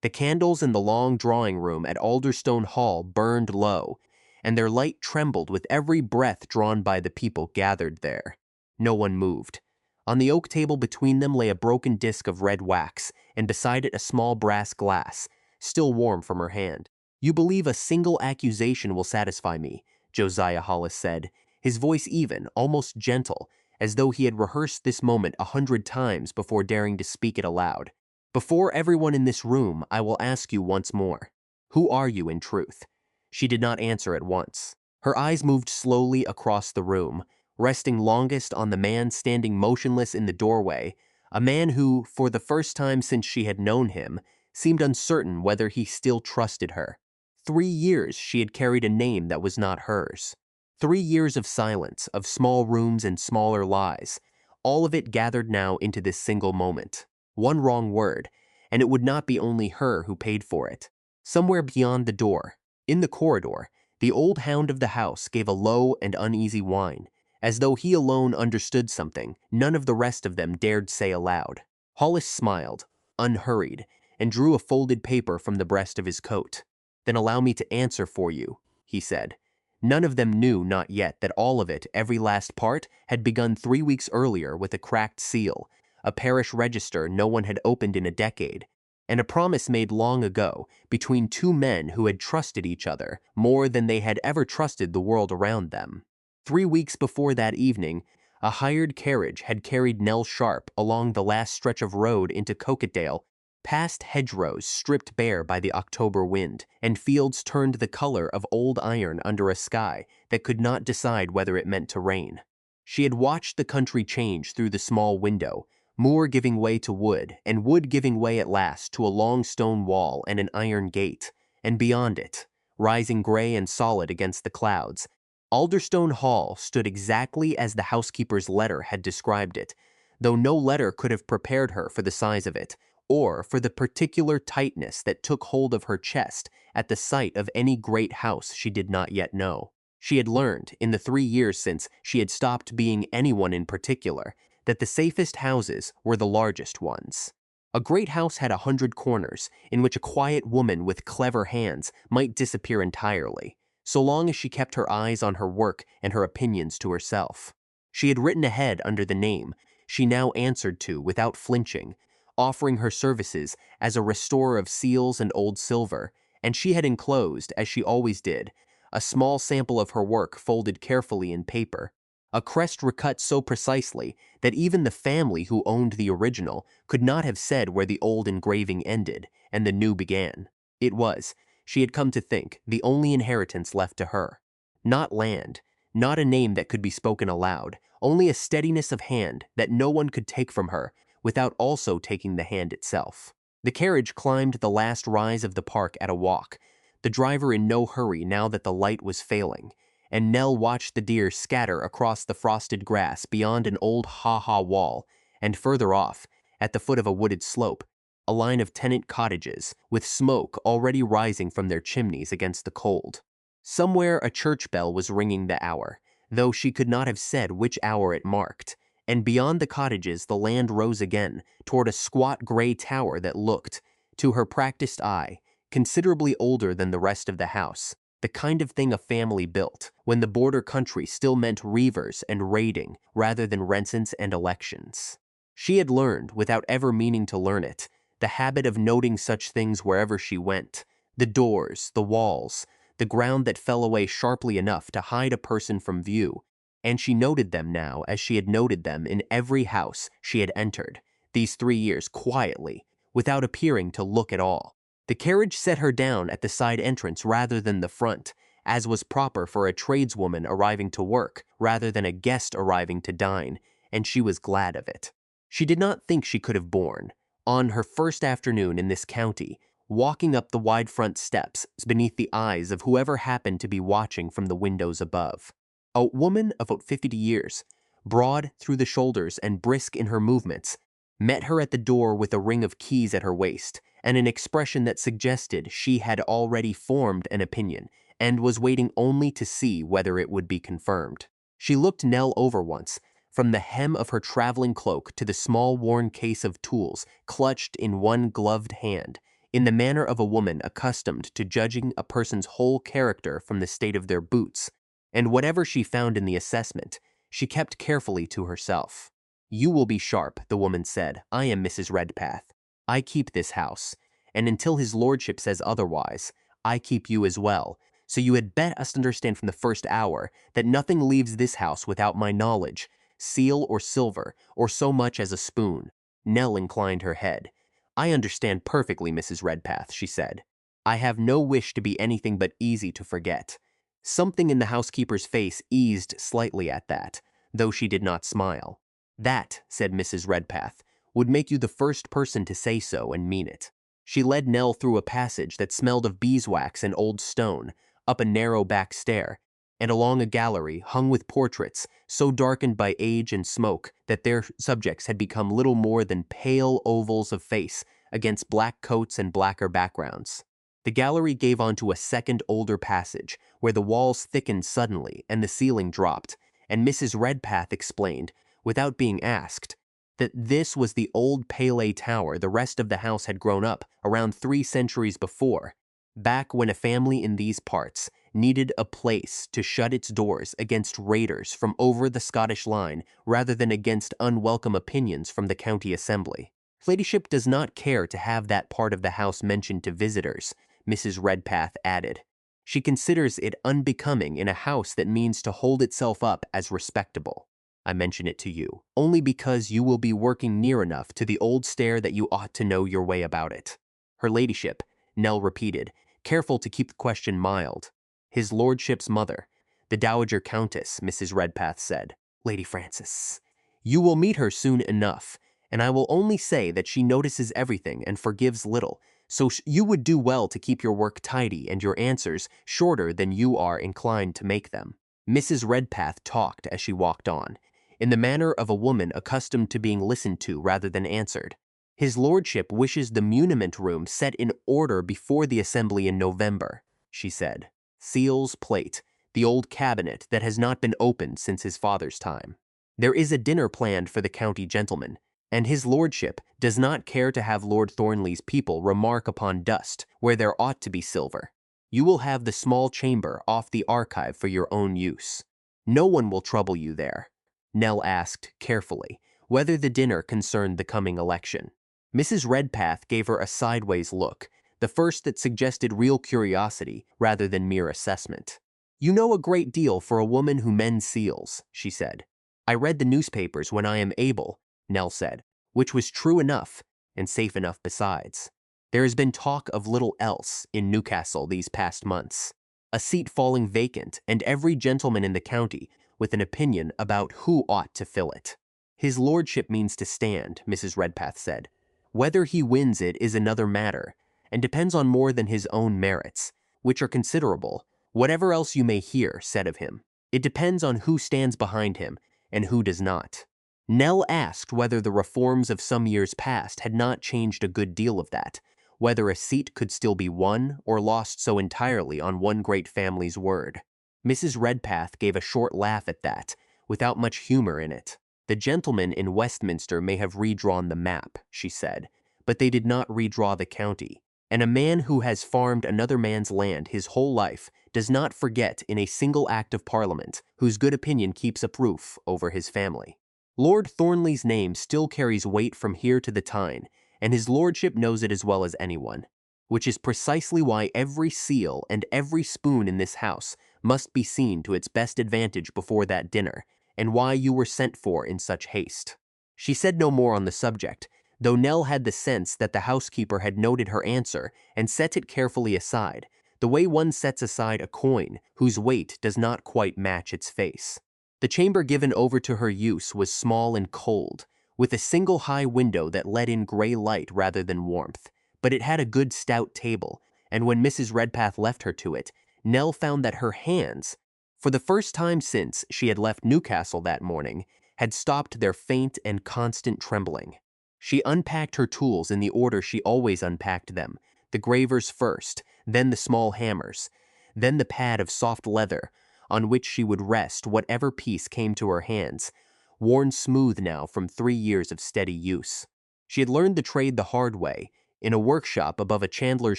The candles in the long drawing room at Alderstone Hall burned low, and their light trembled with every breath drawn by the people gathered there. No one moved. On the oak table between them lay a broken disc of red wax, and beside it a small brass glass, still warm from her hand. "You believe a single accusation will satisfy me," Josiah Hollis said, his voice even, almost gentle, as though he had rehearsed this moment 100 times before daring to speak it aloud. "Before everyone in this room, I will ask you once more. Who are you in truth?" She did not answer at once. Her eyes moved slowly across the room, resting longest on the man standing motionless in the doorway, a man who, for the first time since she had known him, seemed uncertain whether he still trusted her. 3 years she had carried a name that was not hers. 3 years of silence, of small rooms and smaller lies, all of it gathered now into this single moment. One wrong word, and it would not be only her who paid for it. Somewhere beyond the door, in the corridor, the old hound of the house gave a low and uneasy whine, as though he alone understood something none of the rest of them dared say aloud. Hollis smiled, unhurried, and drew a folded paper from the breast of his coat. "Then allow me to answer for you," he said. None of them knew not yet that all of it, every last part, had begun 3 weeks earlier with a cracked seal, a parish register no one had opened in a decade, and a promise made long ago between 2 men who had trusted each other more than they had ever trusted the world around them. 3 weeks before that evening, a hired carriage had carried Nell Sharp along the last stretch of road into Coquetdale, past hedgerows stripped bare by the October wind, and fields turned the color of old iron under a sky that could not decide whether it meant to rain. She had watched the country change through the small window, moor giving way to wood, and wood giving way at last to a long stone wall and an iron gate, and beyond it, rising gray and solid against the clouds, Alderstone Hall stood exactly as the housekeeper's letter had described it, though no letter could have prepared her for the size of it, or for the particular tightness that took hold of her chest at the sight of any great house she did not yet know. She had learned, in the 3 years since she had stopped being anyone in particular, that the safest houses were the largest ones. A great house had 100 corners, in which a quiet woman with clever hands might disappear entirely, so long as she kept her eyes on her work and her opinions to herself. She had written ahead under the name she now answered to without flinching, offering her services as a restorer of seals and old silver, and she had enclosed, as she always did, a small sample of her work folded carefully in paper, a crest recut so precisely that even the family who owned the original could not have said where the old engraving ended and the new began. It was, she had come to think, the only inheritance left to her. Not land, not a name that could be spoken aloud, only a steadiness of hand that no one could take from her without also taking the hand itself. The carriage climbed the last rise of the park at a walk, the driver in no hurry now that the light was failing, and Nell watched the deer scatter across the frosted grass beyond an old ha-ha wall, and further off, at the foot of a wooded slope, a line of tenant cottages, with smoke already rising from their chimneys against the cold. Somewhere a church bell was ringing the hour, though she could not have said which hour it marked, and beyond the cottages the land rose again toward a squat gray tower that looked, to her practiced eye, considerably older than the rest of the house, the kind of thing a family built when the border country still meant reavers and raiding rather than rentals and elections. She had learned, without ever meaning to learn it, the habit of noting such things wherever she went, the doors, the walls, the ground that fell away sharply enough to hide a person from view, and she noted them now as she had noted them in every house she had entered, these 3 years quietly, without appearing to look at all. The carriage set her down at the side entrance rather than the front, as was proper for a tradeswoman arriving to work rather than a guest arriving to dine, and she was glad of it. She did not think she could have borne, on her first afternoon in this county, walking up the wide front steps beneath the eyes of whoever happened to be watching from the windows above. A woman of about 50 years, broad through the shoulders and brisk in her movements, met her at the door with a ring of keys at her waist and an expression that suggested she had already formed an opinion and was waiting only to see whether it would be confirmed. She looked Nell over once, from the hem of her traveling cloak to the small worn case of tools clutched in one gloved hand, in the manner of a woman accustomed to judging a person's whole character from the state of their boots, and whatever she found in the assessment, she kept carefully to herself. "You will be sharp," the woman said. "I am Mrs. Redpath. I keep this house, and until his lordship says otherwise, I keep you as well, so you had best understand from the first hour that nothing leaves this house without my knowledge, seal or silver, or so much as a spoon." Nell inclined her head. "I understand perfectly, Mrs. Redpath," she said. "I have no wish to be anything but easy to forget." Something in the housekeeper's face eased slightly at that, though she did not smile. "That," said Mrs. Redpath, "would make you the first person to say so and mean it." She led Nell through a passage that smelled of beeswax and old stone, up a narrow back stair, and along a gallery hung with portraits so darkened by age and smoke that their subjects had become little more than pale ovals of face against black coats and blacker backgrounds. The gallery gave onto a second older passage, where the walls thickened suddenly and the ceiling dropped, and Mrs. Redpath explained, without being asked, that this was the old Palais Tower the rest of the house had grown up around 3 centuries before, back when a family in these parts needed a place to shut its doors against raiders from over the Scottish line rather than against unwelcome opinions from the county assembly. "Her ladyship does not care to have that part of the house mentioned to visitors," Mrs. Redpath added. "She considers it unbecoming in a house that means to hold itself up as respectable. I mention it to you only because you will be working near enough to the old stair that you ought to know your way about it." "Her ladyship," Nell repeated, careful to keep the question mild. "His lordship's mother, the Dowager Countess," Mrs. Redpath said. "Lady Frances. You will meet her soon enough, and I will only say that she notices everything and forgives little, so you would do well to keep your work tidy and your answers shorter than you are inclined to make them." Mrs. Redpath talked as she walked on, in the manner of a woman accustomed to being listened to rather than answered. "His lordship wishes the muniment room set in order before the assembly in November," she said. "Seals, plate, the old cabinet that has not been opened since his father's time. There is a dinner planned for the county gentlemen, and his lordship does not care to have Lord Thornley's people remark upon dust where there ought to be silver. You will have the small chamber off the archive for your own use. No one will trouble you there." Nell asked, carefully, whether the dinner concerned the coming election. Mrs. Redpath gave her a sideways look, the first that suggested real curiosity rather than mere assessment. "You know a great deal for a woman who mends seals," she said. "I read the newspapers when I am able," Nell said, which was true enough, and safe enough besides. "There has been talk of little else in Newcastle these past months. A seat falling vacant, and every gentleman in the county with an opinion about who ought to fill it." "His lordship means to stand," Mrs. Redpath said. "Whether he wins it is another matter, and depends on more than his own merits, which are considerable, whatever else you may hear said of him. It depends on who stands behind him and who does not." Nell asked whether the reforms of some years past had not changed a good deal of that, whether a seat could still be won or lost so entirely on one great family's word. Mrs. Redpath gave a short laugh at that, without much humor in it. "The gentlemen in Westminster may have redrawn the map," she said, "but they did not redraw the county, and a man who has farmed another man's land his whole life does not forget in a single act of Parliament whose good opinion keeps a roof over his family. Lord Thornley's name still carries weight from here to the Tyne, and his lordship knows it as well as anyone, which is precisely why every seal and every spoon in this house must be seen to its best advantage before that dinner, and why you were sent for in such haste." She said no more on the subject, though Nell had the sense that the housekeeper had noted her answer and set it carefully aside, the way one sets aside a coin whose weight does not quite match its face. The chamber given over to her use was small and cold, with a single high window that let in gray light rather than warmth, but it had a good stout table, and when Mrs. Redpath left her to it, Nell found that her hands, for the first time since she had left Newcastle that morning, had stopped their faint and constant trembling. She unpacked her tools in the order she always unpacked them, the gravers first, then the small hammers, then the pad of soft leather on which she would rest whatever piece came to her hands, worn smooth now from 3 years of steady use. She had learned the trade the hard way, in a workshop above a chandler's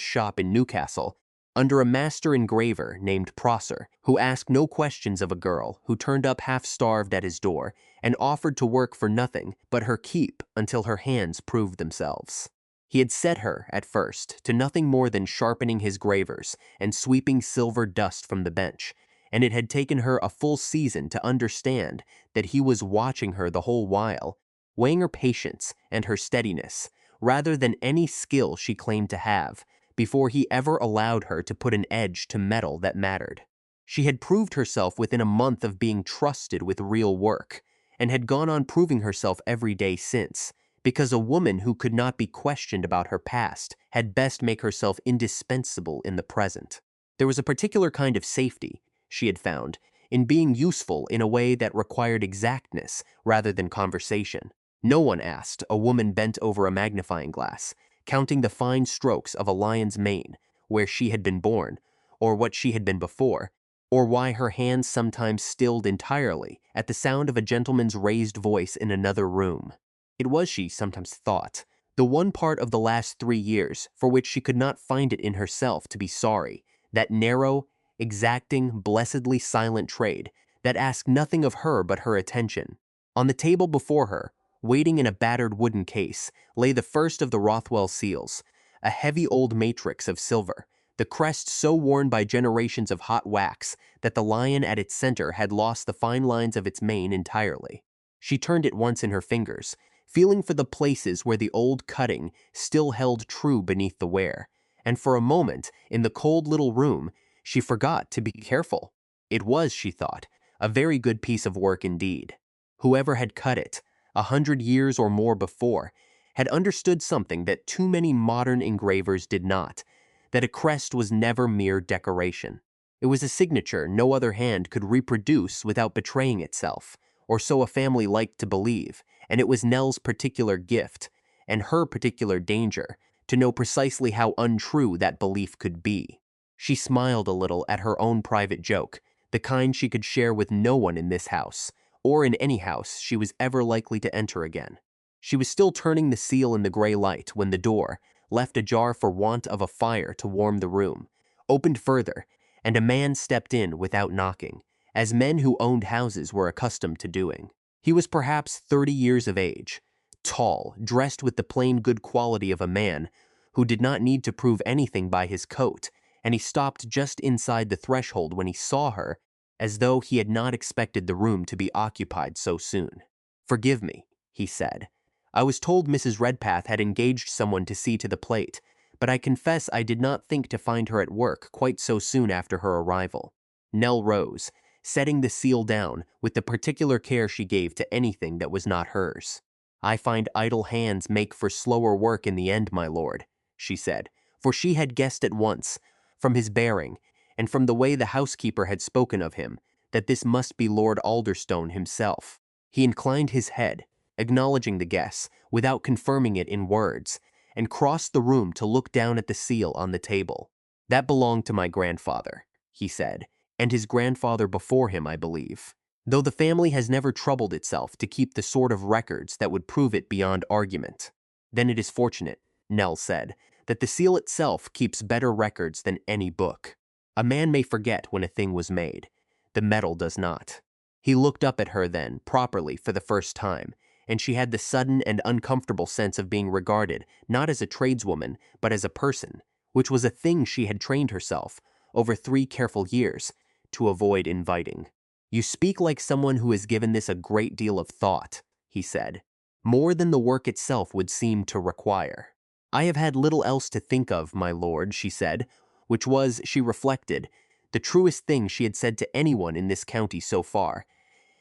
shop in Newcastle, under a master engraver named Prosser, who asked no questions of a girl who turned up half-starved at his door and offered to work for nothing but her keep until her hands proved themselves. He had set her, at first, to nothing more than sharpening his gravers and sweeping silver dust from the bench, and it had taken her a full season to understand that he was watching her the whole while, weighing her patience and her steadiness, rather than any skill she claimed to have, before he ever allowed her to put an edge to metal that mattered. She had proved herself within a month of being trusted with real work, and had gone on proving herself every day since, because a woman who could not be questioned about her past had best make herself indispensable in the present. There was a particular kind of safety, she had found, in being useful in a way that required exactness rather than conversation. No one asked a woman bent over a magnifying glass, counting the fine strokes of a lion's mane, where she had been born, or what she had been before, or why her hands sometimes stilled entirely at the sound of a gentleman's raised voice in another room. It was, she sometimes thought, the one part of the last 3 years for which she could not find it in herself to be sorry, that narrow, exacting, blessedly silent trade that asked nothing of her but her attention. On the table before her, waiting in a battered wooden case, lay the first of the Rothwell seals, a heavy old matrix of silver, the crest so worn by generations of hot wax that the lion at its center had lost the fine lines of its mane entirely. She turned it once in her fingers, feeling for the places where the old cutting still held true beneath the wear, and for a moment, in the cold little room, she forgot to be careful. It was, she thought, a very good piece of work indeed. Whoever had cut it, 100 years or more before, had understood something that too many modern engravers did not, that a crest was never mere decoration. It was a signature no other hand could reproduce without betraying itself, or so a family liked to believe, and it was Nell's particular gift, and her particular danger, to know precisely how untrue that belief could be. She smiled a little at her own private joke, the kind she could share with no one in this house, or in any house she was ever likely to enter again. She was still turning the seal in the gray light when the door, left ajar for want of a fire to warm the room, opened further, and a man stepped in without knocking, as men who owned houses were accustomed to doing. He was perhaps 30 years of age, tall, dressed with the plain good quality of a man who did not need to prove anything by his coat, and he stopped just inside the threshold when he saw her, as though he had not expected the room to be occupied so soon. "Forgive me," he said. "I was told Mrs. Redpath had engaged someone to see to the plate, but I confess I did not think to find her at work quite so soon after her arrival." Nell rose, setting the seal down with the particular care she gave to anything that was not hers. "I find idle hands make for slower work in the end, my lord," she said, for she had guessed at once, from his bearing, and from the way the housekeeper had spoken of him, that this must be Lord Alderstone himself. He inclined his head, acknowledging the guess, without confirming it in words, and crossed the room to look down at the seal on the table. "That belonged to my grandfather," he said, "and his grandfather before him, I believe, though the family has never troubled itself to keep the sort of records that would prove it beyond argument." "Then it is fortunate," Nell said, "that the seal itself keeps better records than any book. A man may forget when a thing was made. The metal does not." He looked up at her then, properly, for the first time, and she had the sudden and uncomfortable sense of being regarded not as a tradeswoman, but as a person, which was a thing she had trained herself, over 3 careful years, to avoid inviting. "You speak like someone who has given this a great deal of thought," he said, "more than the work itself would seem to require." "I have had little else to think of, my lord," she said, which was, she reflected, the truest thing she had said to anyone in this county so far,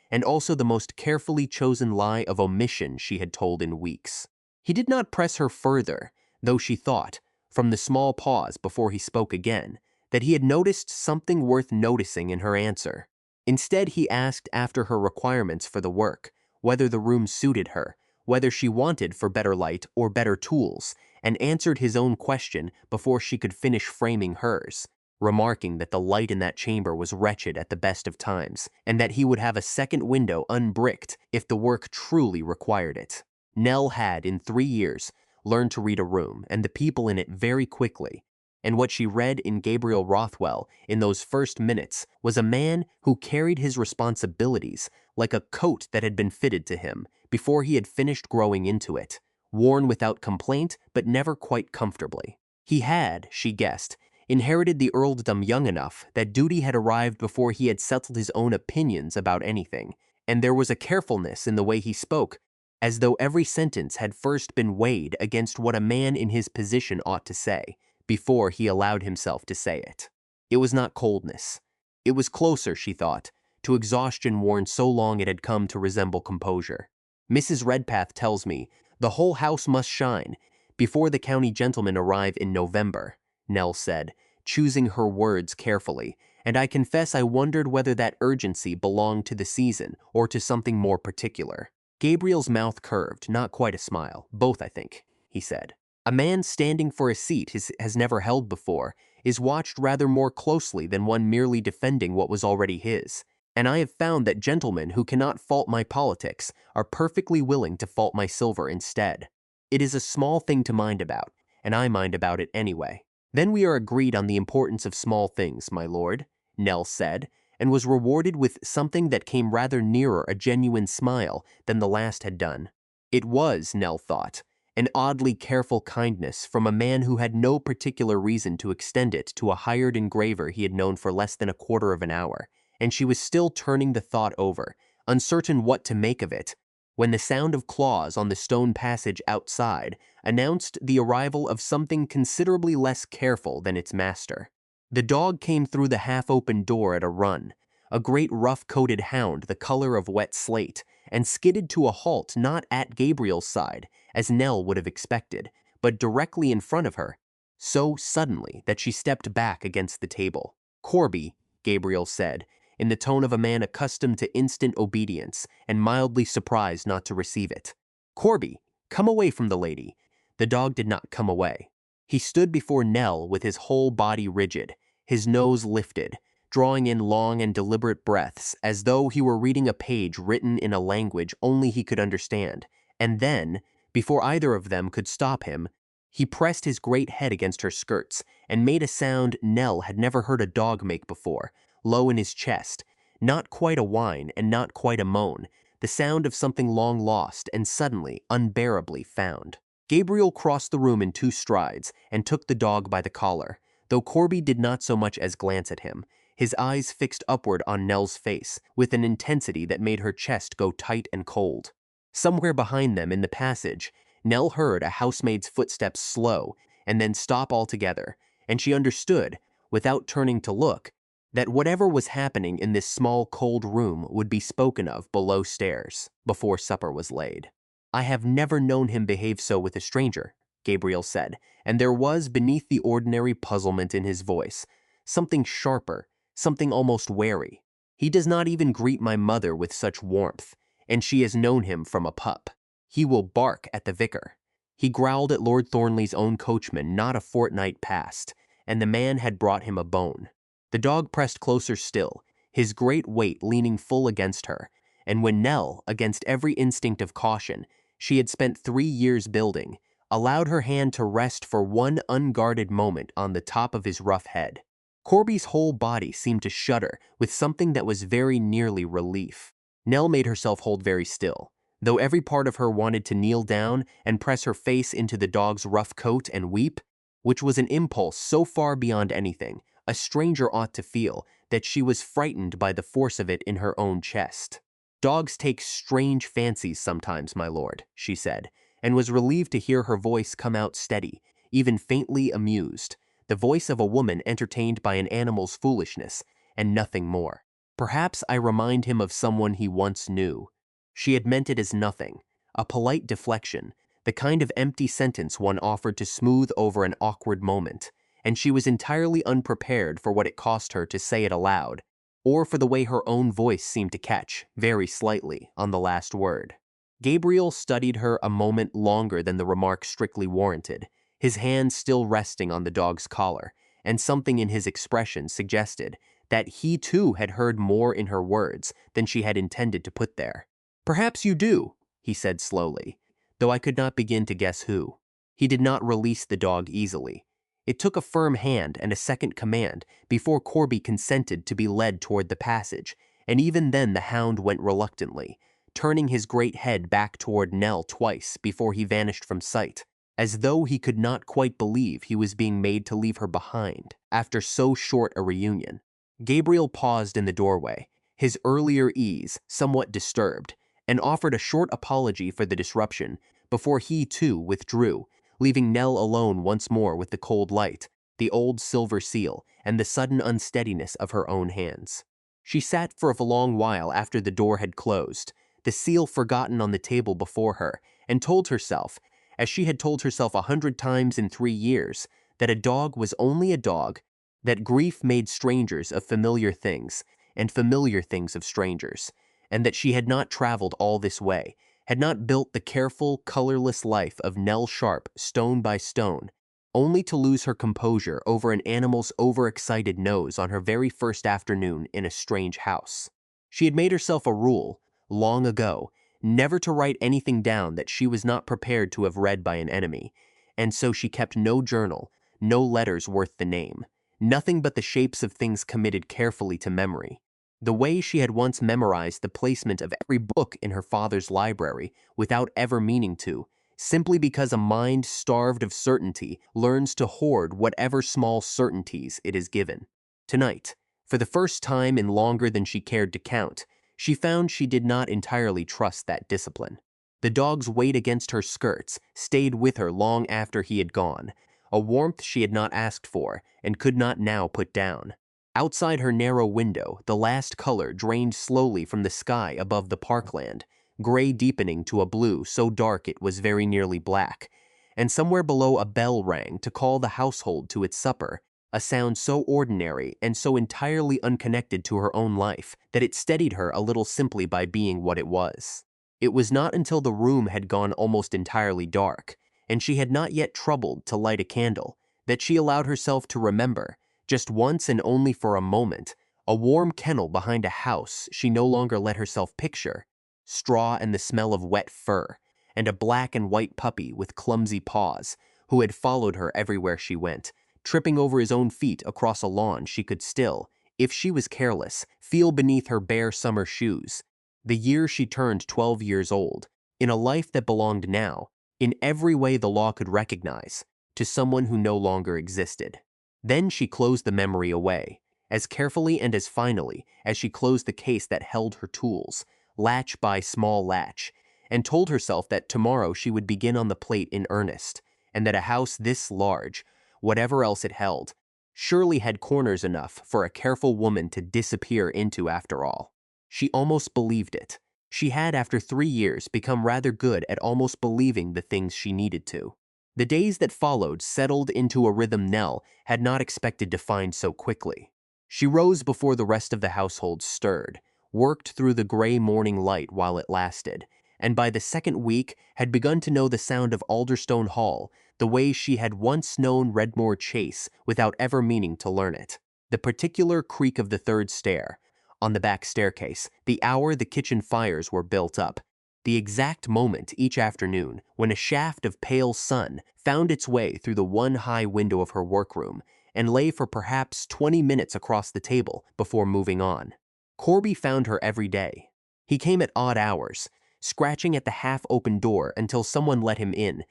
and also the most carefully chosen lie of omission she had told in weeks. He did not press her further, though she thought, from the small pause before he spoke again, that he had noticed something worth noticing in her answer. Instead, he asked after her requirements for the work, whether the room suited her, whether she wanted for better light or better tools, and answered his own question before she could finish framing hers, remarking that the light in that chamber was wretched at the best of times, and that he would have a second window unbricked if the work truly required it. Nell had, in 3 years, learned to read a room and the people in it very quickly. And what she read in Gabriel Rothwell in those first minutes was a man who carried his responsibilities like a coat that had been fitted to him before he had finished growing into it, worn without complaint but never quite comfortably. He had, she guessed, inherited the earldom young enough that duty had arrived before he had settled his own opinions about anything, and there was a carefulness in the way he spoke, as though every sentence had first been weighed against what a man in his position ought to say, before he allowed himself to say it. It was not coldness. It was closer, she thought, to exhaustion worn so long it had come to resemble composure. Mrs. Redpath tells me the whole house must shine before the county gentlemen arrive in November, Nell said, choosing her words carefully, and I confess I wondered whether that urgency belonged to the season or to something more particular. Gabriel's mouth curved, not quite a smile. Both, I think, he said. A man standing for a seat has never held before is watched rather more closely than one merely defending what was already his, and I have found that gentlemen who cannot fault my politics are perfectly willing to fault my silver instead. It is a small thing to mind about, and I mind about it anyway. Then we are agreed on the importance of small things, my lord, Nell said, and was rewarded with something that came rather nearer a genuine smile than the last had done. It was, Nell thought, an oddly careful kindness from a man who had no particular reason to extend it to a hired engraver he had known for less than a quarter of an hour, and she was still turning the thought over, uncertain what to make of it, when the sound of claws on the stone passage outside announced the arrival of something considerably less careful than its master. The dog came through the half-open door at a run, a great rough-coated hound the color of wet slate, and skidded to a halt not at Gabriel's side, as Nell would have expected, but directly in front of her, so suddenly that she stepped back against the table. "Corby," Gabriel said, in the tone of a man accustomed to instant obedience and mildly surprised not to receive it. "Corby, come away from the lady." The dog did not come away. He stood before Nell with his whole body rigid, his nose lifted, drawing in long and deliberate breaths as though he were reading a page written in a language only he could understand, and then, before either of them could stop him, he pressed his great head against her skirts and made a sound Nell had never heard a dog make before, low in his chest, not quite a whine and not quite a moan, the sound of something long lost and suddenly, unbearably found. Gabriel crossed the room in 2 strides and took the dog by the collar, though Corby did not so much as glance at him, his eyes fixed upward on Nell's face with an intensity that made her chest go tight and cold. Somewhere behind them in the passage, Nell heard a housemaid's footsteps slow and then stop altogether, and she understood, without turning to look, that whatever was happening in this small cold room would be spoken of below stairs, before supper was laid. "I have never known him behave so with a stranger," Gabriel said, and there was, beneath the ordinary puzzlement in his voice, something sharper, something almost wary. "He does not even greet my mother with such warmth, and she has known him from a pup. He will bark at the vicar. He growled at Lord Thornley's own coachman not a fortnight past, and the man had brought him a bone." The dog pressed closer still, his great weight leaning full against her, and when Nell, against every instinct of caution she had spent 3 years building, allowed her hand to rest for one unguarded moment on the top of his rough head, Corby's whole body seemed to shudder with something that was very nearly relief. Nell made herself hold very still, though every part of her wanted to kneel down and press her face into the dog's rough coat and weep, which was an impulse so far beyond anything a stranger ought to feel that she was frightened by the force of it in her own chest. "Dogs take strange fancies sometimes, my lord," she said, and was relieved to hear her voice come out steady, even faintly amused, the voice of a woman entertained by an animal's foolishness, and nothing more. "Perhaps I remind him of someone he once knew." She had meant it as nothing, a polite deflection, the kind of empty sentence one offered to smooth over an awkward moment, and she was entirely unprepared for what it cost her to say it aloud, or for the way her own voice seemed to catch, very slightly, on the last word. Gabriel studied her a moment longer than the remark strictly warranted, his hand still resting on the dog's collar, and something in his expression suggested that he too had heard more in her words than she had intended to put there. "Perhaps you do," he said slowly, though I could not begin to guess who. He did not release the dog easily. It took a firm hand and a second command before Corby consented to be led toward the passage, and even then the hound went reluctantly, turning his great head back toward Nell twice before he vanished from sight, as though he could not quite believe he was being made to leave her behind after so short a reunion. Gabriel paused in the doorway, his earlier ease somewhat disturbed, and offered a short apology for the disruption before he too withdrew, leaving Nell alone once more with the cold light, the old silver seal, and the sudden unsteadiness of her own hands. She sat for a long while after the door had closed, the seal forgotten on the table before her, and told herself, as she had told herself 100 times in 3 years, that a dog was only a dog, that grief made strangers of familiar things, and familiar things of strangers, and that she had not traveled all this way, had not built the careful, colorless life of Nell Sharp stone by stone, only to lose her composure over an animal's overexcited nose on her very first afternoon in a strange house. She had made herself a rule, long ago, never to write anything down that she was not prepared to have read by an enemy, and so she kept no journal, no letters worth the name, nothing but the shapes of things committed carefully to memory. The way she had once memorized the placement of every book in her father's library without ever meaning to, simply because a mind starved of certainty learns to hoard whatever small certainties it is given. Tonight, for the first time in longer than she cared to count, she found she did not entirely trust that discipline. The dog's weight against her skirts stayed with her long after he had gone, a warmth she had not asked for and could not now put down. Outside her narrow window, the last color drained slowly from the sky above the parkland, gray deepening to a blue so dark it was very nearly black, and somewhere below a bell rang to call the household to its supper, a sound so ordinary and so entirely unconnected to her own life that it steadied her a little simply by being what it was. It was not until the room had gone almost entirely dark, and she had not yet troubled to light a candle, that she allowed herself to remember, just once and only for a moment, a warm kennel behind a house she no longer let herself picture, straw and the smell of wet fur, and a black and white puppy with clumsy paws, who had followed her everywhere she went, tripping over his own feet across a lawn she could still, if she was careless, feel beneath her bare summer shoes. The year she turned 12 years old, in a life that belonged now, in every way the law could recognize, to someone who no longer existed. Then she closed the memory away, as carefully and as finally as she closed the case that held her tools, latch by small latch, and told herself that tomorrow she would begin on the plate in earnest, and that a house this large, whatever else it held, surely had corners enough for a careful woman to disappear into after all. She almost believed it. She had, after 3 years, become rather good at almost believing the things she needed to. The days that followed settled into a rhythm Nell had not expected to find so quickly. She rose before the rest of the household stirred, worked through the gray morning light while it lasted, and by the second week had begun to know the sound of Alderstone Hall the way she had once known Redmore Chase without ever meaning to learn it. The particular creak of the third stair, on the back staircase, the hour the kitchen fires were built up, the exact moment each afternoon when a shaft of pale sun found its way through the one high window of her workroom and lay for perhaps 20 minutes across the table before moving on. Corby found her every day. He came at odd hours, scratching at the half-open door until someone let him in,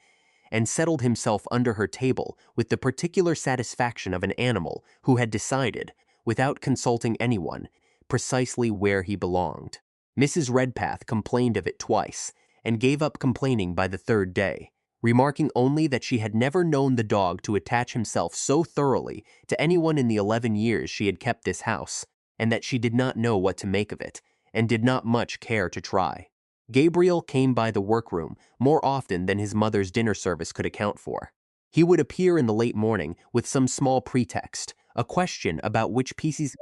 and settled himself under her table with the particular satisfaction of an animal who had decided, without consulting anyone, precisely where he belonged. Mrs. Redpath complained of it twice, and gave up complaining by the third day, remarking only that she had never known the dog to attach himself so thoroughly to anyone in the 11 years she had kept this house, and that she did not know what to make of it, and did not much care to try. Gabriel came by the workroom more often than his mother's dinner service could account for. He would appear in the late morning with some small pretext, a question about which pieces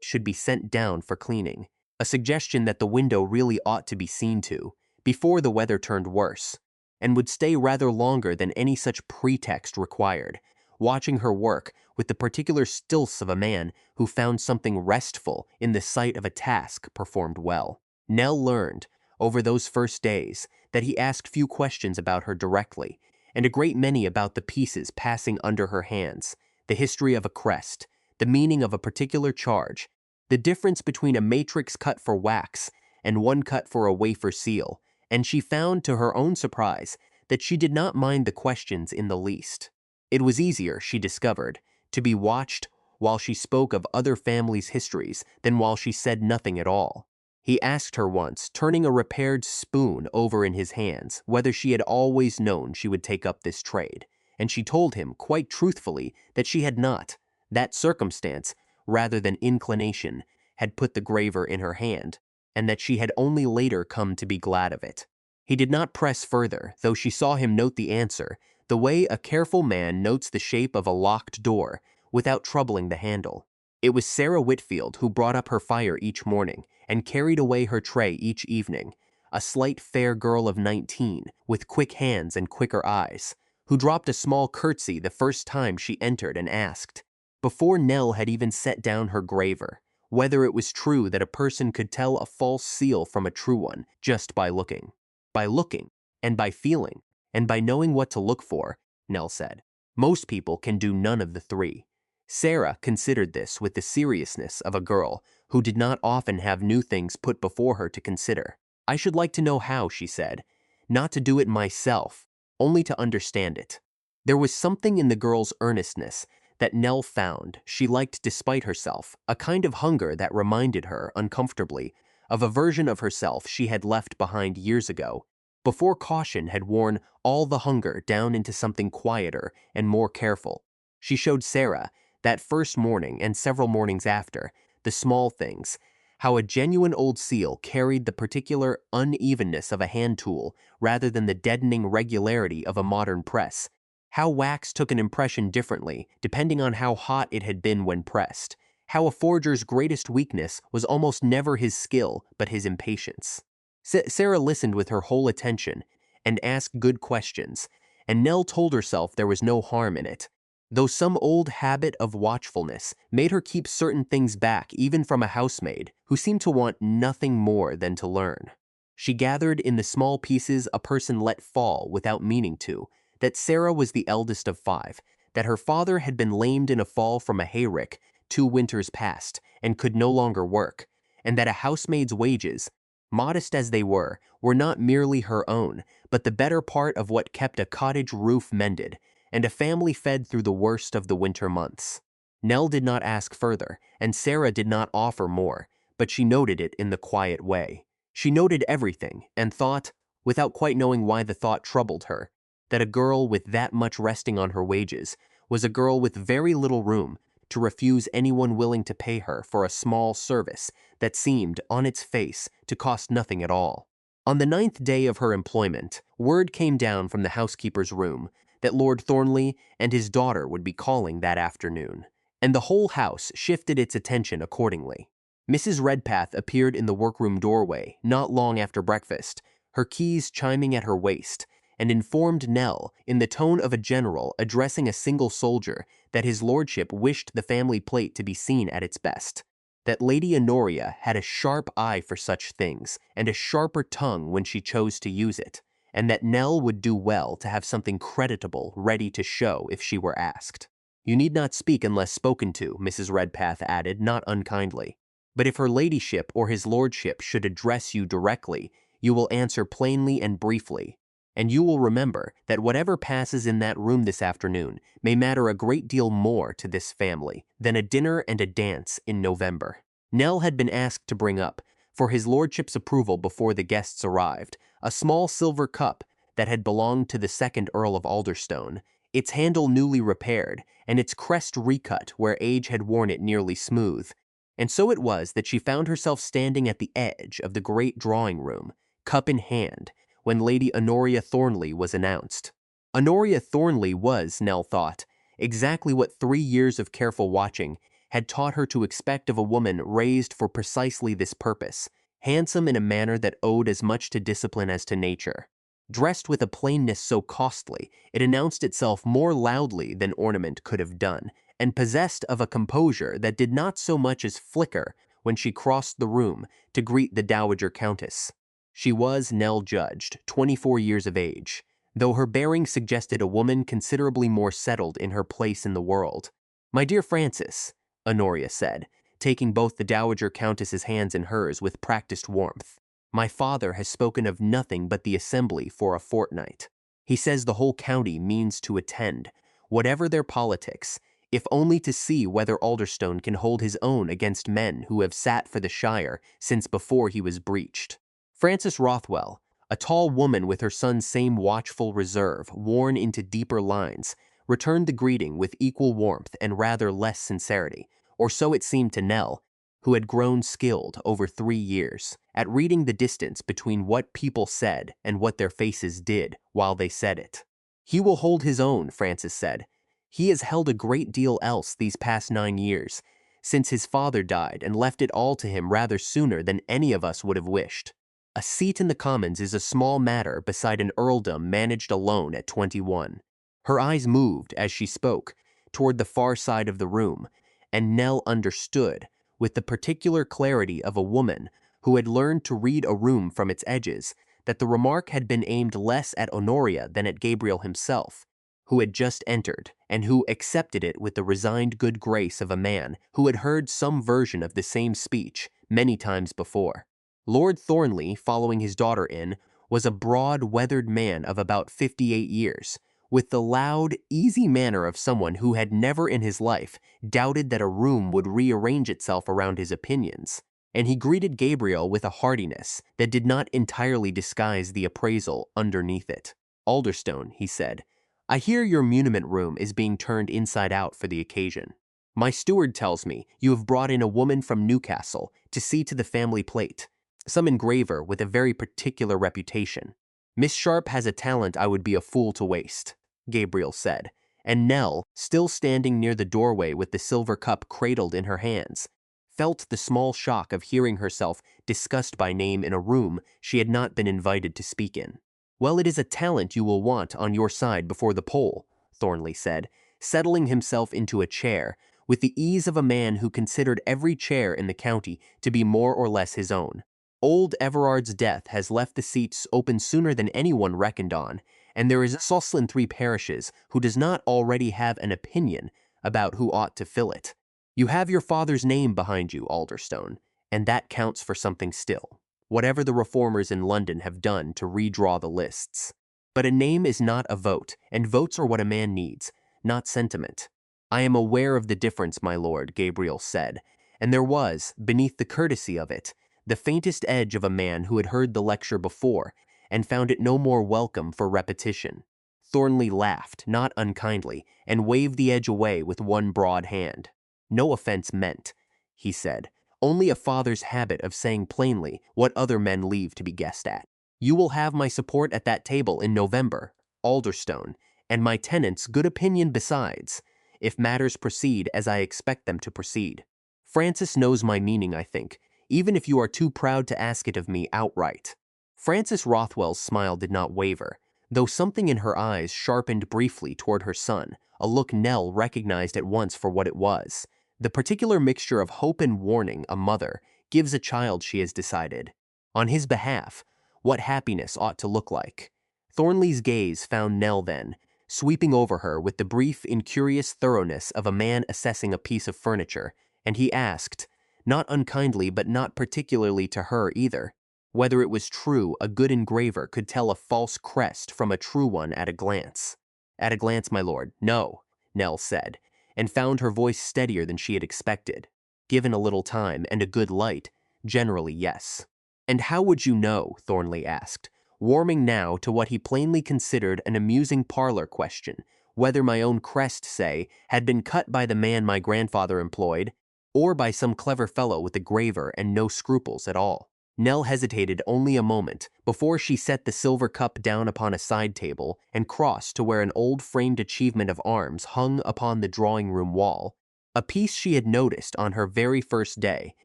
should be sent down for cleaning, a suggestion that the window really ought to be seen to, before the weather turned worse, and would stay rather longer than any such pretext required, watching her work with the particular stillness of a man who found something restful in the sight of a task performed well. Nell learned, over those first days, that he asked few questions about her directly, and a great many about the pieces passing under her hands, the history of a crest, the meaning of a particular charge, the difference between a matrix cut for wax and one cut for a wafer seal, and she found, to her own surprise, that she did not mind the questions in the least. It was easier, she discovered, to be watched while she spoke of other families' histories than while she said nothing at all. He asked her once, turning a repaired spoon over in his hands, whether she had always known she would take up this trade, and she told him quite truthfully that she had not. That circumstance, rather than inclination, had put the graver in her hand, and that she had only later come to be glad of it. He did not press further, though she saw him note the answer, the way a careful man notes the shape of a locked door, without troubling the handle. It was Sarah Whitfield who brought up her fire each morning and carried away her tray each evening, a slight fair girl of 19, with quick hands and quicker eyes, who dropped a small curtsy the first time she entered and asked, before Nell had even set down her graver, whether it was true that a person could tell a false seal from a true one just by looking. By looking, and by feeling, and by knowing what to look for, Nell said. Most people can do none of the three. Sarah considered this with the seriousness of a girl who did not often have new things put before her to consider. I should like to know how, she said, not to do it myself, only to understand it. There was something in the girl's earnestness that Nell found she liked despite herself, a kind of hunger that reminded her, uncomfortably, of a version of herself she had left behind years ago, before caution had worn all the hunger down into something quieter and more careful. She showed Sarah, that first morning and several mornings after, the small things, how a genuine old seal carried the particular unevenness of a hand tool rather than the deadening regularity of a modern press, how wax took an impression differently depending on how hot it had been when pressed, how a forger's greatest weakness was almost never his skill but his impatience. Sarah listened with her whole attention and asked good questions, and Nell told herself there was no harm in it, though some old habit of watchfulness made her keep certain things back even from a housemaid who seemed to want nothing more than to learn. She gathered in the small pieces a person let fall without meaning to, that Sarah was the eldest of 5, that her father had been lamed in a fall from a hayrick 2 winters past and could no longer work, and that a housemaid's wages, modest as they were not merely her own, but the better part of what kept a cottage roof mended, and a family fed through the worst of the winter months. Nell did not ask further, and Sarah did not offer more, but she noted it in the quiet way. She noted everything, and thought, without quite knowing why the thought troubled her, that a girl with that much resting on her wages was a girl with very little room to refuse anyone willing to pay her for a small service that seemed, on its face, to cost nothing at all. On the 9th day of her employment, word came down from the housekeeper's room that Lord Thornley and his daughter would be calling that afternoon, and the whole house shifted its attention accordingly. Mrs. Redpath appeared in the workroom doorway not long after breakfast, her keys chiming at her waist, and informed Nell, in the tone of a general addressing a single soldier, that his lordship wished the family plate to be seen at its best, that Lady Honoria had a sharp eye for such things, and a sharper tongue when she chose to use it, and that Nell would do well to have something creditable ready to show if she were asked. You need not speak unless spoken to, Mrs. Redpath added, not unkindly. But if her ladyship or his lordship should address you directly, you will answer plainly and briefly, and you will remember that whatever passes in that room this afternoon may matter a great deal more to this family than a dinner and a dance in November. Nell had been asked to bring up, for his lordship's approval before the guests arrived, a small silver cup that had belonged to the 2nd Earl of Alderstone, its handle newly repaired, and its crest recut where age had worn it nearly smooth. And so it was that she found herself standing at the edge of the great drawing-room, cup in hand, when Lady Honoria Thornley was announced. Honoria Thornley was, Nell thought, exactly what 3 years of careful watching had taught her to expect of a woman raised for precisely this purpose, handsome in a manner that owed as much to discipline as to nature. Dressed with a plainness so costly, it announced itself more loudly than ornament could have done, and possessed of a composure that did not so much as flicker when she crossed the room to greet the Dowager Countess. She was, Nell judged, 24 years of age, though her bearing suggested a woman considerably more settled in her place in the world. "My dear Francis," Honoria said, taking both the Dowager Countess's hands in hers with practiced warmth, "my father has spoken of nothing but the assembly for a fortnight. He says the whole county means to attend, whatever their politics, if only to see whether Alderstone can hold his own against men who have sat for the shire since before he was breached." Frances Rothwell, a tall woman with her son's same watchful reserve worn into deeper lines, returned the greeting with equal warmth and rather less sincerity, or so it seemed to Nell, who had grown skilled over 3 years at reading the distance between what people said and what their faces did while they said it. "He will hold his own," Frances said. "He has held a great deal else these past 9 years, since his father died and left it all to him rather sooner than any of us would have wished. A seat in the Commons is a small matter beside an earldom managed alone at 21. Her eyes moved, as she spoke, toward the far side of the room, and Nell understood, with the particular clarity of a woman who had learned to read a room from its edges, that the remark had been aimed less at Honoria than at Gabriel himself, who had just entered, and who accepted it with the resigned good grace of a man who had heard some version of the same speech many times before. Lord Thornley, following his daughter in, was a broad, weathered man of about 58 years, with the loud, easy manner of someone who had never in his life doubted that a room would rearrange itself around his opinions, and he greeted Gabriel with a heartiness that did not entirely disguise the appraisal underneath it. "Alderstone," he said, "I hear your muniment room is being turned inside out for the occasion. My steward tells me you have brought in a woman from Newcastle to see to the family plate, some engraver with a very particular reputation. Miss Sharp has a talent I would be a fool to waste," Gabriel said, and Nell, still standing near the doorway with the silver cup cradled in her hands, felt the small shock of hearing herself discussed by name in a room she had not been invited to speak in. "Well, it is a talent you will want on your side before the poll," Thornley said, settling himself into a chair with the ease of a man who considered every chair in the county to be more or less his own. "Old Everard's death has left the seats open sooner than anyone reckoned on, and there is a Saucil in 3 parishes who does not already have an opinion about who ought to fill it. You have your father's name behind you, Alderstone, and that counts for something still, whatever the reformers in London have done to redraw the lists. But a name is not a vote, and votes are what a man needs, not sentiment." "I am aware of the difference, my lord," Gabriel said, and there was, beneath the courtesy of it, the faintest edge of a man who had heard the lecture before and found it no more welcome for repetition. Thornley laughed, not unkindly, and waved the edge away with one broad hand. "No offense meant," he said, "only a father's habit of saying plainly what other men leave to be guessed at. You will have my support at that table in November, Alderstone, and my tenants' good opinion besides, if matters proceed as I expect them to proceed. Francis knows my meaning, I think, even if you are too proud to ask it of me outright." Frances Rothwell's smile did not waver, though something in her eyes sharpened briefly toward her son, a look Nell recognized at once for what it was, the particular mixture of hope and warning a mother gives a child she has decided, on his behalf, what happiness ought to look like. Thornley's gaze found Nell then, sweeping over her with the brief, incurious thoroughness of a man assessing a piece of furniture, and he asked, not unkindly but not particularly to her either, whether it was true a good engraver could tell a false crest from a true one at a glance. "At a glance, my lord, no," Nell said, and found her voice steadier than she had expected. "Given a little time and a good light, generally yes." "And how would you know?" Thornley asked, warming now to what he plainly considered an amusing parlor question, "whether my own crest, say, had been cut by the man my grandfather employed, or by some clever fellow with a graver and no scruples at all?" Nell hesitated only a moment before she set the silver cup down upon a side table and crossed to where an old framed achievement of arms hung upon the drawing-room wall, a piece she had noticed on her very first day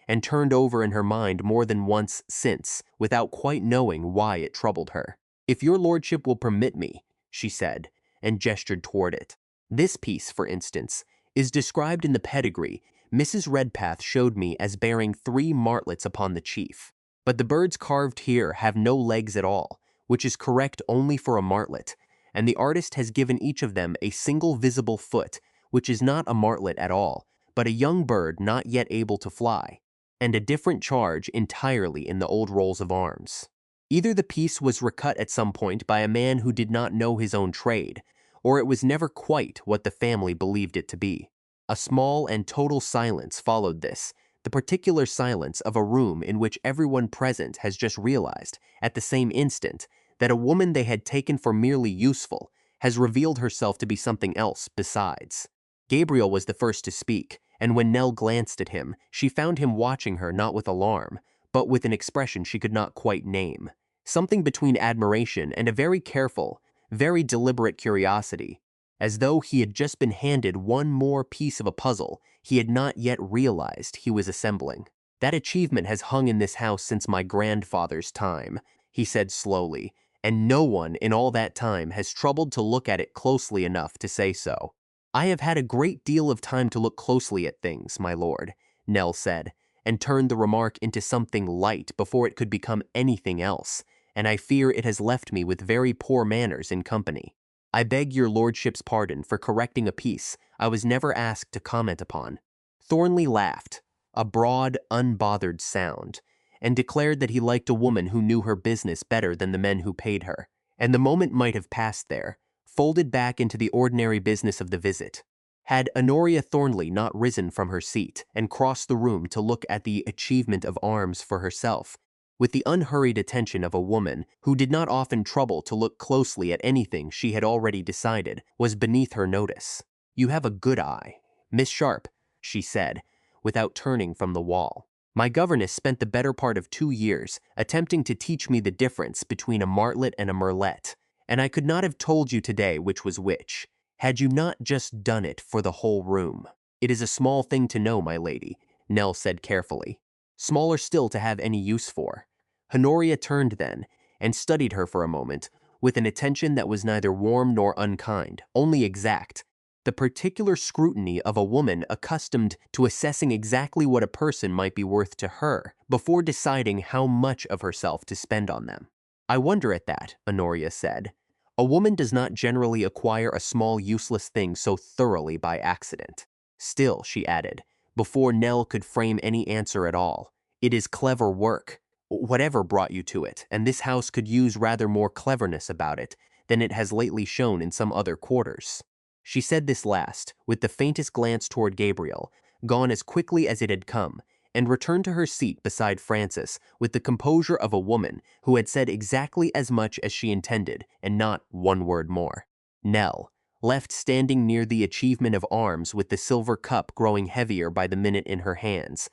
and turned over in her mind more than once since without quite knowing why it troubled her. "If your lordship will permit me," she said, and gestured toward it. "This piece, for instance, is described in the pedigree Mrs. Redpath showed me as bearing 3 martlets upon the chief. But the birds carved here have no legs at all, which is correct only for a martlet, and the artist has given each of them a single visible foot, which is not a martlet at all, but a young bird not yet able to fly, and a different charge entirely in the old rolls of arms. Either the piece was recut at some point by a man who did not know his own trade, or it was never quite what the family believed it to be. A small and total silence followed this, the particular silence of a room in which everyone present has just realized, at the same instant, that a woman they had taken for merely useful has revealed herself to be something else besides. Gabriel was the first to speak, and when Nell glanced at him, she found him watching her not with alarm, but with an expression she could not quite name. Something between admiration and a very careful, very deliberate curiosity, as though he had just been handed one more piece of a puzzle he had not yet realized he was assembling. "That achievement has hung in this house since my grandfather's time," he said slowly, "and no one in all that time has troubled to look at it closely enough to say so." "I have had a great deal of time to look closely at things, my lord," Nell said, and turned the remark into something light before it could become anything else, "and I fear it has left me with very poor manners in company. I beg your lordship's pardon for correcting a piece I was never asked to comment upon." Thornley laughed, a broad, unbothered sound, and declared that he liked a woman who knew her business better than the men who paid her, and the moment might have passed there, folded back into the ordinary business of the visit, had Honoria Thornley not risen from her seat and crossed the room to look at the achievement of arms for herself, with the unhurried attention of a woman who did not often trouble to look closely at anything she had already decided was beneath her notice. "You have a good eye, Miss Sharp," she said, without turning from the wall. "My governess spent the better part of 2 years attempting to teach me the difference between a martlet and a merlet, and I could not have told you today which was which, had you not just done it for the whole room." "It is a small thing to know, my lady," Nell said carefully. "Smaller still to have any use for." Honoria turned then, and studied her for a moment, with an attention that was neither warm nor unkind, only exact, the particular scrutiny of a woman accustomed to assessing exactly what a person might be worth to her, before deciding how much of herself to spend on them. "I wonder at that," Honoria said. "A woman does not generally acquire a small useless thing so thoroughly by accident. Still," she added, before Nell could frame any answer at all, "it is clever work. Whatever brought you to it, and this house could use rather more cleverness about it than it has lately shown in some other quarters." She said this last, with the faintest glance toward Gabriel, gone as quickly as it had come, and returned to her seat beside Francis with the composure of a woman who had said exactly as much as she intended, and not one word more. Nell, left standing near the achievement of arms with the silver cup growing heavier by the minute in her hands,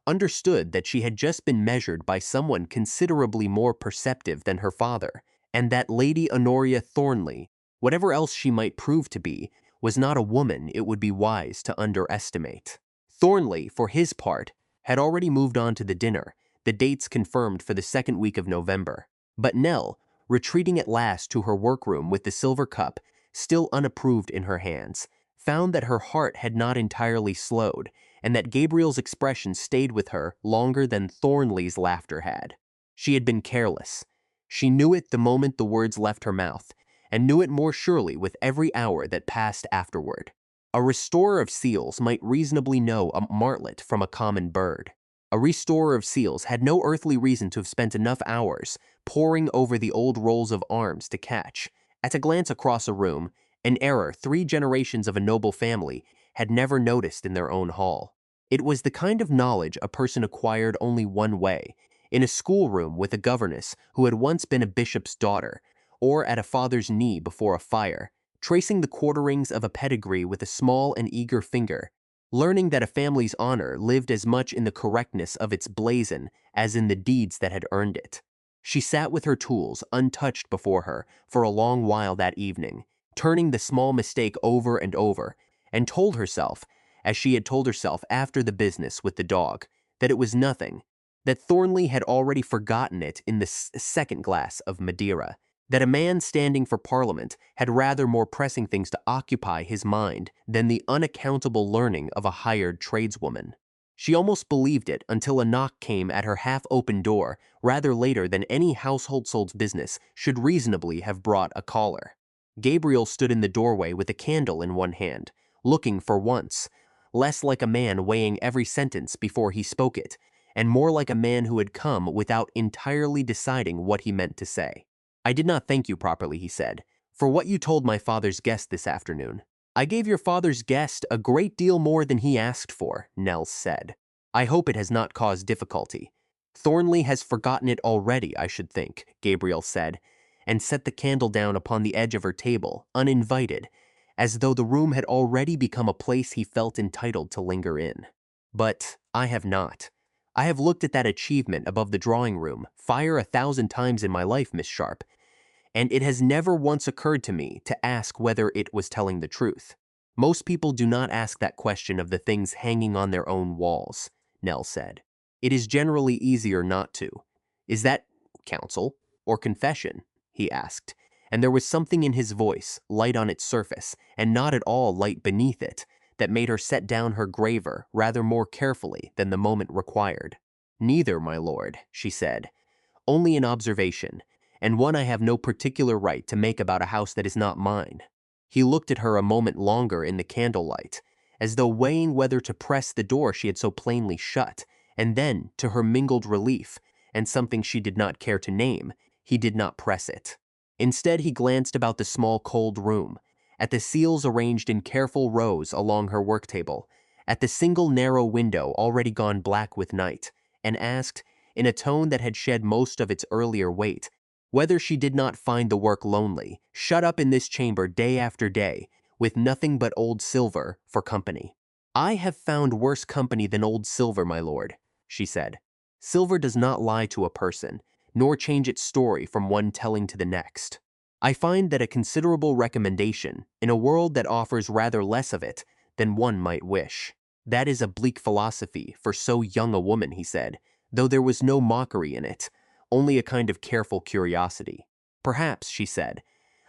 understood that she had just been measured by someone considerably more perceptive than her father, and that Lady Honoria Thornley, whatever else she might prove to be, was not a woman it would be wise to underestimate. Thornley, for his part, had already moved on to the dinner, the dates confirmed for the second week of November. But Nell, retreating at last to her workroom with the silver cup still unapproved in her hands, found that her heart had not entirely slowed, and that Gabriel's expression stayed with her longer than Thornley's laughter had. She had been careless. She knew it the moment the words left her mouth, and knew it more surely with every hour that passed afterward. A restorer of seals might reasonably know a martlet from a common bird. A restorer of seals had no earthly reason to have spent enough hours poring over the old rolls of arms to catch, at a glance across a room, an error 3 generations of a noble family had never noticed in their own hall. It was the kind of knowledge a person acquired only one way, in a schoolroom with a governess who had once been a bishop's daughter, or at a father's knee before a fire, tracing the quarterings of a pedigree with a small and eager finger, learning that a family's honor lived as much in the correctness of its blazon as in the deeds that had earned it. She sat with her tools untouched before her for a long while that evening, turning the small mistake over and over, and told herself, as she had told herself after the business with the dog, that it was nothing, that Thornley had already forgotten it in the second glass of Madeira, that a man standing for Parliament had rather more pressing things to occupy his mind than the unaccountable learning of a hired tradeswoman. She almost believed it until a knock came at her half-open door rather later than any household sold's business should reasonably have brought a caller. Gabriel stood in the doorway with a candle in one hand, looking for once, less like a man weighing every sentence before he spoke it, and more like a man who had come without entirely deciding what he meant to say. "I did not thank you properly," he said, "for what you told my father's guest this afternoon." "I gave your father's guest a great deal more than he asked for," Nels said. "I hope it has not caused difficulty." "Thornley has forgotten it already, I should think," Gabriel said, and set the candle down upon the edge of her table, uninvited, as though the room had already become a place he felt entitled to linger in. "But I have not. I have looked at that achievement above the drawing room fire 1,000 times in my life, Miss Sharp, and it has never once occurred to me to ask whether it was telling the truth. Most people do not ask that question of the things hanging on their own walls," Nell said. "It is generally easier not to." "Is that counsel or confession?" he asked, and there was something in his voice, light on its surface, and not at all light beneath it, that made her set down her graver rather more carefully than the moment required. "Neither, my lord," she said. "Only an observation, and one I have no particular right to make about a house that is not mine." He looked at her a moment longer in the candlelight, as though weighing whether to press the door she had so plainly shut, and then, to her mingled relief, and something she did not care to name, he did not press it. Instead, he glanced about the small cold room, at the seals arranged in careful rows along her work table, at the single narrow window already gone black with night, and asked, in a tone that had shed most of its earlier weight, whether she did not find the work lonely, shut up in this chamber day after day, with nothing but old silver for company. "I have found worse company than old silver, my lord," she said. "Silver does not lie to a person, nor change its story from one telling to the next. I find that a considerable recommendation in a world that offers rather less of it than one might wish." "That is a bleak philosophy for so young a woman," he said, though there was no mockery in it, only a kind of careful curiosity. "Perhaps," she said,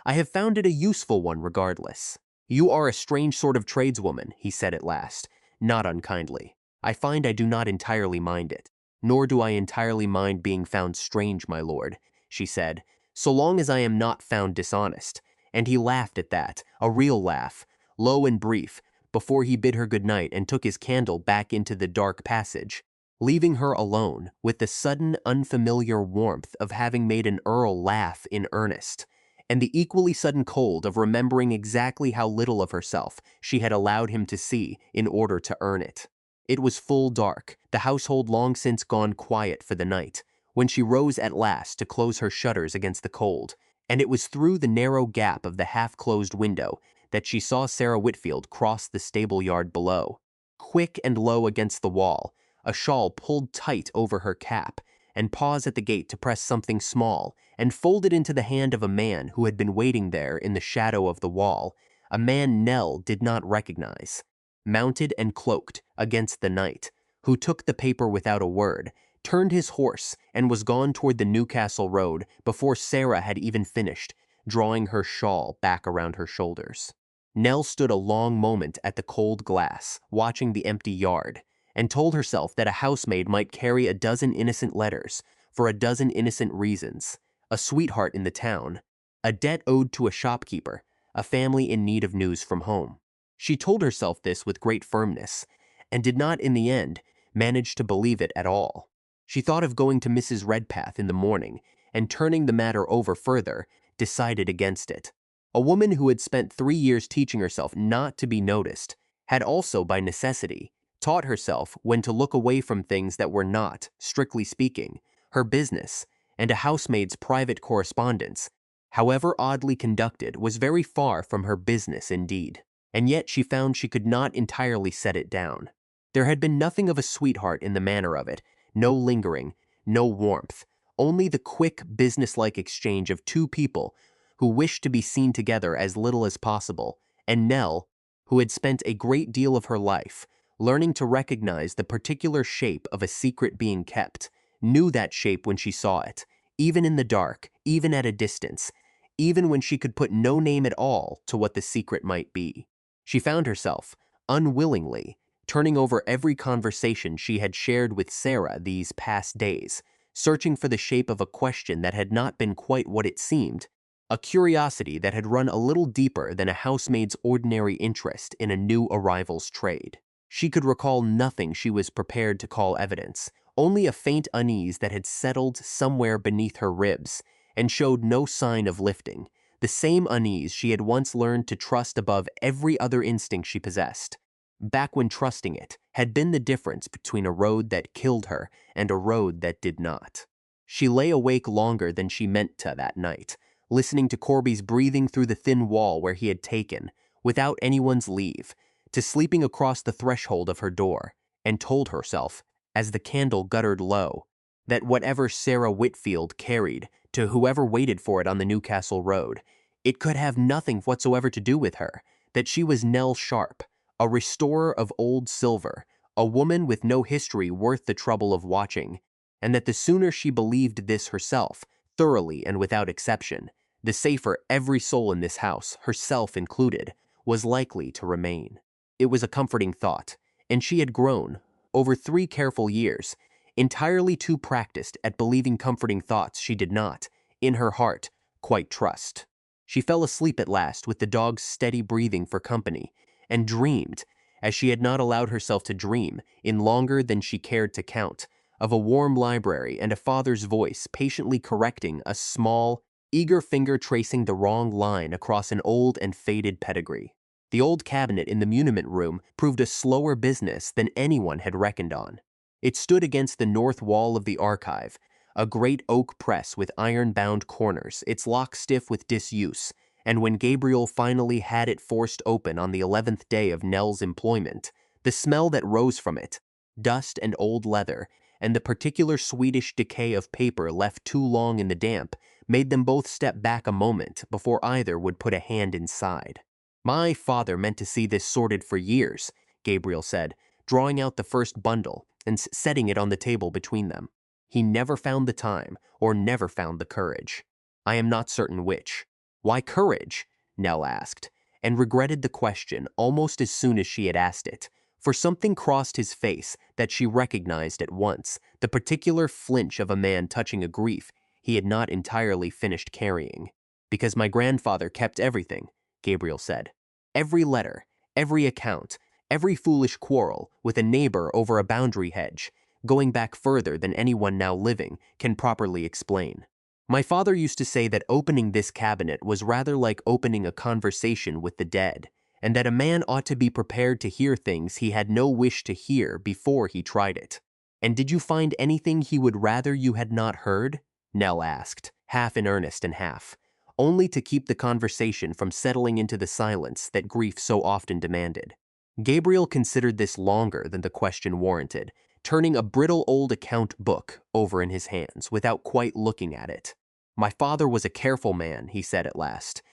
"I have found it a useful one regardless." "You are a strange sort of tradeswoman," he said at last, not unkindly. "I find I do not entirely mind it." "Nor do I entirely mind being found strange, my lord," she said, "so long as I am not found dishonest." And he laughed at that, a real laugh, low and brief, before he bid her good night and took his candle back into the dark passage, leaving her alone with the sudden unfamiliar warmth of having made an earl laugh in earnest, and the equally sudden cold of remembering exactly how little of herself she had allowed him to see in order to earn it. It was full dark, the household long since gone quiet for the night, when she rose at last to close her shutters against the cold, and it was through the narrow gap of the half-closed window that she saw Sarah Whitfield cross the stable yard below. Quick and low against the wall, a shawl pulled tight over her cap, and pause at the gate to press something small and fold it into the hand of a man who had been waiting there in the shadow of the wall, a man Nell did not recognize, mounted and cloaked against the night, who took the paper without a word, turned his horse, and was gone toward the Newcastle road before Sarah had even finished, drawing her shawl back around her shoulders. Nell stood a long moment at the cold glass, watching the empty yard, and told herself that a housemaid might carry a dozen innocent letters for a dozen innocent reasons, a sweetheart in the town, a debt owed to a shopkeeper, a family in need of news from home. She told herself this with great firmness, and did not in the end manage to believe it at all. She thought of going to Mrs. Redpath in the morning, and turning the matter over further, decided against it. A woman who had spent 3 years teaching herself not to be noticed had also, by necessity, taught herself when to look away from things that were not, strictly speaking, her business, and a housemaid's private correspondence, however oddly conducted, was very far from her business indeed. And yet she found she could not entirely set it down. There had been nothing of a sweetheart in the manner of it, no lingering, no warmth, only the quick, businesslike exchange of two people who wished to be seen together as little as possible, and Nell, who had spent a great deal of her life learning to recognize the particular shape of a secret being kept, knew that shape when she saw it, even in the dark, even at a distance, even when she could put no name at all to what the secret might be. She found herself, unwillingly, turning over every conversation she had shared with Sarah these past days, searching for the shape of a question that had not been quite what it seemed, a curiosity that had run a little deeper than a housemaid's ordinary interest in a new arrival's trade. She could recall nothing she was prepared to call evidence, only a faint unease that had settled somewhere beneath her ribs and showed no sign of lifting, the same unease she had once learned to trust above every other instinct she possessed. Back when trusting it had been the difference between a road that killed her and a road that did not. She lay awake longer than she meant to that night, listening to Corby's breathing through the thin wall where he had taken, without anyone's leave, to sleeping across the threshold of her door, and told herself, as the candle guttered low, that whatever Sarah Whitfield carried to whoever waited for it on the Newcastle Road, it could have nothing whatsoever to do with her, that she was Nell Sharp, a restorer of old silver, a woman with no history worth the trouble of watching, and that the sooner she believed this herself, thoroughly and without exception, the safer every soul in this house, herself included, was likely to remain. It was a comforting thought, and she had grown, over 3 careful years, entirely too practiced at believing comforting thoughts she did not, in her heart, quite trust. She fell asleep at last with the dog's steady breathing for company, and dreamed, as she had not allowed herself to dream in longer than she cared to count, of a warm library and a father's voice patiently correcting a small, eager finger tracing the wrong line across an old and faded pedigree. The old cabinet in the muniment room proved a slower business than anyone had reckoned on. It stood against the north wall of the archive, a great oak press with iron-bound corners, its lock stiff with disuse, and when Gabriel finally had it forced open on the 11th day of Nell's employment, the smell that rose from it, dust and old leather, and the particular Swedish decay of paper left too long in the damp, made them both step back a moment before either would put a hand inside. "My father meant to see this sorted for years," Gabriel said, drawing out the first bundle and setting it on the table between them. "He never found the time, or never found the courage. I am not certain which." "Why courage?" Nell asked, and regretted the question almost as soon as she had asked it, for something crossed his face that she recognized at once, the particular flinch of a man touching a grief he had not entirely finished carrying. "Because my grandfather kept everything," Gabriel said. "Every letter, every account, every foolish quarrel with a neighbor over a boundary hedge, going back further than anyone now living can properly explain. My father used to say that opening this cabinet was rather like opening a conversation with the dead, and that a man ought to be prepared to hear things he had no wish to hear before he tried it." "And did you find anything he would rather you had not heard?" Nell asked, half in earnest and half, only to keep the conversation from settling into the silence that grief so often demanded. Gabriel considered this longer than the question warranted, turning a brittle old account book over in his hands without quite looking at it. "My father was a careful man," he said at last.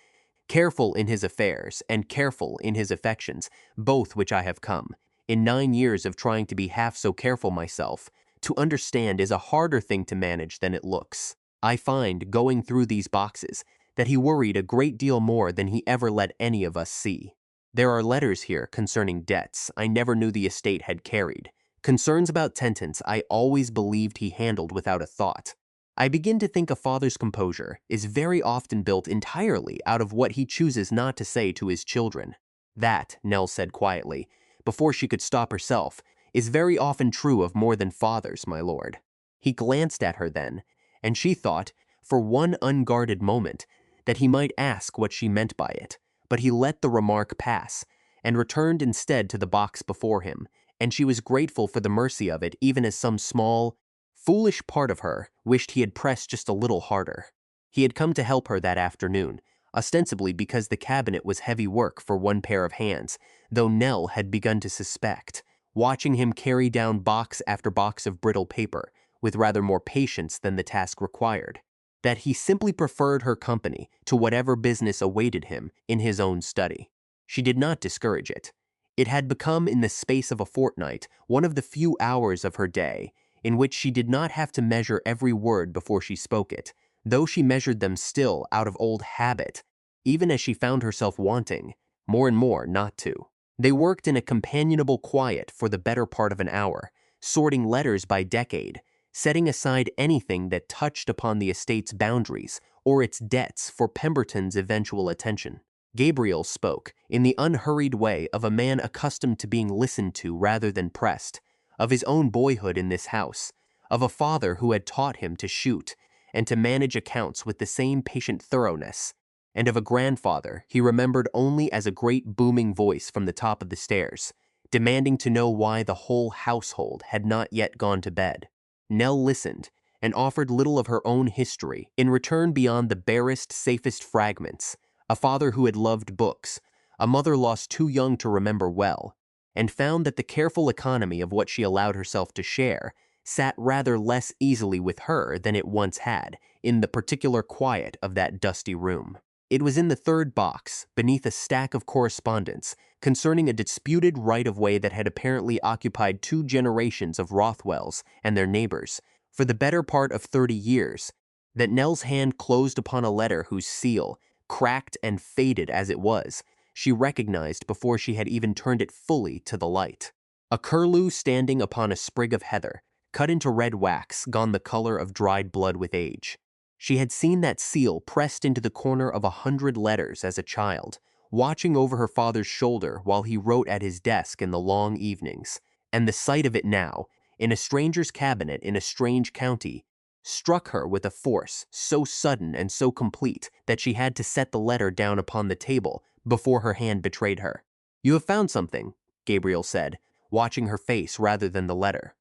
"Careful in his affairs and careful in his affections, both which I have come, in 9 years of trying to be half so careful myself, to understand is a harder thing to manage than it looks. I find, going through these boxes, that he worried a great deal more than he ever let any of us see. There are letters here concerning debts I never knew the estate had carried, concerns about tenants I always believed he handled without a thought. I begin to think a father's composure is very often built entirely out of what he chooses not to say to his children. That," Nell said quietly, before she could stop herself, "is very often true of more than fathers, my lord." He glanced at her then, and she thought, for one unguarded moment, that he might ask what she meant by it, but he let the remark pass, and returned instead to the box before him, and she was grateful for the mercy of it even as some small, foolish part of her wished he had pressed just a little harder. He had come to help her that afternoon, ostensibly because the cabinet was heavy work for one pair of hands, though Nell had begun to suspect, watching him carry down box after box of brittle paper, with rather more patience than the task required, that he simply preferred her company to whatever business awaited him in his own study. She did not discourage it. It had become in the space of a fortnight one of the few hours of her day in which she did not have to measure every word before she spoke it, though she measured them still out of old habit, even as she found herself wanting, more and more, not to. They worked in a companionable quiet for the better part of an hour, sorting letters by decade, setting aside anything that touched upon the estate's boundaries or its debts for Pemberton's eventual attention. Gabriel spoke in the unhurried way of a man accustomed to being listened to rather than pressed, of his own boyhood in this house, of a father who had taught him to shoot and to manage accounts with the same patient thoroughness, and of a grandfather he remembered only as a great booming voice from the top of the stairs, demanding to know why the whole household had not yet gone to bed. Nell listened and offered little of her own history in return beyond the barest, safest fragments: a father who had loved books, a mother lost too young to remember well, and found that the careful economy of what she allowed herself to share sat rather less easily with her than it once had in the particular quiet of that dusty room. It was in the third box, beneath a stack of correspondence concerning a disputed right-of-way that had apparently occupied 2 generations of Rothwells and their neighbors for the better part of 30 years, that Nell's hand closed upon a letter whose seal, cracked and faded as it was, she recognized before she had even turned it fully to the light. A curlew standing upon a sprig of heather, cut into red wax, gone the color of dried blood with age. She had seen that seal pressed into the corner of 100 letters as a child, watching over her father's shoulder while he wrote at his desk in the long evenings, and the sight of it now, in a stranger's cabinet in a strange county, struck her with a force so sudden and so complete that she had to set the letter down upon the table before her hand betrayed her. "You have found something," Gabriel said, watching her face rather than the letter.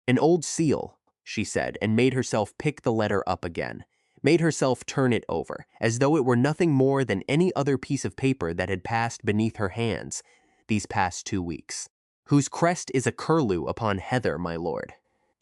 "An old seal," she said, and made herself pick the letter up again, made herself turn it over, as though it were nothing more than any other piece of paper that had passed beneath her hands these past 2 weeks. "Whose crest is a curlew upon heather, my lord.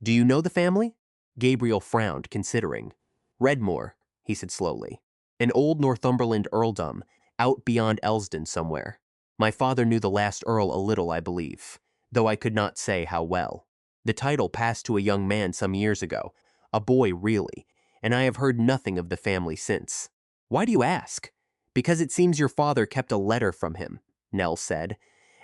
Do you know the family?" Gabriel frowned, considering. "Redmore," he said slowly. "An old Northumberland earldom, out beyond Elsdon somewhere. My father knew the last earl a little, I believe, though I could not say how well. The title passed to a young man some years ago, a boy really, and I have heard nothing of the family since." "Why do you ask?" "Because it seems your father kept a letter from him," Nell said,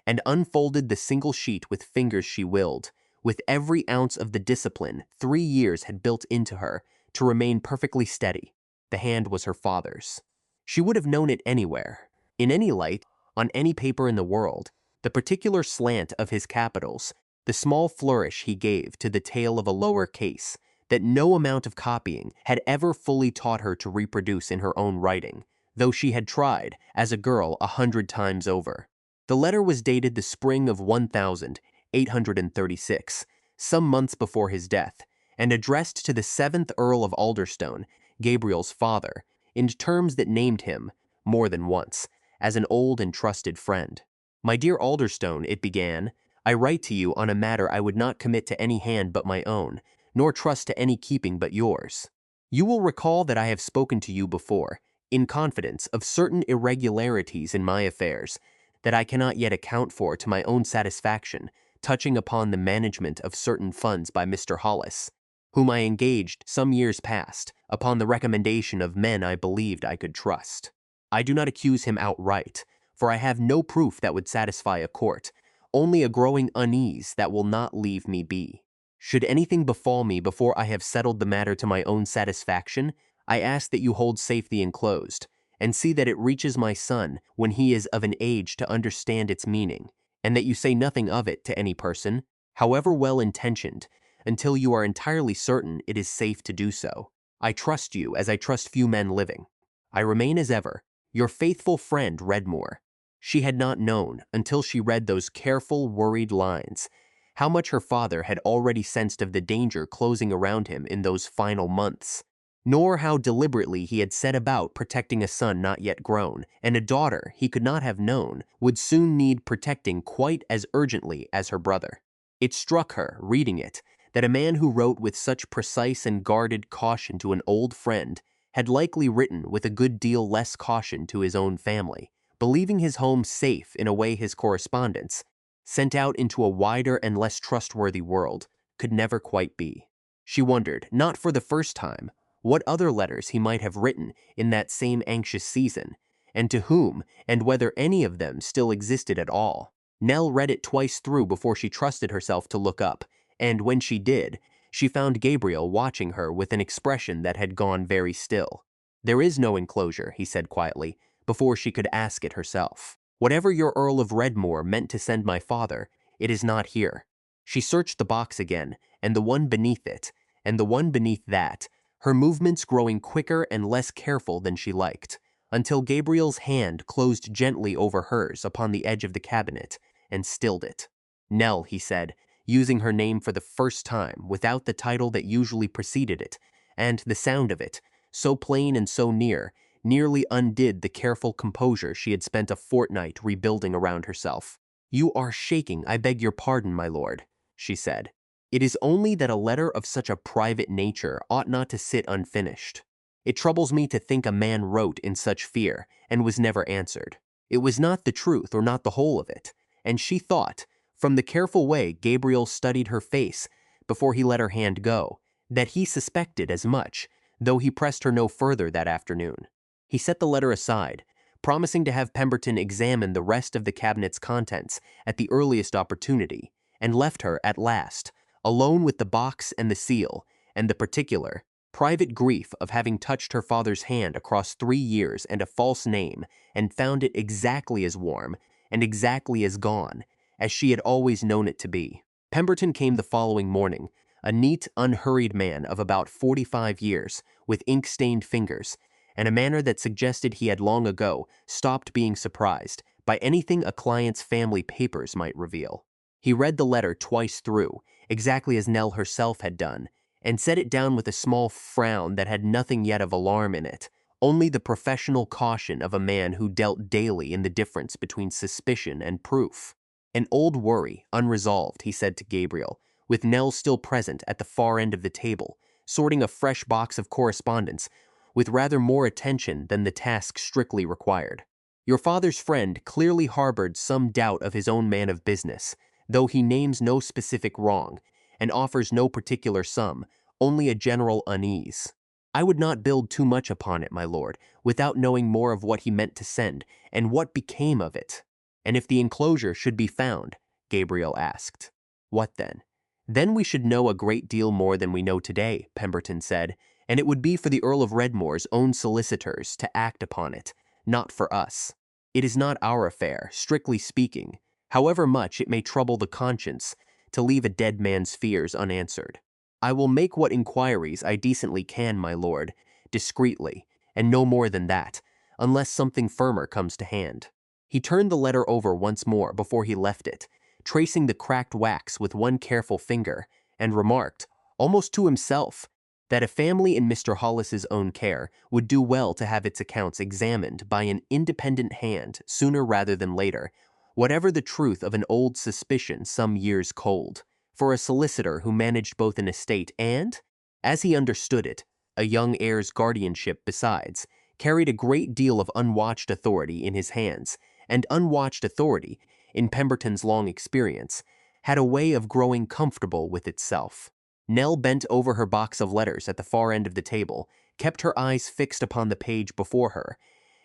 and unfolded the single sheet with fingers she willed, with every ounce of the discipline 3 years had built into her, to remain perfectly steady. The hand was her father's. She would have known it anywhere, in any light, on any paper in the world. The particular slant of his capitals, the small flourish he gave to the tail of a lower case, that no amount of copying had ever fully taught her to reproduce in her own writing, though she had tried, as a girl, 100 times over. The letter was dated the spring of 1836, some months before his death, and addressed to the 7th Earl of Alderstone, Gabriel's father, in terms that named him, more than once, as an old and trusted friend. "My dear Alderstone," it began, "I write to you on a matter I would not commit to any hand but my own, nor trust to any keeping but yours. You will recall that I have spoken to you before, in confidence, of certain irregularities in my affairs, that I cannot yet account for to my own satisfaction, touching upon the management of certain funds by Mr. Hollis, whom I engaged some years past, upon the recommendation of men I believed I could trust. I do not accuse him outright, for I have no proof that would satisfy a court, only a growing unease that will not leave me be. Should anything befall me before I have settled the matter to my own satisfaction, I ask that you hold safe the enclosed, and see that it reaches my son when he is of an age to understand its meaning, and that you say nothing of it to any person, however well-intentioned, until you are entirely certain it is safe to do so. I trust you as I trust few men living. I remain as ever, your faithful friend Redmore." She had not known, until she read those careful, worried lines, how much her father had already sensed of the danger closing around him in those final months, nor how deliberately he had set about protecting a son not yet grown, and a daughter he could not have known would soon need protecting quite as urgently as her brother. It struck her, reading it, that a man who wrote with such precise and guarded caution to an old friend had likely written with a good deal less caution to his own family, believing his home safe in a way his correspondence, sent out into a wider and less trustworthy world, could never quite be. She wondered, not for the first time, what other letters he might have written in that same anxious season, and to whom, and whether any of them still existed at all. Nell read it twice through before she trusted herself to look up, and when she did, she found Gabriel watching her with an expression that had gone very still. "There is no enclosure," he said quietly, before she could ask it herself. "Whatever your Earl of Redmore meant to send my father, it is not here." She searched the box again, and the one beneath it, and the one beneath that, her movements growing quicker and less careful than she liked, until Gabriel's hand closed gently over hers upon the edge of the cabinet and stilled it. "Nell," he said, using her name for the first time without the title that usually preceded it, and the sound of it, so plain and so near, nearly undid the careful composure she had spent a fortnight rebuilding around herself. "You are shaking, I beg your pardon, my lord," she said. "It is only that a letter of such a private nature ought not to sit unfinished. It troubles me to think a man wrote in such fear, and was never answered." It was not the truth or not the whole of it, and she thought, from the careful way Gabriel studied her face before he let her hand go, that he suspected as much, though he pressed her no further that afternoon. He set the letter aside, promising to have Pemberton examine the rest of the cabinet's contents at the earliest opportunity, and left her at last, alone with the box and the seal, and the particular, private grief of having touched her father's hand across 3 years and a false name, and found it exactly as warm and exactly as gone as she had always known it to be. Pemberton came the following morning, a neat, unhurried man of about 45 years, with ink-stained fingers, and a manner that suggested he had long ago stopped being surprised by anything a client's family papers might reveal. He read the letter twice through, exactly as Nell herself had done, and set it down with a small frown that had nothing yet of alarm in it, only the professional caution of a man who dealt daily in the difference between suspicion and proof. "An old worry, unresolved," he said to Gabriel, with Nell still present at the far end of the table, sorting a fresh box of correspondence with rather more attention than the task strictly required. "Your father's friend clearly harbored some doubt of his own man of business, though he names no specific wrong, and offers no particular sum, only a general unease. I would not build too much upon it, my lord, without knowing more of what he meant to send, and what became of it." "And if the enclosure should be found?" Gabriel asked. "What then?" "Then we should know a great deal more than we know today," Pemberton said, "and it would be for the Earl of Redmore's own solicitors to act upon it, not for us. It is not our affair, strictly speaking, however much it may trouble the conscience to leave a dead man's fears unanswered. I will make what inquiries I decently can, my lord, discreetly, and no more than that, unless something firmer comes to hand." He turned the letter over once more before he left it, tracing the cracked wax with one careful finger, and remarked, almost to himself, that a family in Mr. Hollis's own care would do well to have its accounts examined by an independent hand sooner rather than later, whatever the truth of an old suspicion some years cold. For a solicitor who managed both an estate and, as he understood it, a young heir's guardianship besides, carried a great deal of unwatched authority in his hands, and unwatched authority, in Pemberton's long experience, had a way of growing comfortable with itself. Nell bent over her box of letters at the far end of the table, kept her eyes fixed upon the page before her,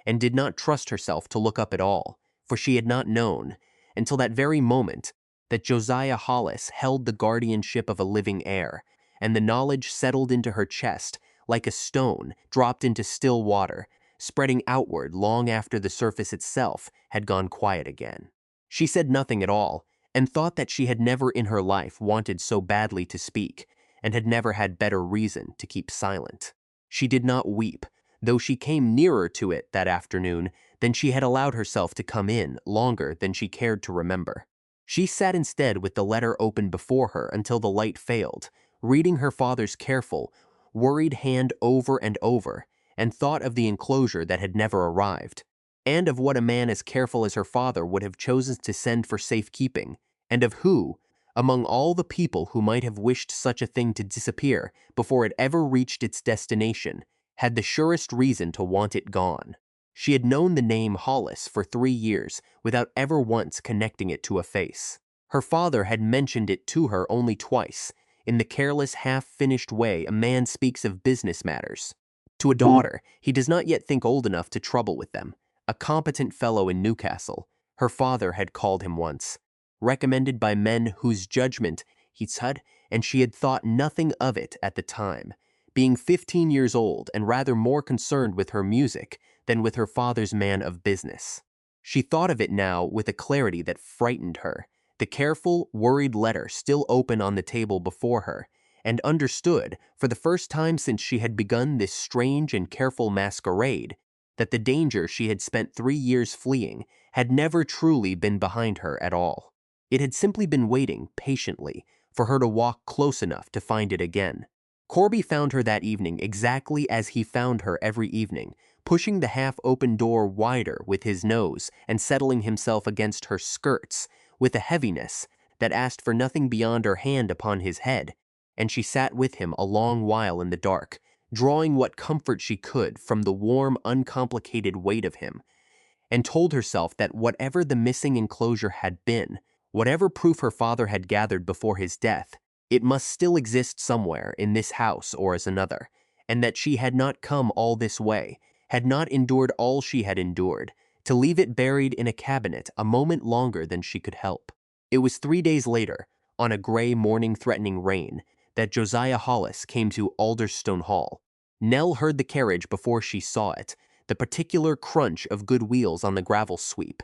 and did not trust herself to look up at all, for she had not known, until that very moment, that Josiah Hollis held the guardianship of a living heir, and the knowledge settled into her chest like a stone dropped into still water, spreading outward long after the surface itself had gone quiet again. She said nothing at all, and thought that she had never in her life wanted so badly to speak, and had never had better reason to keep silent. She did not weep, though she came nearer to it that afternoon than she had allowed herself to come in longer than she cared to remember. She sat instead with the letter open before her until the light failed, reading her father's careful, worried hand over and over, and thought of the enclosure that had never arrived, and of what a man as careful as her father would have chosen to send for safekeeping, and of who, among all the people who might have wished such a thing to disappear before it ever reached its destination, had the surest reason to want it gone. She had known the name Hollis for 3 years without ever once connecting it to a face. Her father had mentioned it to her only twice, in the careless, half-finished way a man speaks of business matters. To a daughter, he does not yet think old enough to trouble with them. A competent fellow in Newcastle, her father had called him once, recommended by men whose judgment he said, and she had thought nothing of it at the time, being 15 years old and rather more concerned with her music than with her father's man of business. She thought of it now with a clarity that frightened her, the careful, worried letter still open on the table before her, and understood, for the first time since she had begun this strange and careful masquerade, that the danger she had spent 3 years fleeing had never truly been behind her at all. It had simply been waiting, patiently, for her to walk close enough to find it again. Corby found her that evening exactly as he found her every evening, pushing the half-open door wider with his nose and settling himself against her skirts with a heaviness that asked for nothing beyond her hand upon his head, and she sat with him a long while in the dark, drawing what comfort she could from the warm, uncomplicated weight of him, and told herself that whatever the missing enclosure had been, whatever proof her father had gathered before his death, it must still exist somewhere in this house or as another, and that she had not come all this way, had not endured all she had endured, to leave it buried in a cabinet a moment longer than she could help. It was 3 days later, on a gray morning threatening rain, that Josiah Hollis came to Alderstone Hall. Nell heard the carriage before she saw it, the particular crunch of good wheels on the gravel sweep,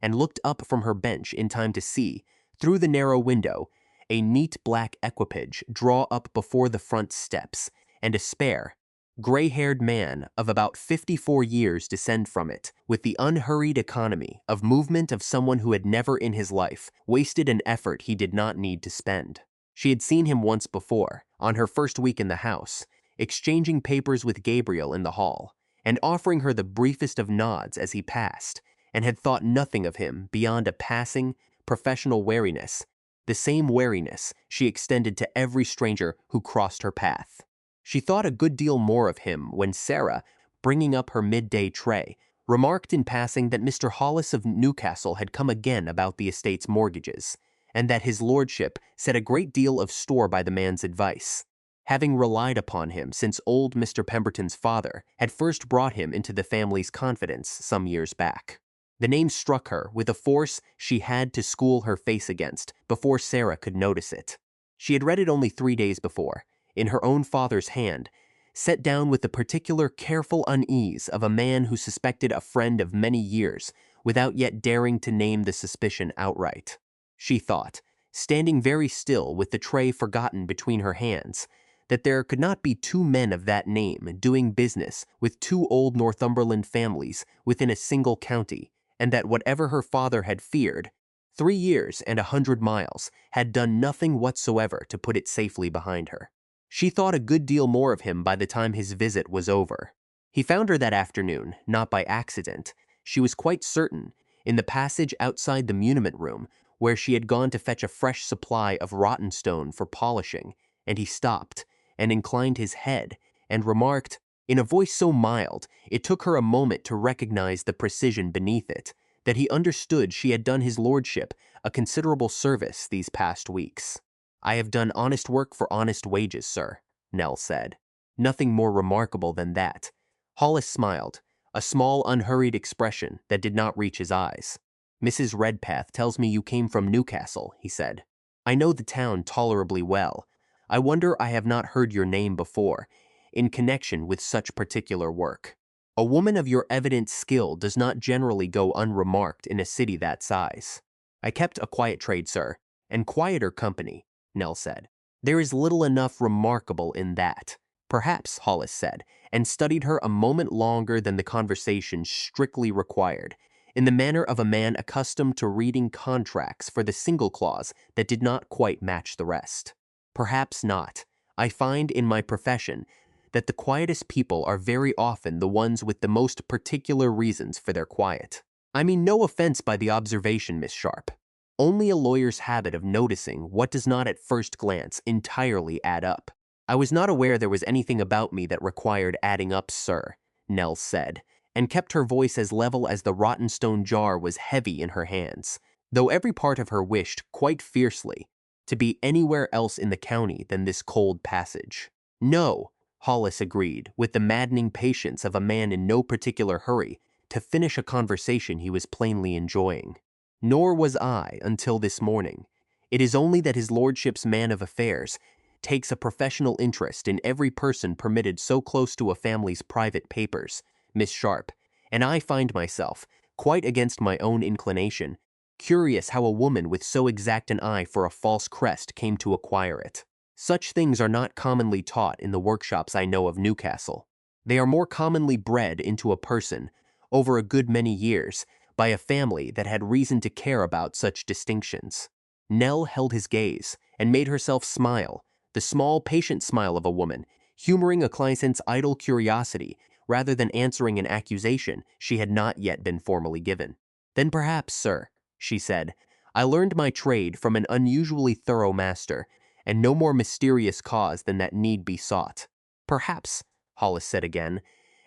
and looked up from her bench in time to see, through the narrow window, a neat black equipage draw up before the front steps, and a spare, gray-haired man of about 54 years descend from it, with the unhurried economy of movement of someone who had never in his life wasted an effort he did not need to spend. She had seen him once before, on her first week in the house, exchanging papers with Gabriel in the hall, and offering her the briefest of nods as he passed, and had thought nothing of him beyond a passing, professional wariness, the same wariness she extended to every stranger who crossed her path. She thought a good deal more of him when Sarah, bringing up her midday tray, remarked in passing that Mr. Hollis of Newcastle had come again about the estate's mortgages, and that his lordship set a great deal of store by the man's advice, having relied upon him since old Mr. Pemberton's father had first brought him into the family's confidence some years back. The name struck her with a force she had to school her face against before Sarah could notice it. She had read it only 3 days before, in her own father's hand, set down with the particular careful unease of a man who suspected a friend of many years without yet daring to name the suspicion outright. She thought, standing very still with the tray forgotten between her hands, that there could not be 2 men of that name doing business with 2 old Northumberland families within a single county, and that whatever her father had feared, 3 years and 100 miles had done nothing whatsoever to put it safely behind her. She thought a good deal more of him by the time his visit was over. He found her that afternoon, not by accident, she was quite certain, in the passage outside the muniment room, where she had gone to fetch a fresh supply of rotten stone for polishing, and he stopped, and inclined his head, and remarked, in a voice so mild it took her a moment to recognize the precision beneath it, that he understood she had done his lordship a considerable service these past weeks. "I have done honest work for honest wages, sir," Nell said. Nothing more remarkable than that. Hollis smiled, a small unhurried expression that did not reach his eyes. "Mrs. Redpath tells me you came from Newcastle," he said. "I know the town tolerably well. I wonder I have not heard your name before, in connection with such particular work. A woman of your evident skill does not generally go unremarked in a city that size." "I kept a quiet trade, sir, and quieter company," Nell said. "There is little enough remarkable in that." "Perhaps," Hollis said, and studied her a moment longer than the conversation strictly required, in the manner of a man accustomed to reading contracts for the single clause that did not quite match the rest. "Perhaps not. I find in my profession that the quietest people are very often the ones with the most particular reasons for their quiet. I mean no offense by the observation, Miss Sharp. Only a lawyer's habit of noticing what does not at first glance entirely add up." "I was not aware there was anything about me that required adding up, sir," Nell said, and kept her voice as level as the rotten stone jar was heavy in her hands, though every part of her wished, quite fiercely, to be anywhere else in the county than this cold passage. "No," Hollis agreed, with the maddening patience of a man in no particular hurry to finish a conversation he was plainly enjoying. "Nor was I until this morning. It is only that his lordship's man of affairs takes a professional interest in every person permitted so close to a family's private papers, Miss Sharp, and I find myself, quite against my own inclination, curious how a woman with so exact an eye for a false crest came to acquire it. Such things are not commonly taught in the workshops I know of Newcastle. They are more commonly bred into a person, over a good many years, by a family that had reason to care about such distinctions. Nell held his gaze and made herself smile, the small, patient smile of a woman, humoring a client's idle curiosity rather than answering an accusation she had not yet been formally given. "Then perhaps, sir," she said, "I learned my trade from an unusually thorough master, and no more mysterious cause than that need be sought." "Perhaps," Hollis said again,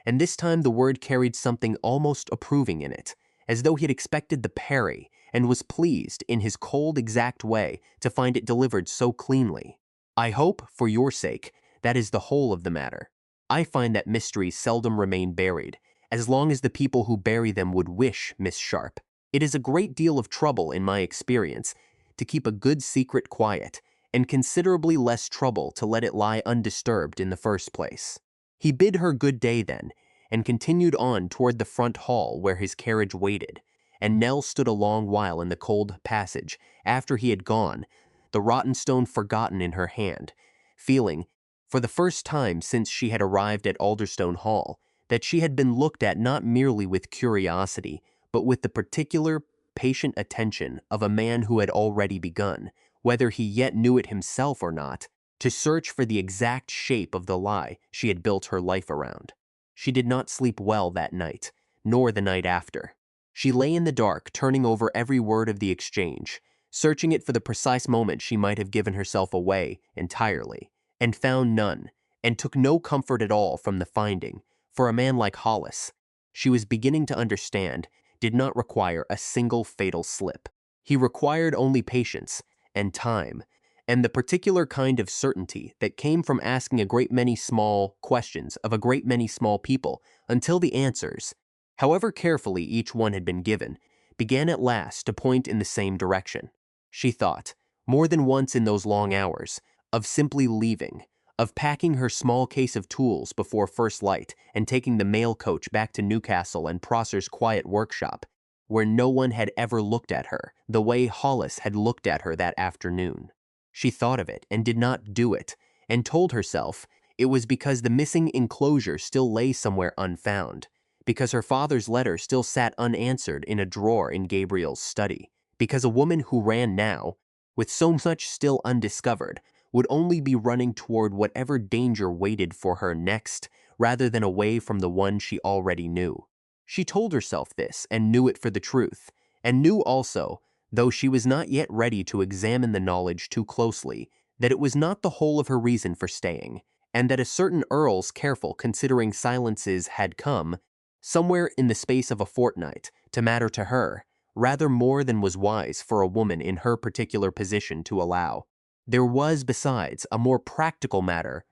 and this time the word carried something almost approving in it, as though he had expected the parry and was pleased, in his cold, exact way, to find it delivered so cleanly. "I hope, for your sake, that is the whole of the matter. I find that mysteries seldom remain buried, as long as the people who bury them would wish, Miss Sharp. It is a great deal of trouble, in my experience, to keep a good secret quiet, and considerably less trouble to let it lie undisturbed in the first place." He bid her good day then, and continued on toward the front hall where his carriage waited, and Nell stood a long while in the cold passage after he had gone, the rotten stone forgotten in her hand, feeling, for the first time since she had arrived at Alderstone Hall, that she had been looked at not merely with curiosity, but with the particular, patient attention of a man who had already begun, whether he yet knew it himself or not, to search for the exact shape of the lie she had built her life around. She did not sleep well that night, nor the night after. She lay in the dark, turning over every word of the exchange, searching it for the precise moment she might have given herself away entirely, and found none, and took no comfort at all from the finding, for a man like Hollis, she was beginning to understand, did not require a single fatal slip. He required only patience and time, and the particular kind of certainty that came from asking a great many small questions of a great many small people until the answers, however carefully each one had been given, began at last to point in the same direction. She thought, more than once in those long hours, of simply leaving, of packing her small case of tools before first light and taking the mail coach back to Newcastle and Prosser's quiet workshop, where no one had ever looked at her the way Hollis had looked at her that afternoon. She thought of it and did not do it, and told herself it was because the missing enclosure still lay somewhere unfound, because her father's letter still sat unanswered in a drawer in Gabriel's study, because a woman who ran now, with so much still undiscovered, would only be running toward whatever danger waited for her next, rather than away from the one she already knew. She told herself this, and knew it for the truth, and knew also, though she was not yet ready to examine the knowledge too closely, that it was not the whole of her reason for staying, and that a certain earl's careful considering silences had come, somewhere in the space of a fortnight, to matter to her, rather more than was wise for a woman in her particular position to allow. There was, besides, a more practical matter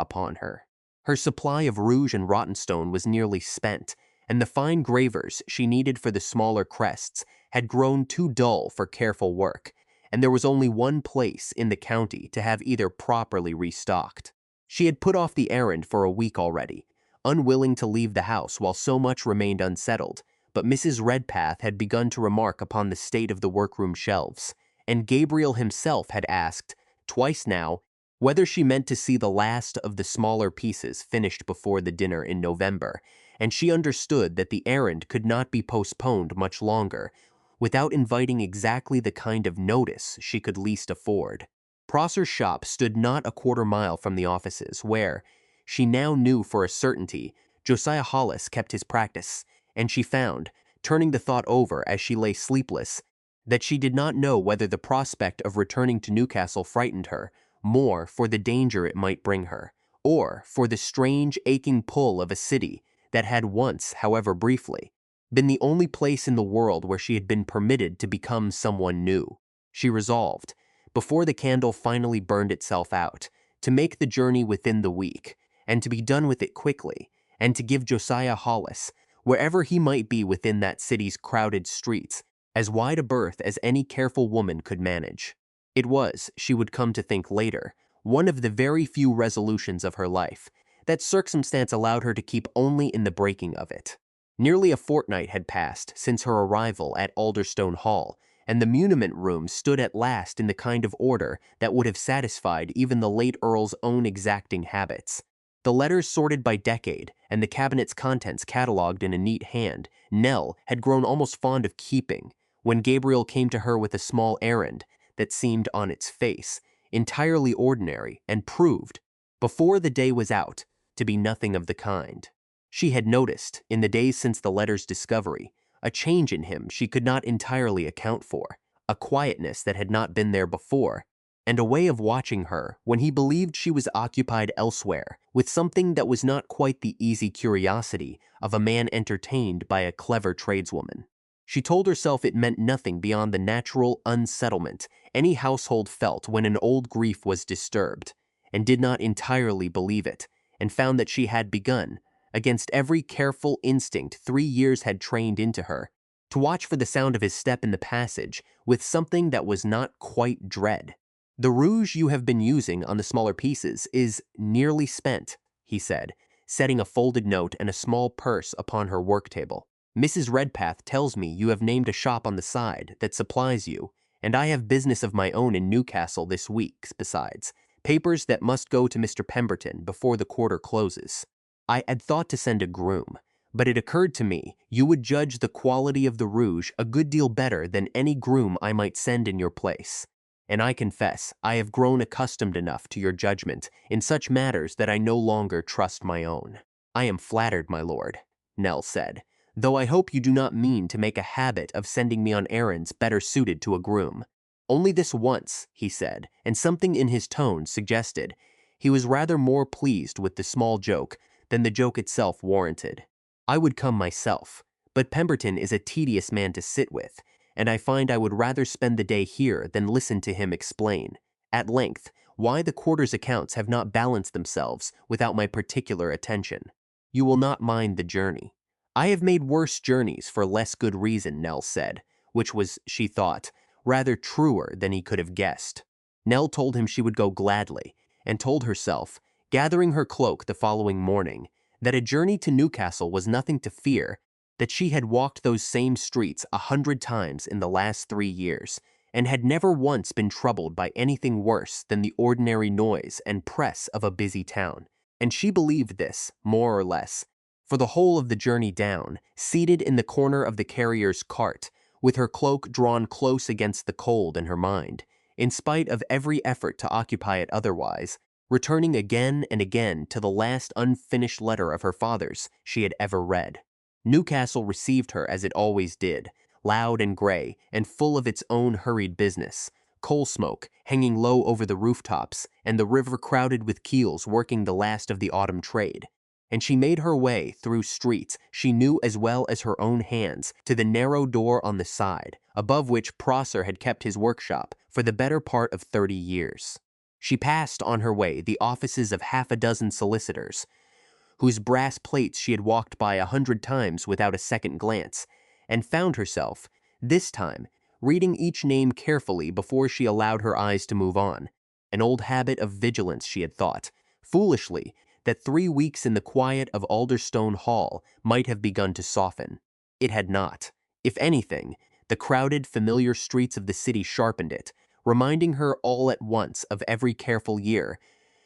upon her. Her supply of rouge and Rottenstone was nearly spent, and the fine gravers she needed for the smaller crests had grown too dull for careful work, and there was only one place in the county to have either properly restocked. She had put off the errand for a week already, unwilling to leave the house while so much remained unsettled, but Mrs. Redpath had begun to remark upon the state of the workroom shelves, and Gabriel himself had asked, twice now, whether she meant to see the last of the smaller pieces finished before the dinner in November, and she understood that the errand could not be postponed much longer, without inviting exactly the kind of notice she could least afford. Prosser's shop stood not a quarter mile from the offices, where, she now knew for a certainty, Josiah Hollis kept his practice, and she found, turning the thought over as she lay sleepless, that she did not know whether the prospect of returning to Newcastle frightened her, more for the danger it might bring her, or for the strange, aching pull of a city that had once, however briefly, been the only place in the world where she had been permitted to become someone new. She resolved, before the candle finally burned itself out, to make the journey within the week, and to be done with it quickly, and to give Josiah Hollis, wherever he might be within that city's crowded streets, as wide a berth as any careful woman could manage. It was, she would come to think later, one of the very few resolutions of her life, that circumstance allowed her to keep only in the breaking of it. Nearly a fortnight had passed since her arrival at Alderstone Hall, and the muniment room stood at last in the kind of order that would have satisfied even the late Earl's own exacting habits. The letters sorted by decade, and the cabinet's contents catalogued in a neat hand, Nell had grown almost fond of keeping, when Gabriel came to her with a small errand that seemed on its face entirely ordinary and proved, before the day was out, to be nothing of the kind. She had noticed, in the days since the letter's discovery, a change in him she could not entirely account for, a quietness that had not been there before, and a way of watching her when he believed she was occupied elsewhere with something that was not quite the easy curiosity of a man entertained by a clever tradeswoman. She told herself it meant nothing beyond the natural unsettlement any household felt when an old grief was disturbed, and did not entirely believe it, and found that she had begun, against every careful instinct 3 years had trained into her, to watch for the sound of his step in the passage with something that was not quite dread. "The rouge you have been using on the smaller pieces is nearly spent," he said, setting a folded note and a small purse upon her work table. "Mrs. Redpath tells me you have named a shop on the side that supplies you, and I have business of my own in Newcastle this week, besides, papers that must go to Mr. Pemberton before the quarter closes. I had thought to send a groom, but it occurred to me you would judge the quality of the rouge a good deal better than any groom I might send in your place. And I confess I have grown accustomed enough to your judgment in such matters that I no longer trust my own." "I am flattered, my lord," Nell said, "though I hope you do not mean to make a habit of sending me on errands better suited to a groom." "Only this once," he said, and something in his tone suggested he was rather more pleased with the small joke than the joke itself warranted. "I would come myself, but Pemberton is a tedious man to sit with, and I find I would rather spend the day here than listen to him explain, at length, why the quarter's accounts have not balanced themselves without my particular attention. You will not mind the journey." "I have made worse journeys for less good reason," Nell said, which was, she thought, rather truer than he could have guessed. Nell told him she would go gladly, and told herself, gathering her cloak the following morning, that a journey to Newcastle was nothing to fear, that she had walked those same streets 100 times in the last 3 years, and had never once been troubled by anything worse than the ordinary noise and press of a busy town. And she believed this, more or less, for the whole of the journey down, seated in the corner of the carrier's cart, with her cloak drawn close against the cold in her mind, in spite of every effort to occupy it otherwise, returning again and again to the last unfinished letter of her father's she had ever read. Newcastle received her as it always did, loud and gray, and full of its own hurried business, coal smoke hanging low over the rooftops, and the river crowded with keels working the last of the autumn trade. And she made her way through streets she knew as well as her own hands to the narrow door on the side, above which Prosser had kept his workshop for the better part of 30 years. She passed on her way the offices of half a dozen solicitors, whose brass plates she had walked by 100 times without a second glance, and found herself, this time, reading each name carefully before she allowed her eyes to move on, an old habit of vigilance, she had thought, foolishly, that 3 weeks in the quiet of Alderstone Hall might have begun to soften. It had not. If anything, the crowded, familiar streets of the city sharpened it, reminding her all at once of every careful year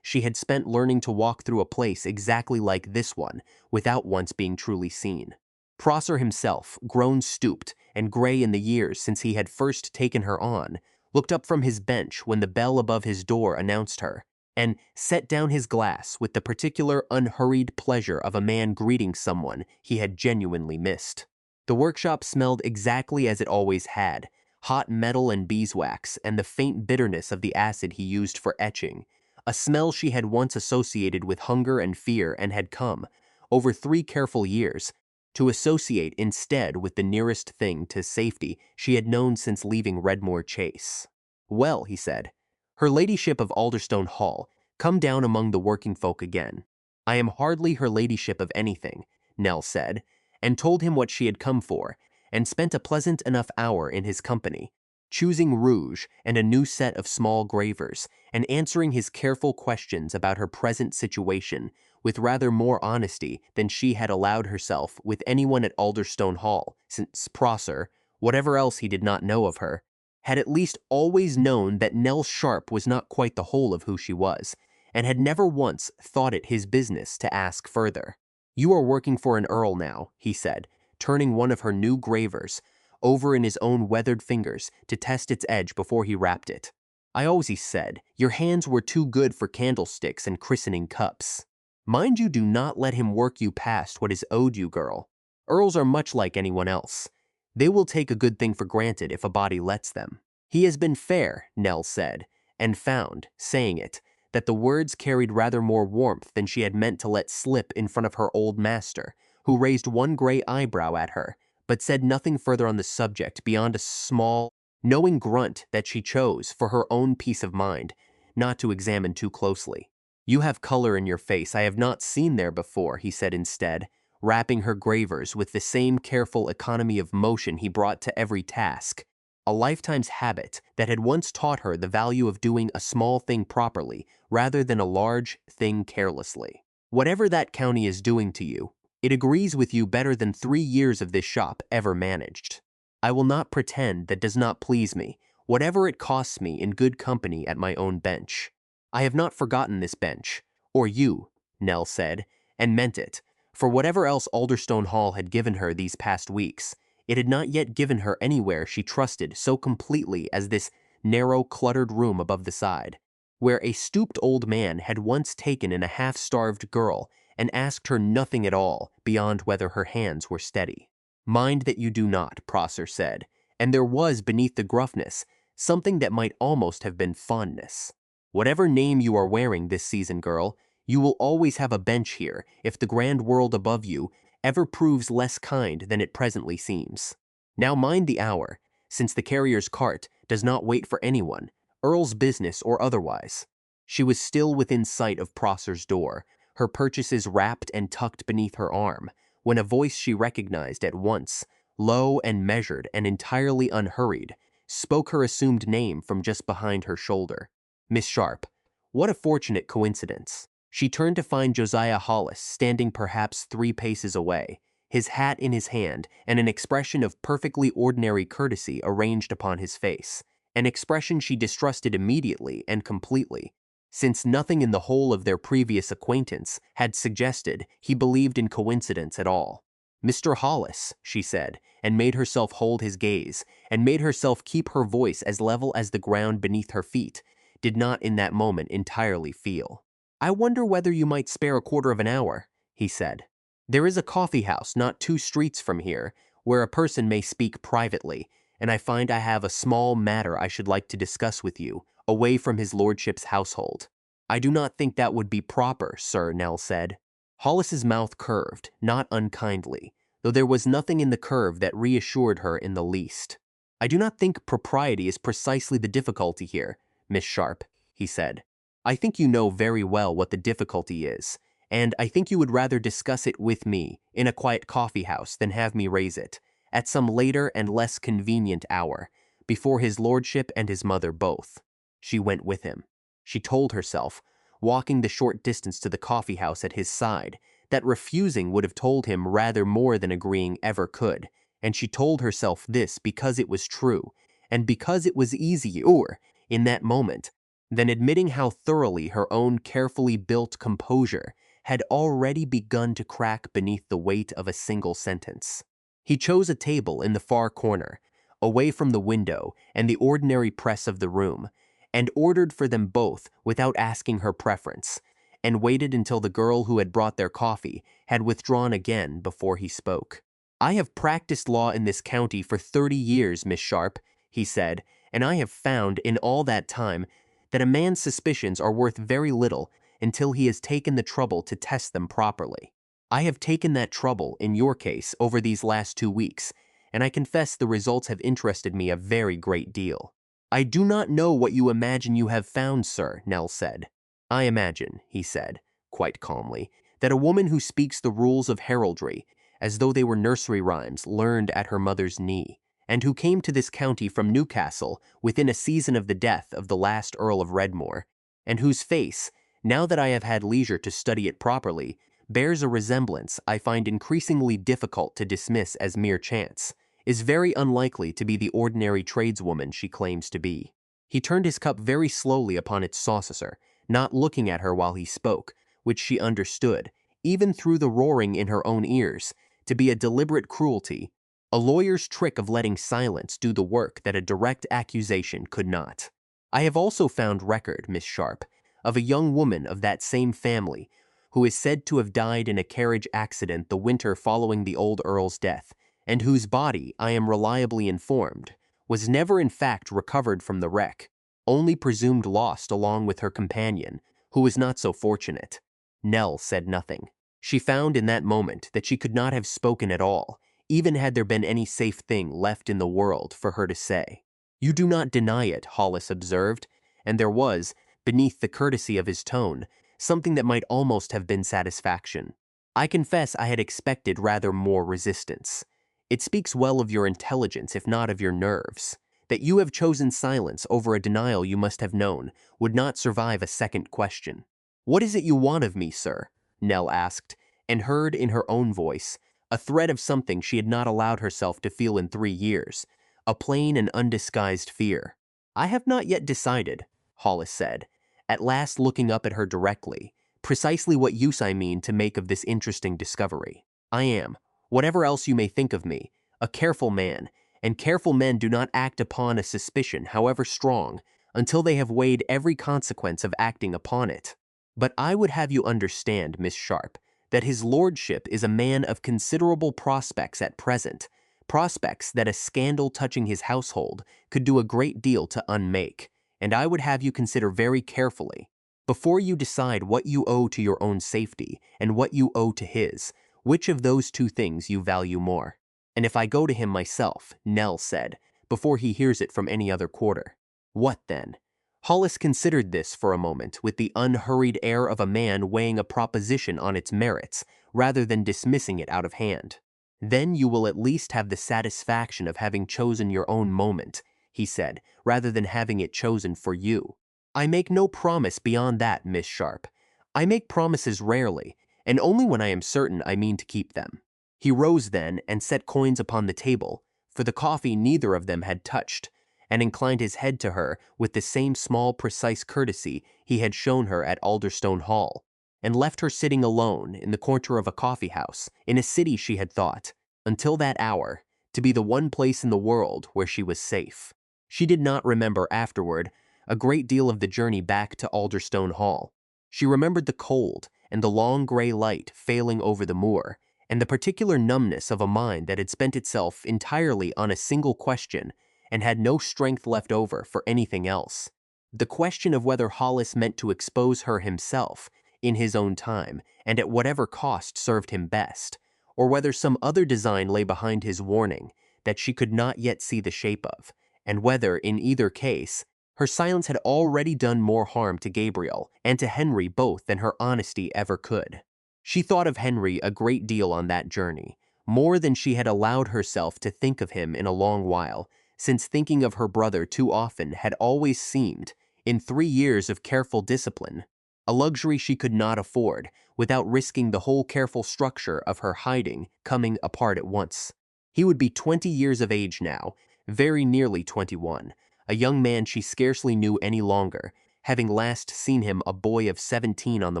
she had spent learning to walk through a place exactly like this one without once being truly seen. Prosser himself, grown stooped and gray in the years since he had first taken her on, looked up from his bench when the bell above his door announced her, and set down his glass with the particular unhurried pleasure of a man greeting someone he had genuinely missed. The workshop smelled exactly as it always had, hot metal and beeswax and the faint bitterness of the acid he used for etching, a smell she had once associated with hunger and fear and had come, over 3 careful years, to associate instead with the nearest thing to safety she had known since leaving Redmore Chase. "Well," he said, "her ladyship of Alderstone Hall, come down among the working folk again." "I am hardly her ladyship of anything," Nell said, and told him what she had come for, and spent a pleasant enough hour in his company, choosing rouge and a new set of small gravers, and answering his careful questions about her present situation with rather more honesty than she had allowed herself with anyone at Alderstone Hall, since Prosser, whatever else he did not know of her, had at least always known that Nell Sharp was not quite the whole of who she was, and had never once thought it his business to ask further. "You are working for an earl now," he said, turning one of her new gravers over in his own weathered fingers to test its edge before he wrapped it. "I always said, your hands were too good for candlesticks and christening cups. Mind you, do not let him work you past what is owed you, girl. Earls are much like anyone else. They will take a good thing for granted if a body lets them." "He has been fair," Nell said, and found, saying it, that the words carried rather more warmth than she had meant to let slip in front of her old master, who raised one gray eyebrow at her, but said nothing further on the subject beyond a small, knowing grunt that she chose, for her own peace of mind, not to examine too closely. "You have color in your face I have not seen there before," he said instead, wrapping her gravers with the same careful economy of motion he brought to every task, a lifetime's habit that had once taught her the value of doing a small thing properly rather than a large thing carelessly. "Whatever that county is doing to you, it agrees with you better than 3 years of this shop ever managed. I will not pretend that does not please me, whatever it costs me in good company at my own bench. I have not forgotten this bench, or you," Nell said, and meant it, for whatever else Alderstone Hall had given her these past weeks, it had not yet given her anywhere she trusted so completely as this narrow, cluttered room above the side, where a stooped old man had once taken in a half-starved girl and asked her nothing at all beyond whether her hands were steady. "Mind that you do not," Prosser said, and there was beneath the gruffness something that might almost have been fondness. "Whatever name you are wearing this season, girl, you will always have a bench here if the grand world above you ever proves less kind than it presently seems. Now mind the hour, since the carrier's cart does not wait for anyone, Earl's business or otherwise." She was still within sight of Prosser's door, her purchases wrapped and tucked beneath her arm, when a voice she recognized at once, low and measured and entirely unhurried, spoke her assumed name from just behind her shoulder. "Miss Sharp." What a fortunate coincidence. She turned to find Josiah Hollis standing perhaps 3 paces away, his hat in his hand and an expression of perfectly ordinary courtesy arranged upon his face, an expression she distrusted immediately and completely, since nothing in the whole of their previous acquaintance had suggested he believed in coincidence at all. "Mr. Hollis," she said, and made herself hold his gaze, and made herself keep her voice as level as the ground beneath her feet, did not in that moment entirely feel. "I wonder whether you might spare a quarter of an hour," he said. "There is a coffee house not 2 streets from here, where a person may speak privately, and I find I have a small matter I should like to discuss with you, away from his lordship's household." "I do not think that would be proper, sir," Nell said. Hollis's mouth curved, not unkindly, though there was nothing in the curve that reassured her in the least. "I do not think propriety is precisely the difficulty here, Miss Sharp," he said. "I think you know very well what the difficulty is, and I think you would rather discuss it with me in a quiet coffee house than have me raise it, at some later and less convenient hour, before his lordship and his mother both." She went with him. She told herself, walking the short distance to the coffee house at his side, that refusing would have told him rather more than agreeing ever could, and she told herself this because it was true, and because it was easier, in that moment, than admitting how thoroughly her own carefully built composure had already begun to crack beneath the weight of a single sentence. He chose a table in the far corner, away from the window and the ordinary press of the room, and ordered for them both without asking her preference, and waited until the girl who had brought their coffee had withdrawn again before he spoke. "I have practiced law in this county for 30 years, Miss Sharp," he said, "and I have found in all that time that a man's suspicions are worth very little until he has taken the trouble to test them properly. I have taken that trouble, in your case, over these last 2 weeks, and I confess the results have interested me a very great deal." "I do not know what you imagine you have found, sir," Nell said. "I imagine," he said, quite calmly, "that a woman who speaks the rules of heraldry, as though they were nursery rhymes learned at her mother's knee, and who came to this county from Newcastle within a season of the death of the last Earl of Redmore, and whose face, now that I have had leisure to study it properly, bears a resemblance I find increasingly difficult to dismiss as mere chance, is very unlikely to be the ordinary tradeswoman she claims to be. He turned his cup very slowly upon its saucer, not looking at her while he spoke, which she understood, even through the roaring in her own ears, to be a deliberate cruelty, a lawyer's trick of letting silence do the work that a direct accusation could not. I have also found record, Miss Sharp, of a young woman of that same family who is said to have died in a carriage accident the winter following the old Earl's death, and whose body, I am reliably informed, was never in fact recovered from the wreck, only presumed lost along with her companion, who was not so fortunate. Nell said nothing. She found in that moment that she could not have spoken at all, even had there been any safe thing left in the world for her to say. "You do not deny it," Hollis observed, and there was, beneath the courtesy of his tone, something that might almost have been satisfaction. "I confess I had expected rather more resistance. It speaks well of your intelligence, if not of your nerves. That you have chosen silence over a denial you must have known would not survive a second question." "What is it you want of me, sir?" Nell asked, and heard in her own voice a thread of something she had not allowed herself to feel in 3 years, a plain and undisguised fear. "I have not yet decided," Hollis said, at last looking up at her directly, "precisely what use I mean to make of this interesting discovery. I am, whatever else you may think of me, a careful man, and careful men do not act upon a suspicion, however strong, until they have weighed every consequence of acting upon it. But I would have you understand, Miss Sharp, that his lordship is a man of considerable prospects at present, prospects that a scandal touching his household could do a great deal to unmake, and I would have you consider very carefully, before you decide what you owe to your own safety and what you owe to his, which of those two things you value more. And if I go to him myself," Nell said, "before he hears it from any other quarter." "What then?" Hollis considered this for a moment with the unhurried air of a man weighing a proposition on its merits, rather than dismissing it out of hand. "Then you will at least have the satisfaction of having chosen your own moment," he said, "rather than having it chosen for you. I make no promise beyond that, Miss Sharp. I make promises rarely, and only when I am certain I mean to keep them." He rose then and set coins upon the table, for the coffee neither of them had touched, and inclined his head to her with the same small precise courtesy he had shown her at Alderstone Hall, and left her sitting alone in the corner of a coffee-house, in a city she had thought, until that hour, to be the one place in the world where she was safe. She did not remember afterward a great deal of the journey back to Alderstone Hall. She remembered the cold and the long gray light failing over the moor, and the particular numbness of a mind that had spent itself entirely on a single question and had no strength left over for anything else. The question of whether Hollis meant to expose her himself, in his own time, and at whatever cost served him best, or whether some other design lay behind his warning that she could not yet see the shape of, and whether, in either case, her silence had already done more harm to Gabriel and to Henry both than her honesty ever could. She thought of Henry a great deal on that journey, more than she had allowed herself to think of him in a long while, since thinking of her brother too often had always seemed, in 3 years of careful discipline, a luxury she could not afford without risking the whole careful structure of her hiding coming apart at once. He would be 20 years of age now, very nearly 21, a young man she scarcely knew any longer, having last seen him a boy of 17 on the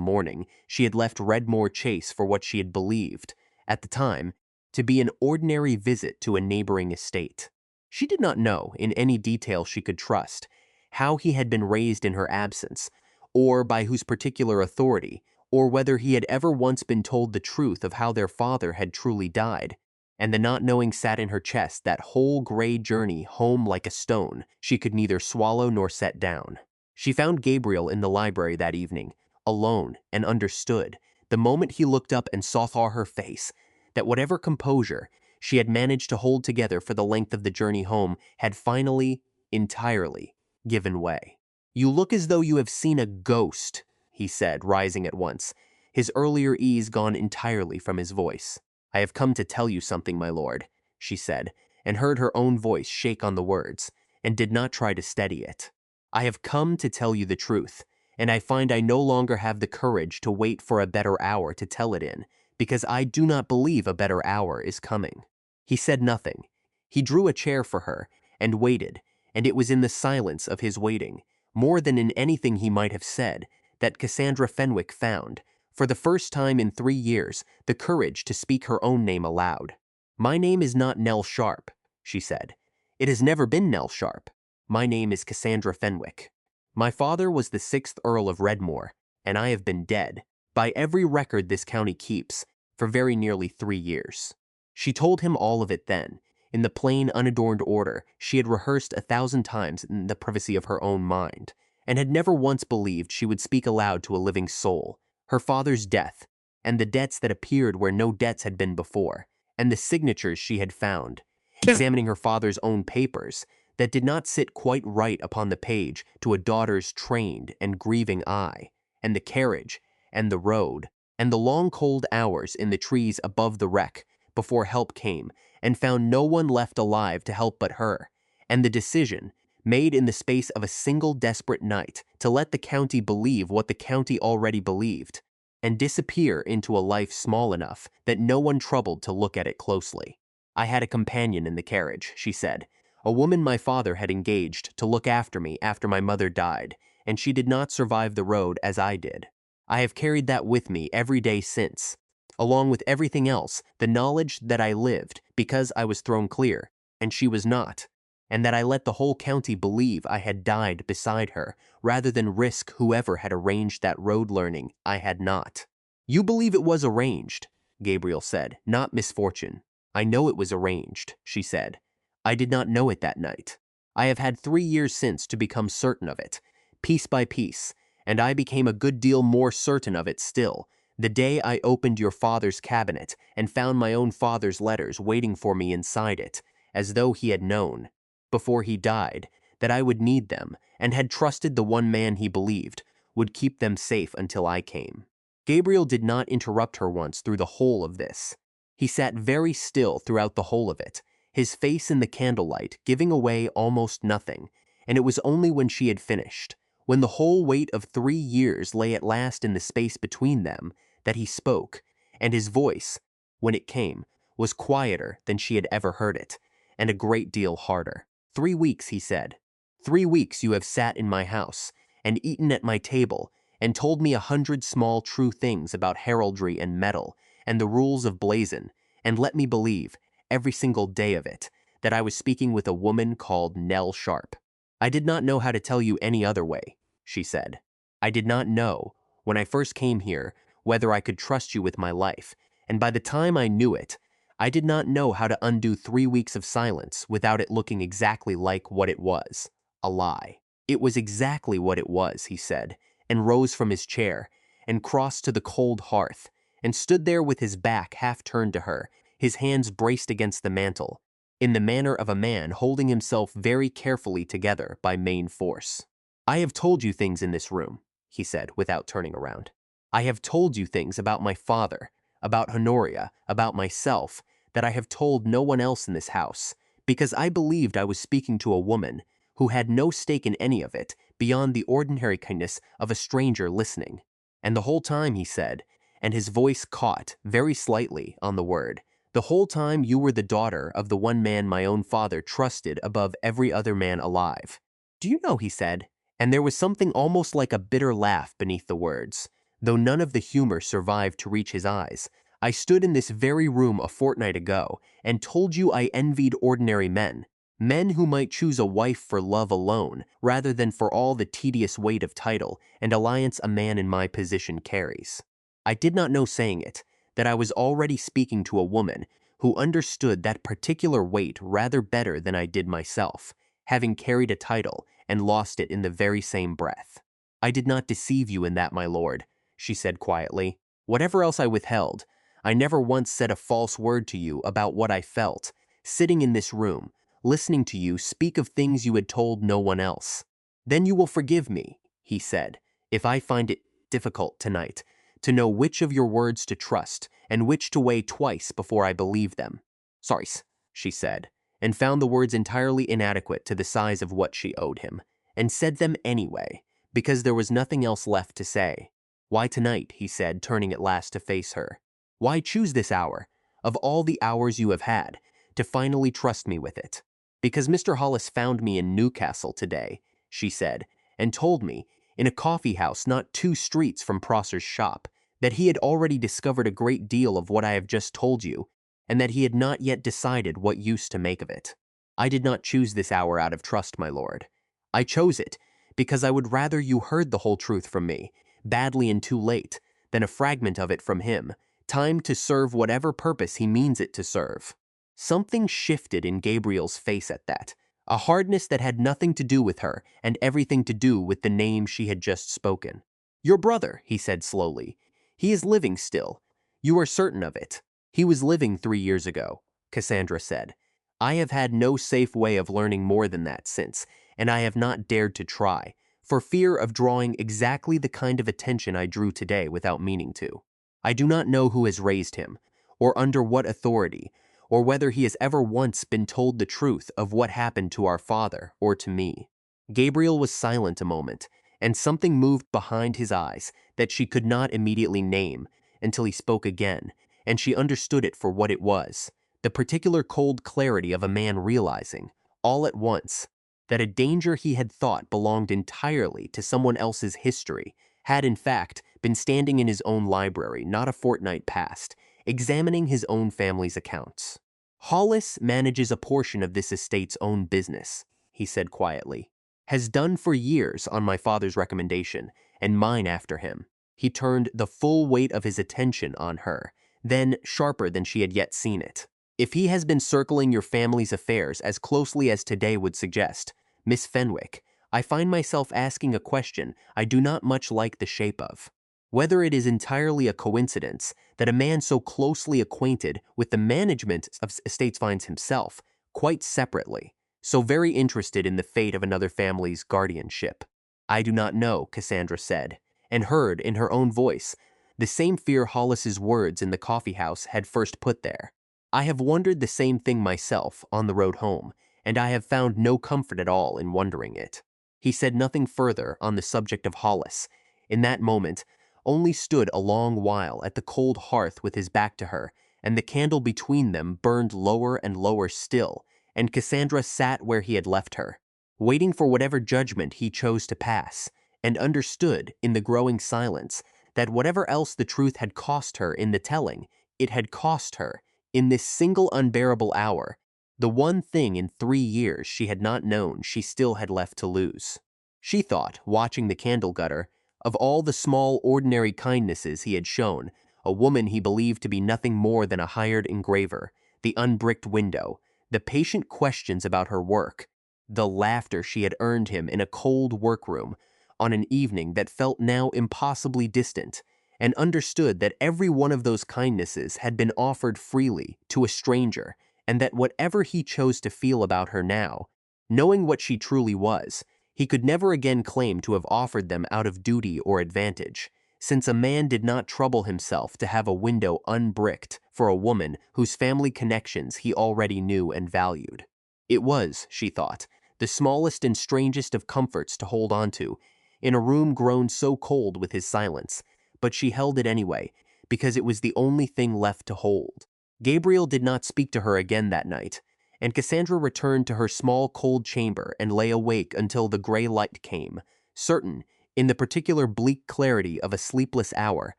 morning she had left Redmore Chase for what she had believed, at the time, to be an ordinary visit to a neighboring estate. She did not know, in any detail she could trust, how he had been raised in her absence, or by whose particular authority, or whether he had ever once been told the truth of how their father had truly died, and the not knowing sat in her chest that whole gray journey home like a stone she could neither swallow nor set down. She found Gabriel in the library that evening, alone, and understood, the moment he looked up and saw her face, that whatever composure she had managed to hold together for the length of the journey home had finally, entirely, given way. "You look as though you have seen a ghost," he said, rising at once, his earlier ease gone entirely from his voice. "I have come to tell you something, my lord," she said, and heard her own voice shake on the words, and did not try to steady it. I have come to tell you the truth, and I find I no longer have the courage to wait for a better hour to tell it in, because I do not believe a better hour is coming. He said nothing. He drew a chair for her and waited, and it was in the silence of his waiting, more than in anything he might have said, that Cassandra Fenwick found, for the first time in 3 years, the courage to speak her own name aloud. "My name is not Nell Sharp," she said. "It has never been Nell Sharp. My name is Cassandra Fenwick. My father was the 6th Earl of Redmore, and I have been dead, by every record this county keeps, for very nearly 3 years." She told him all of it then, in the plain, unadorned order she had rehearsed 1,000 times in the privacy of her own mind, and had never once believed she would speak aloud to a living soul. Her father's death, and the debts that appeared where no debts had been before, and the signatures she had found, examining her father's own papers, that did not sit quite right upon the page to a daughter's trained and grieving eye, and the carriage, and the road, and the long cold hours in the trees above the wreck before help came, and found no one left alive to help but her, and the decision, made in the space of a single desperate night, to let the county believe what the county already believed, and disappear into a life small enough that no one troubled to look at it closely. "I had a companion in the carriage," she said, "a woman my father had engaged to look after me after my mother died, and she did not survive the road as I did. I have carried that with me every day since, along with everything else, the knowledge that I lived because I was thrown clear, and she was not, and that I let the whole county believe I had died beside her, rather than risk whoever had arranged that road learning I had not." "You believe it was arranged," Gabriel said, "not misfortune." "I know it was arranged," she said. "I did not know it that night. I have had 3 years since to become certain of it, piece by piece, and I became a good deal more certain of it still, the day I opened your father's cabinet and found my own father's letters waiting for me inside it, as though he had known, before he died, that I would need them, and had trusted the one man he believed would keep them safe until I came." Gabriel did not interrupt her once through the whole of this. He sat very still throughout the whole of it, his face in the candlelight giving away almost nothing, and it was only when she had finished, when the whole weight of 3 years lay at last in the space between them, that he spoke, and his voice, when it came, was quieter than she had ever heard it, and a great deal harder. "3 weeks," he said. "3 weeks you have sat in my house, and eaten at my table, and told me 100 small true things about heraldry and metal, and the rules of blazon, and let me believe, every single day of it, that I was speaking with a woman called Nell Sharp. I did not know how to tell you any other way," she said. "I did not know, when I first came here, whether I could trust you with my life, and by the time I knew it, I did not know how to undo 3 weeks of silence without it looking exactly like what it was, a lie." "It was exactly what it was," he said, and rose from his chair, and crossed to the cold hearth, and stood there with his back half turned to her, his hands braced against the mantel, in the manner of a man holding himself very carefully together by main force. "I have told you things in this room," he said, without turning around. "I have told you things about my father, about Honoria, about myself, that I have told no one else in this house, because I believed I was speaking to a woman who had no stake in any of it beyond the ordinary kindness of a stranger listening. And the whole time," he said, and his voice caught, very slightly, on the word, "the whole time you were the daughter of the one man my own father trusted above every other man alive. Do you know," he said, and there was something almost like a bitter laugh beneath the words, though none of the humor survived to reach his eyes, "I stood in this very room a fortnight ago and told you I envied ordinary men, men who might choose a wife for love alone, rather than for all the tedious weight of title and alliance a man in my position carries. I did not know, saying it, that I was already speaking to a woman who understood that particular weight rather better than I did myself, having carried a title and lost it in the very same breath. I did not deceive you in that, my lord," she said quietly. "Whatever else I withheld, I never once said a false word to you about what I felt, sitting in this room, listening to you speak of things you had told no one else. Then you will forgive me," he said, "if I find it difficult tonight to know which of your words to trust and which to weigh twice before I believe them." "Sorry," she said, and found the words entirely inadequate to the size of what she owed him, and said them anyway, because there was nothing else left to say. "Why tonight?" he said, turning at last to face her. "Why choose this hour, of all the hours you have had, to finally trust me with it?" "Because Mr. Hollis found me in Newcastle today," she said, "and told me, in a coffee house not 2 streets from Prosser's shop, that he had already discovered a great deal of what I have just told you, and that he had not yet decided what use to make of it. I did not choose this hour out of trust, my lord. I chose it because I would rather you heard the whole truth from me, badly and too late, than a fragment of it from him, timed to serve whatever purpose he means it to serve." Something shifted in Gabriel's face at that, a hardness that had nothing to do with her and everything to do with the name she had just spoken. "Your brother," he said slowly. "He is living still. You are certain of it." "He was living 3 years ago," Cassandra said. "I have had no safe way of learning more than that since, and I have not dared to try, for fear of drawing exactly the kind of attention I drew today without meaning to. I do not know who has raised him, or under what authority, or whether he has ever once been told the truth of what happened to our father or to me." Gabriel was silent a moment, and something moved behind his eyes that she could not immediately name until he spoke again, and she understood it for what it was, the particular cold clarity of a man realizing, all at once, that a danger he had thought belonged entirely to someone else's history had in fact been standing in his own library not a fortnight past, examining his own family's accounts. "Hollis manages a portion of this estate's own business," he said quietly. "Has done for years on my father's recommendation, and mine after him." He turned the full weight of his attention on her, then sharper than she had yet seen it. "If he has been circling your family's affairs as closely as today would suggest, Miss Fenwick, I find myself asking a question I do not much like the shape of. Whether it is entirely a coincidence that a man so closely acquainted with the management of estates finds himself, quite separately, so very interested in the fate of another family's guardianship." "I do not know," Cassandra said, and heard in her own voice the same fear Hollis's words in the coffee house had first put there. "I have wondered the same thing myself on the road home, and I have found no comfort at all in wondering it." He said nothing further on the subject of Hollis. In that moment, only stood a long while at the cold hearth with his back to her, and the candle between them burned lower and lower still, and Cassandra sat where he had left her, waiting for whatever judgment he chose to pass, and understood in the growing silence that whatever else the truth had cost her in the telling, it had cost her, in this single unbearable hour, the one thing in 3 years she had not known she still had left to lose. She thought, watching the candle gutter, of all the small ordinary kindnesses he had shown, a woman he believed to be nothing more than a hired engraver, the unbricked window, the patient questions about her work, the laughter she had earned him in a cold workroom on an evening that felt now impossibly distant, and understood that every one of those kindnesses had been offered freely to a stranger, and that whatever he chose to feel about her now, knowing what she truly was, he could never again claim to have offered them out of duty or advantage, since a man did not trouble himself to have a window unbricked for a woman whose family connections he already knew and valued. It was, she thought, the smallest and strangest of comforts to hold on to, in a room grown so cold with his silence, but she held it anyway, because it was the only thing left to hold. Gabriel did not speak to her again that night, and Cassandra returned to her small cold chamber and lay awake until the gray light came, certain, in the particular bleak clarity of a sleepless hour,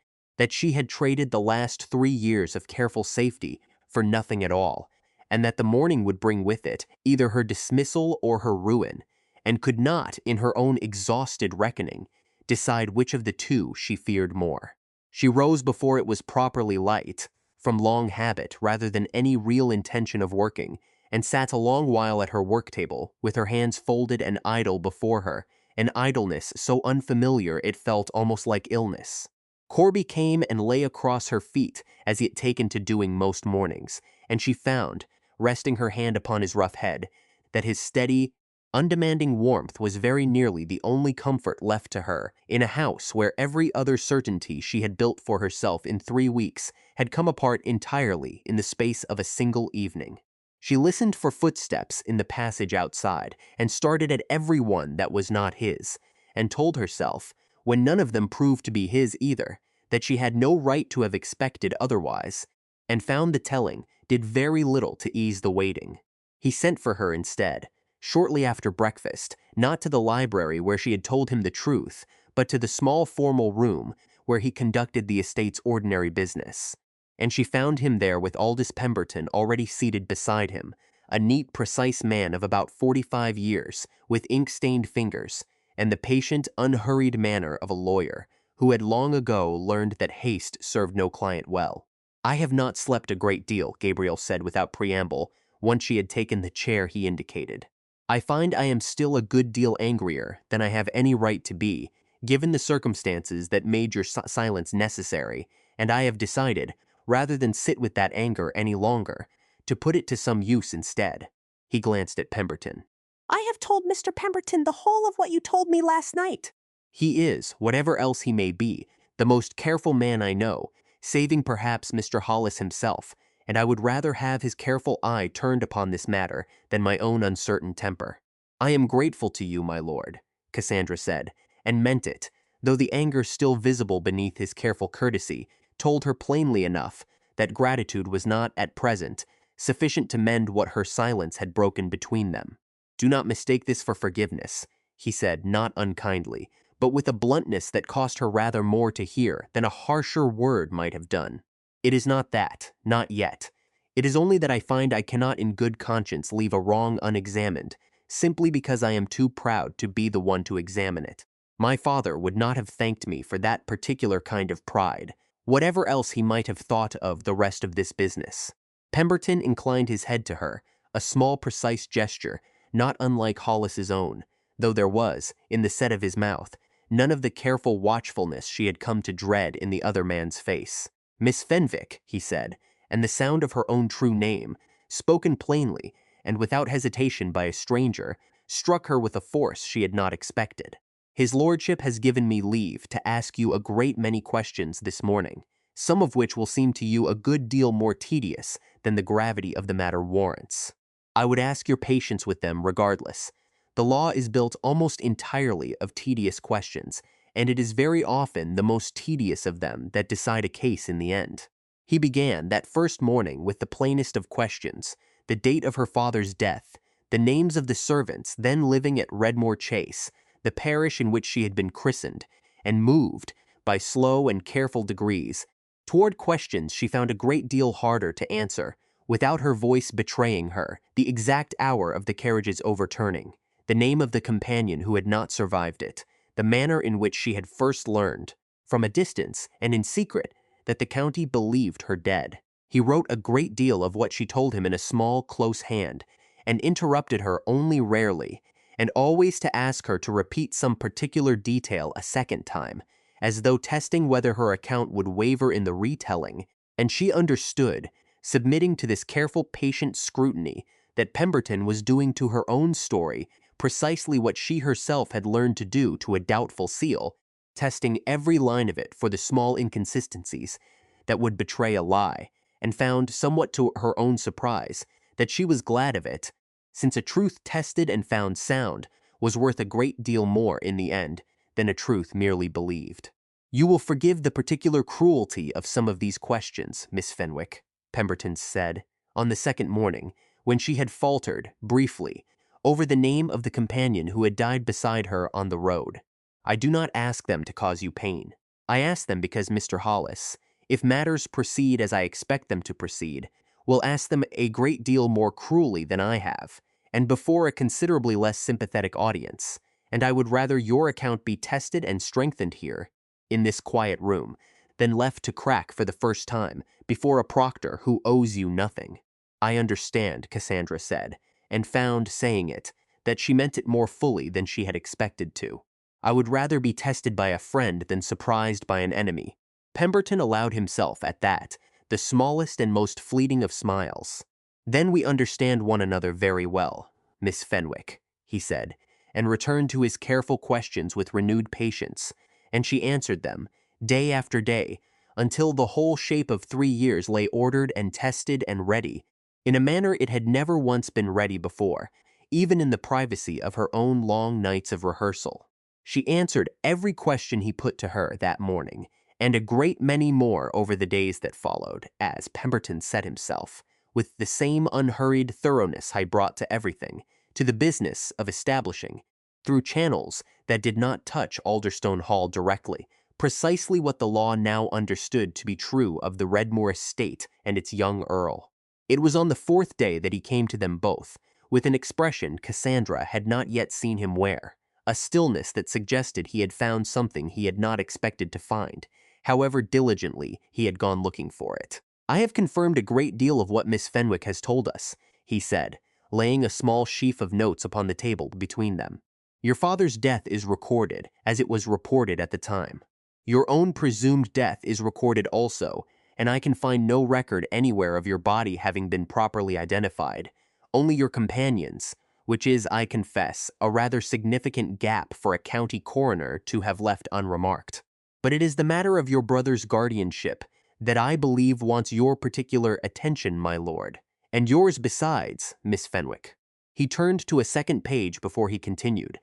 that she had traded the last 3 years of careful safety for nothing at all, and that the morning would bring with it either her dismissal or her ruin, and could not, in her own exhausted reckoning, decide which of the two she feared more. She rose before it was properly light, from long habit rather than any real intention of working, and sat a long while at her work table, with her hands folded and idle before her, an idleness so unfamiliar it felt almost like illness. Corby came and lay across her feet as he had taken to doing most mornings, and she found, resting her hand upon his rough head, that his steady, undemanding warmth was very nearly the only comfort left to her in a house where every other certainty she had built for herself in 3 weeks had come apart entirely in the space of a single evening. She listened for footsteps in the passage outside and started at every one that was not his, and told herself, when none of them proved to be his either, that she had no right to have expected otherwise, and found the telling did very little to ease the waiting. He sent for her instead, shortly after breakfast, not to the library where she had told him the truth, but to the small formal room where he conducted the estate's ordinary business. And she found him there with Aldous Pemberton already seated beside him, a neat, precise man of about 45 years, with ink-stained fingers, and the patient, unhurried manner of a lawyer who had long ago learned that haste served no client well. "I have not slept a great deal," Gabriel said without preamble, once she had taken the chair he indicated. "I find I am still a good deal angrier than I have any right to be, given the circumstances that made your silence necessary, and I have decided, rather than sit with that anger any longer, to put it to some use instead." He glanced at Pemberton. I have told Mr. Pemberton the whole of what you told me last night. "He is, whatever else he may be, the most careful man I know, saving perhaps Mr. Hollis himself, and I would rather have his careful eye turned upon this matter than my own uncertain temper." "I am grateful to you, my lord," Cassandra said, and meant it, though the anger still visible beneath his careful courtesy told her plainly enough that gratitude was not, at present, sufficient to mend what her silence had broken between them. "Do not mistake this for forgiveness," he said, not unkindly, but with a bluntness that cost her rather more to hear than a harsher word might have done. "It is not that, not yet. It is only that I find I cannot in good conscience leave a wrong unexamined, simply because I am too proud to be the one to examine it. My father would not have thanked me for that particular kind of pride, whatever else he might have thought of the rest of this business." Pemberton inclined his head to her, a small precise gesture, not unlike Hollis's own, though there was, in the set of his mouth, none of the careful watchfulness she had come to dread in the other man's face. "Miss Fenwick," he said, and the sound of her own true name, spoken plainly and without hesitation by a stranger, struck her with a force she had not expected. "His lordship has given me leave to ask you a great many questions this morning, some of which will seem to you a good deal more tedious than the gravity of the matter warrants. I would ask your patience with them regardless. The law is built almost entirely of tedious questions, and it is very often the most tedious of them that decide a case in the end." He began that first morning with the plainest of questions, the date of her father's death, the names of the servants then living at Redmore Chase, the parish in which she had been christened, and moved, by slow and careful degrees, toward questions she found a great deal harder to answer, without her voice betraying her, the exact hour of the carriage's overturning, the name of the companion who had not survived it, the manner in which she had first learned, from a distance and in secret, that the county believed her dead. He wrote a great deal of what she told him in a small, close hand, and interrupted her only rarely, and always to ask her to repeat some particular detail a second time, as though testing whether her account would waver in the retelling, and she understood, submitting to this careful, patient scrutiny, that Pemberton was doing to her own story precisely what she herself had learned to do to a doubtful seal, testing every line of it for the small inconsistencies that would betray a lie, and found, somewhat to her own surprise, that she was glad of it, since a truth tested and found sound was worth a great deal more in the end than a truth merely believed. "You will forgive the particular cruelty of some of these questions, Miss Fenwick," Pemberton said, on the second morning, when she had faltered, briefly, over the name of the companion who had died beside her on the road. "I do not ask them to cause you pain. I ask them because Mr. Hollis, if matters proceed as I expect them to proceed, will ask them a great deal more cruelly than I have, and before a considerably less sympathetic audience, and I would rather your account be tested and strengthened here, in this quiet room, than left to crack for the first time before a proctor who owes you nothing." "I understand," Cassandra said, and found, saying it, that she meant it more fully than she had expected to. "I would rather be tested by a friend than surprised by an enemy." Pemberton allowed himself, at that, the smallest and most fleeting of smiles. "Then we understand one another very well, Miss Fenwick," he said, and returned to his careful questions with renewed patience, and she answered them, day after day, until the whole shape of 3 years lay ordered and tested and ready, in a manner it had never once been ready before, even in the privacy of her own long nights of rehearsal. She answered every question he put to her that morning, and a great many more over the days that followed, as Pemberton said himself, with the same unhurried thoroughness I brought to everything, to the business of establishing, through channels that did not touch Alderstone Hall directly, precisely what the law now understood to be true of the Redmore estate and its young earl. It was on the fourth day that he came to them both, with an expression Cassandra had not yet seen him wear, a stillness that suggested he had found something he had not expected to find, however diligently he had gone looking for it. "I have confirmed a great deal of what Miss Fenwick has told us," he said, laying a small sheaf of notes upon the table between them. "Your father's death is recorded, as it was reported at the time. Your own presumed death is recorded also, and I can find no record anywhere of your body having been properly identified, only your companion's, which is, I confess, a rather significant gap for a county coroner to have left unremarked. But it is the matter of your brother's guardianship that I believe wants your particular attention, my lord, and yours besides, Miss Fenwick." He turned to a second page before he continued,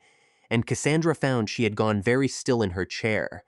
and Cassandra found she had gone very still in her chair,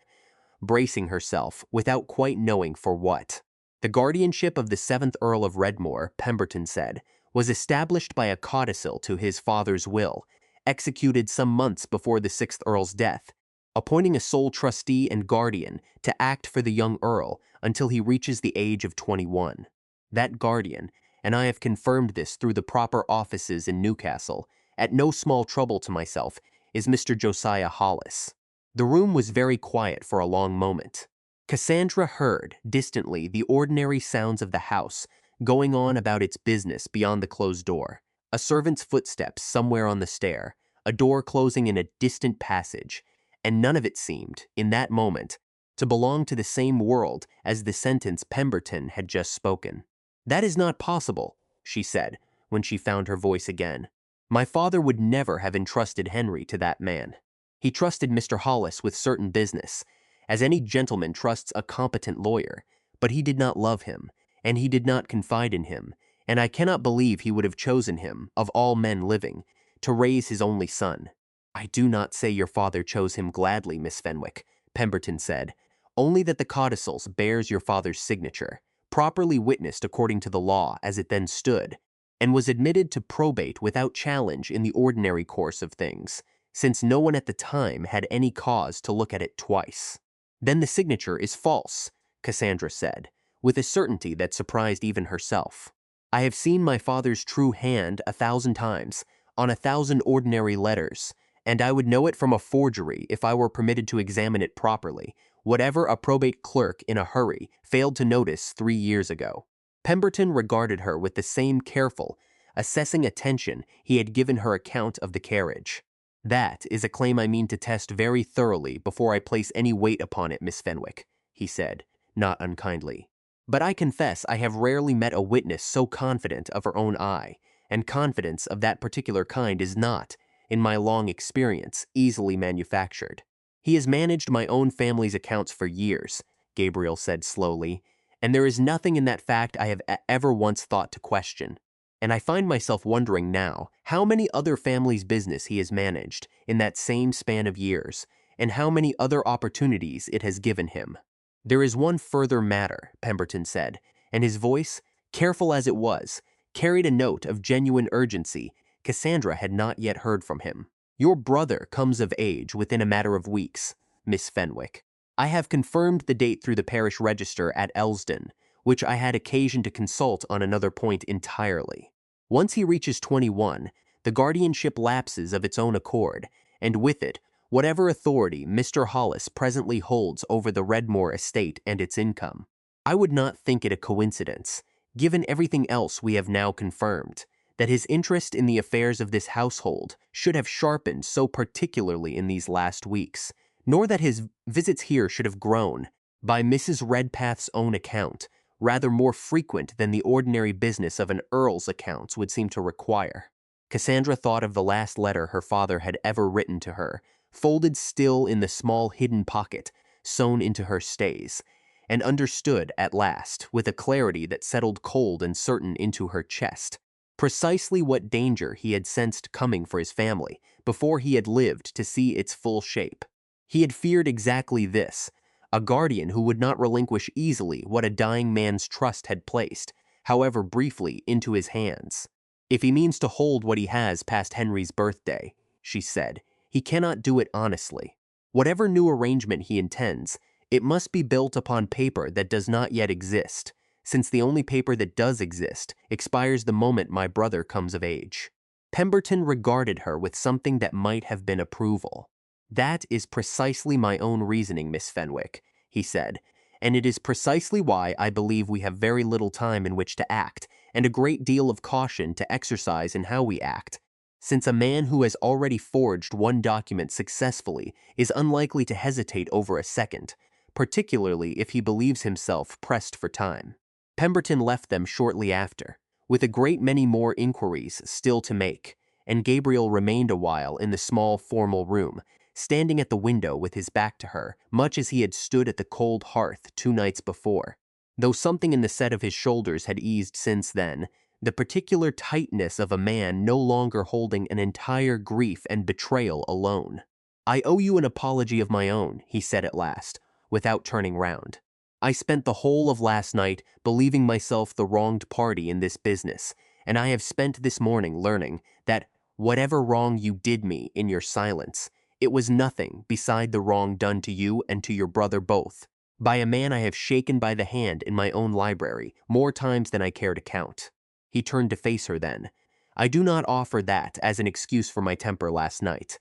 bracing herself, without quite knowing for what. "The guardianship of the 7th Earl of Redmore," Pemberton said, "was established by a codicil to his father's will, executed some months before the 6th Earl's death, appointing a sole trustee and guardian to act for the young Earl until he reaches the age of 21. That guardian, and I have confirmed this through the proper offices in Newcastle, at no small trouble to myself, is Mr. Josiah Hollis." The room was very quiet for a long moment. Cassandra heard, distantly, the ordinary sounds of the house going on about its business beyond the closed door, a servant's footsteps somewhere on the stair, a door closing in a distant passage, and none of it seemed, in that moment, to belong to the same world as the sentence Pemberton had just spoken. "That is not possible," she said, when she found her voice again. "My father would never have entrusted Henry to that man. He trusted Mr. Hollis with certain business, as any gentleman trusts a competent lawyer, but he did not love him, and he did not confide in him, and I cannot believe he would have chosen him, of all men living, to raise his only son." "I do not say your father chose him gladly, Miss Fenwick," Pemberton said, "only that the codicils bears your father's signature, properly witnessed according to the law as it then stood, and was admitted to probate without challenge in the ordinary course of things, since no one at the time had any cause to look at it twice." "Then the signature is false," Cassandra said, with a certainty that surprised even herself. "I have seen my father's true hand 1,000 times, on 1,000 ordinary letters, and I would know it from a forgery if I were permitted to examine it properly, whatever a probate clerk in a hurry failed to notice 3 years ago." Pemberton regarded her with the same careful, assessing attention he had given her account of the carriage. "That is a claim I mean to test very thoroughly before I place any weight upon it, Miss Fenwick," he said, not unkindly. "But I confess I have rarely met a witness so confident of her own eye, and confidence of that particular kind is not, in my long experience, easily manufactured." "He has managed my own family's accounts for years," Gabriel said slowly, "and there is nothing in that fact I have ever once thought to question. And I find myself wondering now how many other families' business he has managed in that same span of years, and how many other opportunities it has given him." "There is one further matter," Pemberton said, and his voice, careful as it was, carried a note of genuine urgency Cassandra had not yet heard from him. "Your brother comes of age within a matter of weeks, Miss Fenwick. I have confirmed the date through the parish register at Elsdon, which I had occasion to consult on another point entirely. Once he reaches 21, the guardianship lapses of its own accord, and with it, whatever authority Mr. Hollis presently holds over the Redmore estate and its income. I would not think it a coincidence, given everything else we have now confirmed, that his interest in the affairs of this household should have sharpened so particularly in these last weeks, nor that his visits here should have grown, by Mrs. Redpath's own account, rather more frequent than the ordinary business of an earl's accounts would seem to require." Cassandra thought of the last letter her father had ever written to her, folded still in the small hidden pocket sewn into her stays, and understood at last, with a clarity that settled cold and certain into her chest, precisely what danger he had sensed coming for his family before he had lived to see its full shape. He had feared exactly this, a guardian who would not relinquish easily what a dying man's trust had placed, however briefly, into his hands. If he means to hold what he has past Henry's birthday, she said, he cannot do it honestly. Whatever new arrangement he intends, it must be built upon paper that does not yet exist, since the only paper that does exist expires the moment my brother comes of age. Pemberton regarded her with something that might have been approval. That is precisely my own reasoning, Miss Fenwick, he said, and it is precisely why I believe we have very little time in which to act, and a great deal of caution to exercise in how we act, since a man who has already forged one document successfully is unlikely to hesitate over a second, particularly if he believes himself pressed for time. Pemberton left them shortly after, with a great many more inquiries still to make, and Gabriel remained a while in the small formal room, standing at the window with his back to her, much as he had stood at the cold hearth 2 nights before. Though something in the set of his shoulders had eased since then, the particular tightness of a man no longer holding an entire grief and betrayal alone. "I owe you an apology of my own," he said at last, without turning round. "I spent the whole of last night believing myself the wronged party in this business, and I have spent this morning learning that, whatever wrong you did me in your silence, it was nothing beside the wrong done to you and to your brother both, by a man I have shaken by the hand in my own library more times than I care to count." He turned to face her then. "I do not offer that as an excuse for my temper last night,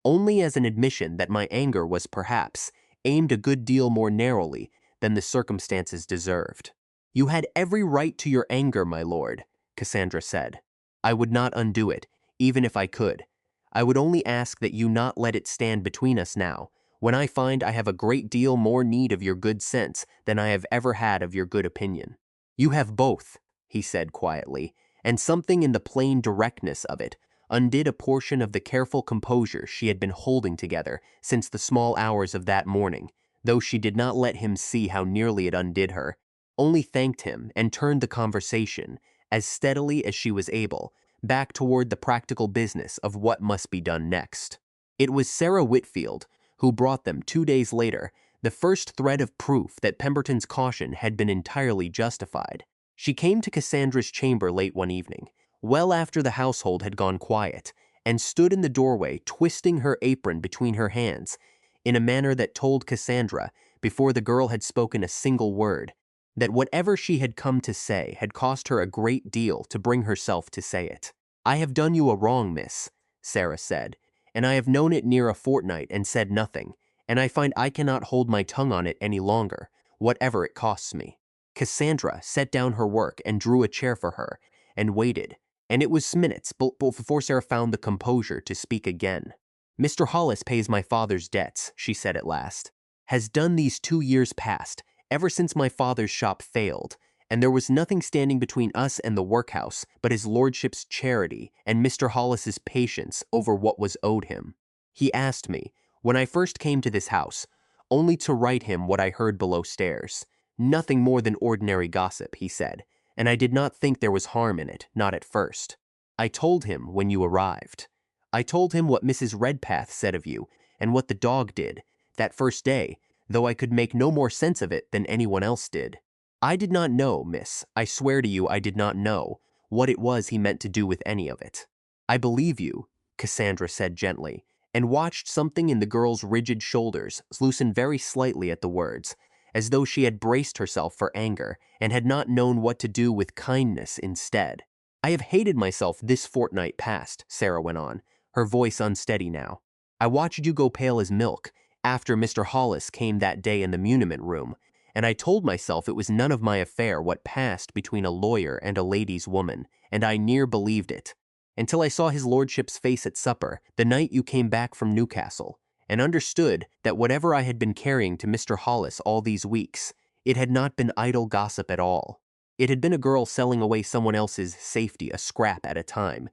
only as an admission that my anger was perhaps aimed a good deal more narrowly than the circumstances deserved." "You had every right to your anger, my lord," Cassandra said. "I would not undo it, even if I could. I would only ask that you not let it stand between us now, when I find I have a great deal more need of your good sense than I have ever had of your good opinion." "You have both," he said quietly, and something in the plain directness of it undid a portion of the careful composure she had been holding together since the small hours of that morning, though she did not let him see how nearly it undid her, only thanked him and turned the conversation, as steadily as she was able, back toward the practical business of what must be done next. It was Sarah Whitfield who brought them 2 days later the first thread of proof that Pemberton's caution had been entirely justified. She came to Cassandra's chamber late one evening, well after the household had gone quiet, and stood in the doorway twisting her apron between her hands in a manner that told Cassandra, before the girl had spoken a single word, that whatever she had come to say had cost her a great deal to bring herself to say it. "I have done you a wrong, miss," Sarah said, "and I have known it near a fortnight and said nothing, and I find I cannot hold my tongue on it any longer, whatever it costs me." Cassandra set down her work and drew a chair for her, and waited, and it was minutes before Sarah found the composure to speak again. "Mr. Hollis pays my father's debts," she said at last. "Has done these 2 years past, ever since my father's shop failed, and there was nothing standing between us and the workhouse but his lordship's charity and Mr. Hollis's patience over what was owed him. He asked me, when I first came to this house, only to write him what I heard below stairs. Nothing more than ordinary gossip, he said, and I did not think there was harm in it, not at first. I told him when you arrived. I told him what Mrs. Redpath said of you, and what the dog did, that first day, though I could make no more sense of it than anyone else did. I did not know, miss, I swear to you I did not know, what it was he meant to do with any of it." "I believe you," Cassandra said gently, and watched something in the girl's rigid shoulders loosen very slightly at the words, as though she had braced herself for anger and had not known what to do with kindness instead. "I have hated myself this fortnight past," Sarah went on, her voice unsteady now. "I watched you go pale as milk after Mr. Hollis came that day in the muniment room, and I told myself it was none of my affair what passed between a lawyer and a lady's woman, and I near believed it, until I saw his lordship's face at supper the night you came back from Newcastle, and understood that whatever I had been carrying to Mr. Hollis all these weeks, it had not been idle gossip at all. It had been a girl selling away someone else's safety a scrap at a time,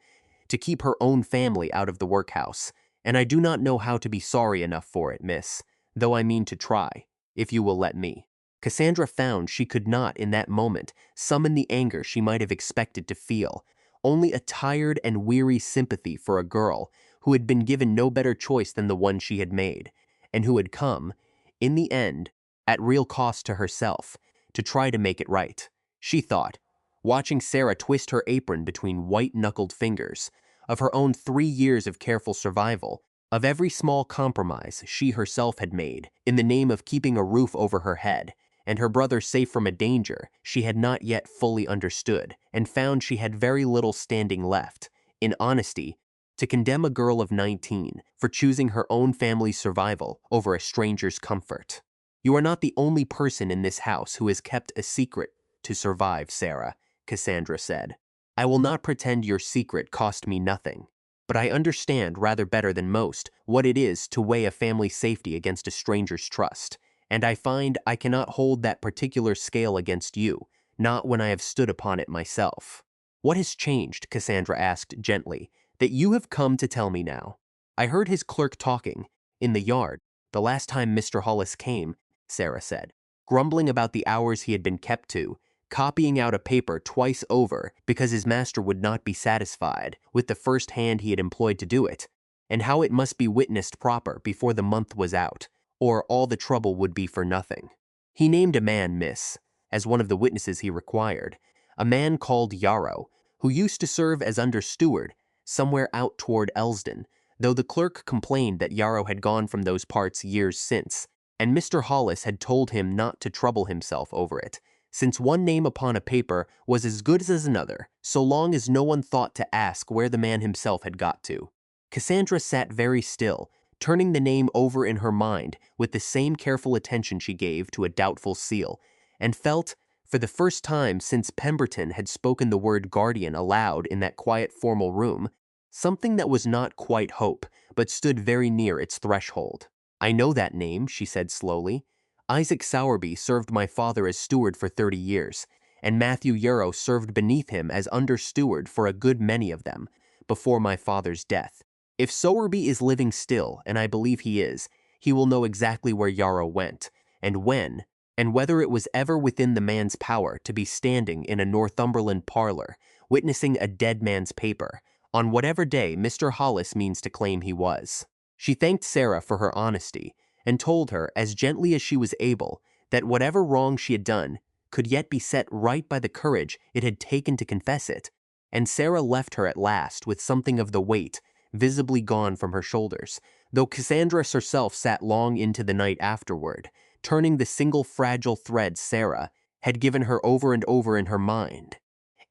to keep her own family out of the workhouse, and I do not know how to be sorry enough for it, miss, though I mean to try, if you will let me." Cassandra found she could not, in that moment, summon the anger she might have expected to feel, only a tired and weary sympathy for a girl who had been given no better choice than the one she had made, and who had come, in the end, at real cost to herself, to try to make it right. She thought, watching Sarah twist her apron between white-knuckled fingers, of her own 3 years of careful survival, of every small compromise she herself had made in the name of keeping a roof over her head, and her brother safe from a danger she had not yet fully understood, and found she had very little standing left, in honesty, to condemn a girl of 19 for choosing her own family's survival over a stranger's comfort. You are not the only person in this house who has kept a secret to survive, Sarah, Cassandra said. I will not pretend your secret cost me nothing, but I understand rather better than most what it is to weigh a family's safety against a stranger's trust, and I find I cannot hold that particular scale against you, not when I have stood upon it myself. What has changed, Cassandra asked gently, that you have come to tell me now? I heard his clerk talking, in the yard, the last time Mr. Hollis came, Sarah said, grumbling about the hours he had been kept to, copying out a paper twice over because his master would not be satisfied with the first hand he had employed to do it, and how it must be witnessed proper before the month was out, or all the trouble would be for nothing. He named a man, miss, as one of the witnesses he required, a man called Yarrow, who used to serve as under steward somewhere out toward Elsdon, though the clerk complained that Yarrow had gone from those parts years since, and Mr. Hollis had told him not to trouble himself over it, since one name upon a paper was as good as another, so long as no one thought to ask where the man himself had got to. Cassandra sat very still, turning the name over in her mind with the same careful attention she gave to a doubtful seal, and felt, for the first time since Pemberton had spoken the word guardian aloud in that quiet formal room, something that was not quite hope, but stood very near its threshold. I know that name, she said slowly. Isaac Sowerby served my father as steward for 30 years, and Matthew Yarrow served beneath him as under steward for a good many of them, before my father's death. If Sowerby is living still, and I believe he is, he will know exactly where Yarrow went, and when, and whether it was ever within the man's power to be standing in a Northumberland parlor, witnessing a dead man's paper, on whatever day Mr. Hollis means to claim he was. She thanked Sarah for her honesty, and told her, as gently as she was able, that whatever wrong she had done could yet be set right by the courage it had taken to confess it, and Sarah left her at last with something of the weight visibly gone from her shoulders, though Cassandra herself sat long into the night afterward, turning the single fragile thread Sarah had given her over and over in her mind,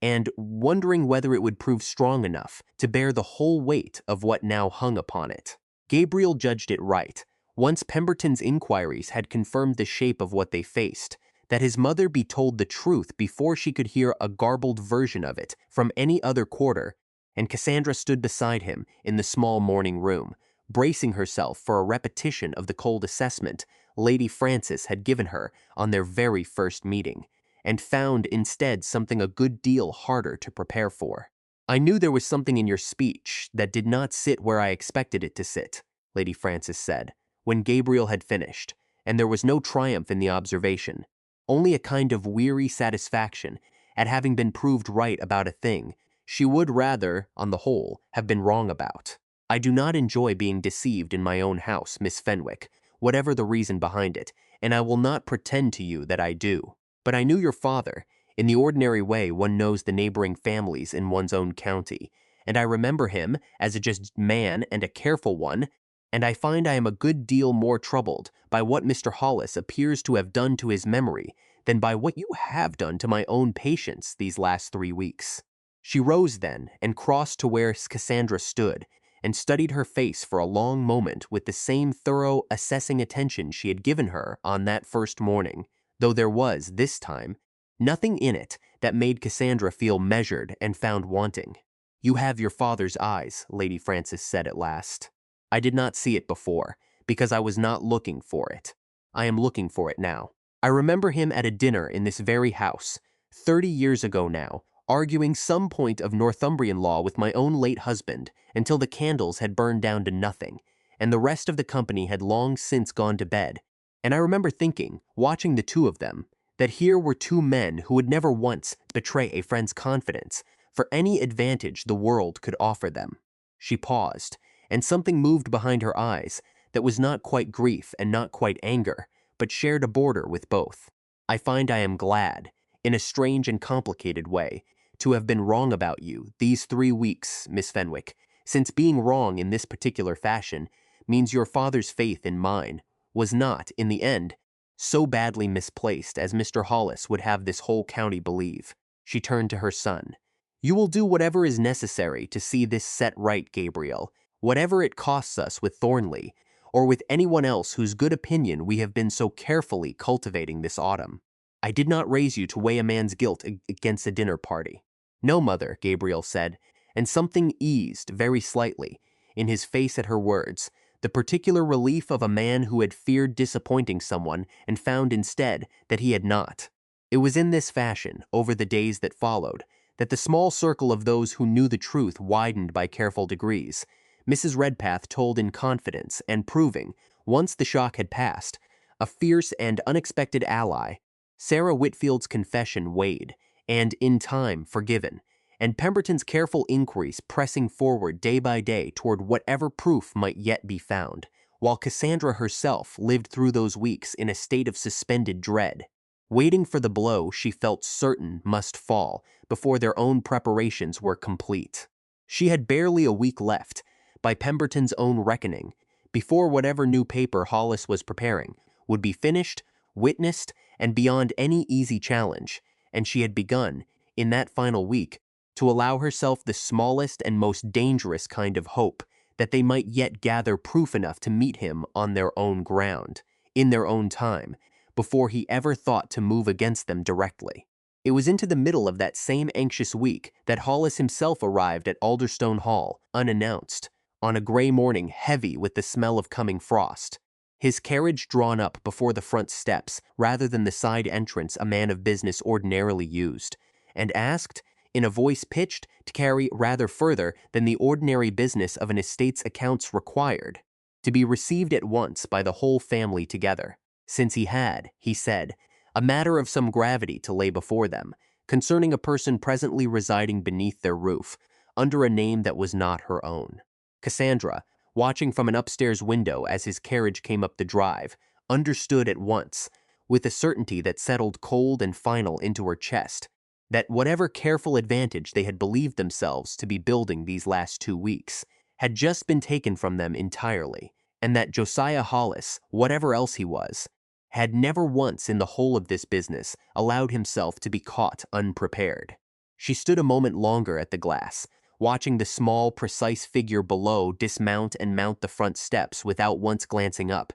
and wondering whether it would prove strong enough to bear the whole weight of what now hung upon it. Gabriel judged it right, once Pemberton's inquiries had confirmed the shape of what they faced, that his mother be told the truth before she could hear a garbled version of it from any other quarter, and Cassandra stood beside him in the small morning room, bracing herself for a repetition of the cold assessment Lady Frances had given her on their very first meeting, and found instead something a good deal harder to prepare for. I knew there was something in your speech that did not sit where I expected it to sit, Lady Frances said, when Gabriel had finished, and there was no triumph in the observation, only a kind of weary satisfaction at having been proved right about a thing she would rather, on the whole, have been wrong about. I do not enjoy being deceived in my own house, Miss Fenwick, whatever the reason behind it, and I will not pretend to you that I do. But I knew your father. In the ordinary way one knows the neighboring families in one's own county, and I remember him as a just man and a careful one, and I find I am a good deal more troubled by what Mr. Hollis appears to have done to his memory than by what you have done to my own patience these last 3 weeks. She rose then and crossed to where Cassandra stood, and studied her face for a long moment with the same thorough, assessing attention she had given her on that first morning, though there was, this time, nothing in it that made Cassandra feel measured and found wanting. You have your father's eyes, Lady Frances said at last. I did not see it before, because I was not looking for it. I am looking for it now. I remember him at a dinner in this very house, 30 years ago now, arguing some point of Northumbrian law with my own late husband until the candles had burned down to nothing, and the rest of the company had long since gone to bed, And I remember thinking, watching the two of them, that here were two men who would never once betray a friend's confidence for any advantage the world could offer them. She paused, and something moved behind her eyes that was not quite grief and not quite anger, but shared a border with both. I find I am glad, in a strange and complicated way, to have been wrong about you these 3 weeks, Miss Fenwick, since being wrong in this particular fashion means your father's faith in mine was not, in the end, so badly misplaced as Mr. Hollis would have this whole county believe. She turned to her son. You will do whatever is necessary to see this set right, Gabriel, whatever it costs us with Thornley, or with anyone else whose good opinion we have been so carefully cultivating this autumn. I did not raise you to weigh a man's guilt against a dinner party. No, mother, Gabriel said, and something eased very slightly in his face at her words, the particular relief of a man who had feared disappointing someone and found instead that he had not. It was in this fashion, over the days that followed, that the small circle of those who knew the truth widened by careful degrees. Mrs. Redpath told in confidence and proving, once the shock had passed, a fierce and unexpected ally. Sarah Whitfield's confession weighed, and in time forgiven, and Pemberton's careful inquiries pressing forward day by day toward whatever proof might yet be found, while Cassandra herself lived through those weeks in a state of suspended dread, waiting for the blow she felt certain must fall before their own preparations were complete. She had barely a week left, by Pemberton's own reckoning, before whatever new paper Hollis was preparing would be finished, witnessed, and beyond any easy challenge, and she had begun, in that final week, to allow herself the smallest and most dangerous kind of hope that they might yet gather proof enough to meet him on their own ground, in their own time, before he ever thought to move against them directly. It was into the middle of that same anxious week that Hollis himself arrived at Alderstone Hall, unannounced, on a gray morning heavy with the smell of coming frost, his carriage drawn up before the front steps rather than the side entrance a man of business ordinarily used, and asked, in a voice pitched to carry rather further than the ordinary business of an estate's accounts required, to be received at once by the whole family together, since he had, he said, a matter of some gravity to lay before them, concerning a person presently residing beneath their roof, under a name that was not her own. Cassandra, watching from an upstairs window as his carriage came up the drive, understood at once, with a certainty that settled cold and final into her chest, that whatever careful advantage they had believed themselves to be building these last 2 weeks had just been taken from them entirely, and that Josiah Hollis, whatever else he was, had never once in the whole of this business allowed himself to be caught unprepared. She stood a moment longer at the glass, watching the small, precise figure below dismount and mount the front steps without once glancing up,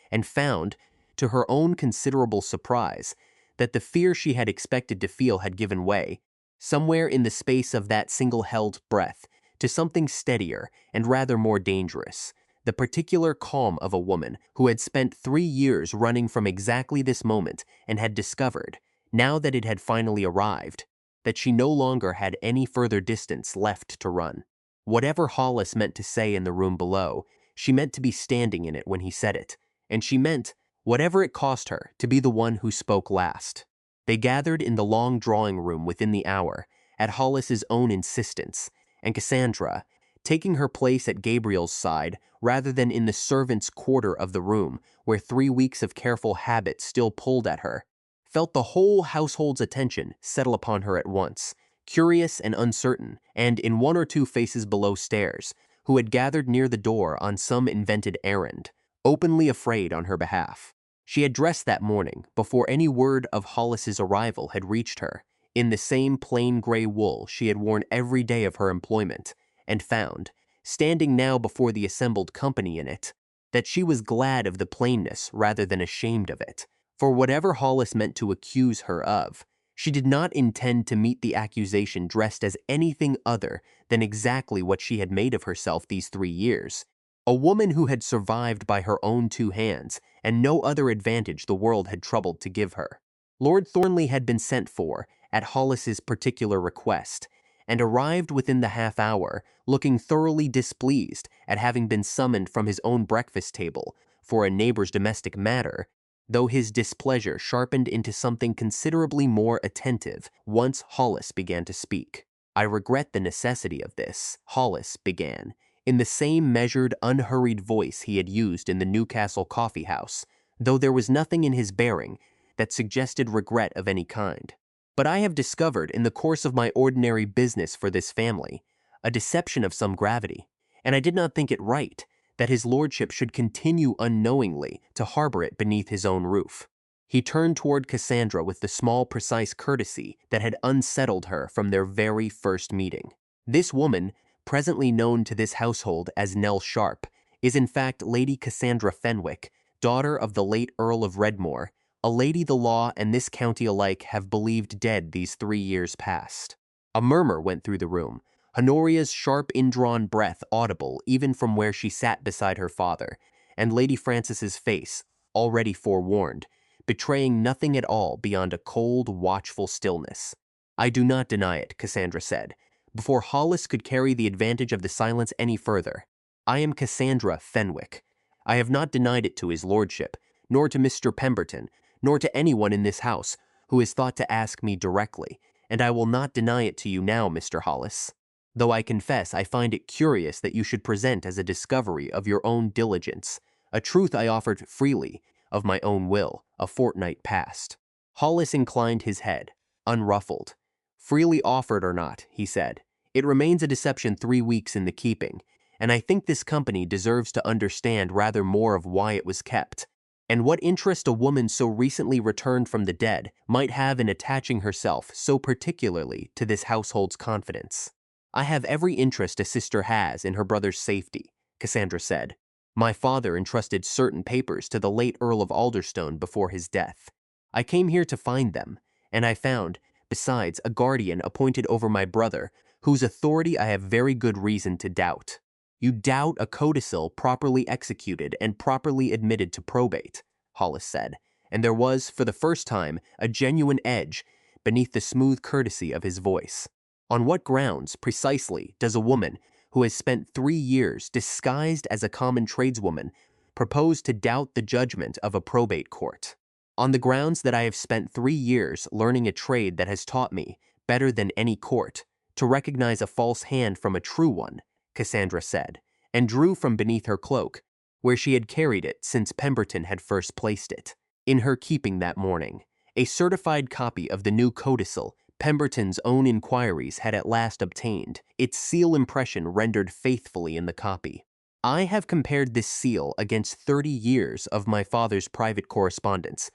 and found, to her own considerable surprise, that the fear she had expected to feel had given way, somewhere in the space of that single-held breath, to something steadier and rather more dangerous, the particular calm of a woman who had spent 3 years running from exactly this moment and had discovered, now that it had finally arrived, that she no longer had any further distance left to run. Whatever Hollis meant to say in the room below, she meant to be standing in it when he said it, and she meant, whatever it cost her, to be the one who spoke last. They gathered in the long drawing room within the hour, at Hollis's own insistence, and Cassandra, taking her place at Gabriel's side rather than in the servants' quarter of the room where 3 weeks of careful habit still pulled at her, felt the whole household's attention settle upon her at once, curious and uncertain, and in 1 or 2 faces below stairs, who had gathered near the door on some invented errand, openly afraid on her behalf. She had dressed that morning, before any word of Hollis's arrival had reached her, in the same plain gray wool she had worn every day of her employment, and found, standing now before the assembled company in it, that she was glad of the plainness rather than ashamed of it. For whatever Hollis meant to accuse her of, she did not intend to meet the accusation dressed as anything other than exactly what she had made of herself these 3 years, a woman who had survived by her own 2 hands and no other advantage the world had troubled to give her. Lord Thornley had been sent for at Hollis's particular request, and arrived within the half hour, looking thoroughly displeased at having been summoned from his own breakfast table for a neighbor's domestic matter, though his displeasure sharpened into something considerably more attentive once Hollis began to speak. "I regret the necessity of this," Hollis began, in the same measured, unhurried voice he had used in the Newcastle coffee house, though there was nothing in his bearing that suggested regret of any kind. "But I have discovered in the course of my ordinary business for this family a deception of some gravity, and I did not think it right that his lordship should continue unknowingly to harbor it beneath his own roof." He turned toward Cassandra with the small, precise courtesy that had unsettled her from their very first meeting. "This woman, presently known to this household as Nell Sharp, is in fact Lady Cassandra Fenwick, daughter of the late Earl of Redmore, a lady the law and this county alike have believed dead these 3 years past." A murmur went through the room, Honoria's sharp indrawn breath audible even from where she sat beside her father, and Lady Frances's face, already forewarned, betraying nothing at all beyond a cold, watchful stillness. "I do not deny it," Cassandra said, before Hollis could carry the advantage of the silence any further. "I am Cassandra Fenwick. I have not denied it to his lordship, nor to Mr. Pemberton, nor to anyone in this house who has thought to ask me directly, and I will not deny it to you now, Mr. Hollis. Though I confess I find it curious that you should present as a discovery of your own diligence a truth I offered freely, of my own will, a fortnight past." Hollis inclined his head, unruffled. "Freely offered or not," he said, "it remains a deception 3 weeks in the keeping, and I think this company deserves to understand rather more of why it was kept, and what interest a woman so recently returned from the dead might have in attaching herself so particularly to this household's confidence." "I have every interest a sister has in her brother's safety," Cassandra said. "My father entrusted certain papers to the late Earl of Alderstone before his death. I came here to find them, and I found, besides, a guardian appointed over my brother, whose authority I have very good reason to doubt." "You doubt a codicil properly executed and properly admitted to probate," Hollis said, and there was, for the first time, a genuine edge beneath the smooth courtesy of his voice. "On what grounds, precisely, does a woman who has spent 3 years disguised as a common tradeswoman propose to doubt the judgment of a probate court?" "On the grounds that I have spent 3 years learning a trade that has taught me, better than any court, to recognize a false hand from a true one," Cassandra said, and drew from beneath her cloak, where she had carried it since Pemberton had first placed it, in her keeping that morning, a certified copy of the new codicil Pemberton's own inquiries had at last obtained, its seal impression rendered faithfully in the copy. "I have compared this seal against 30 years of my father's private correspondence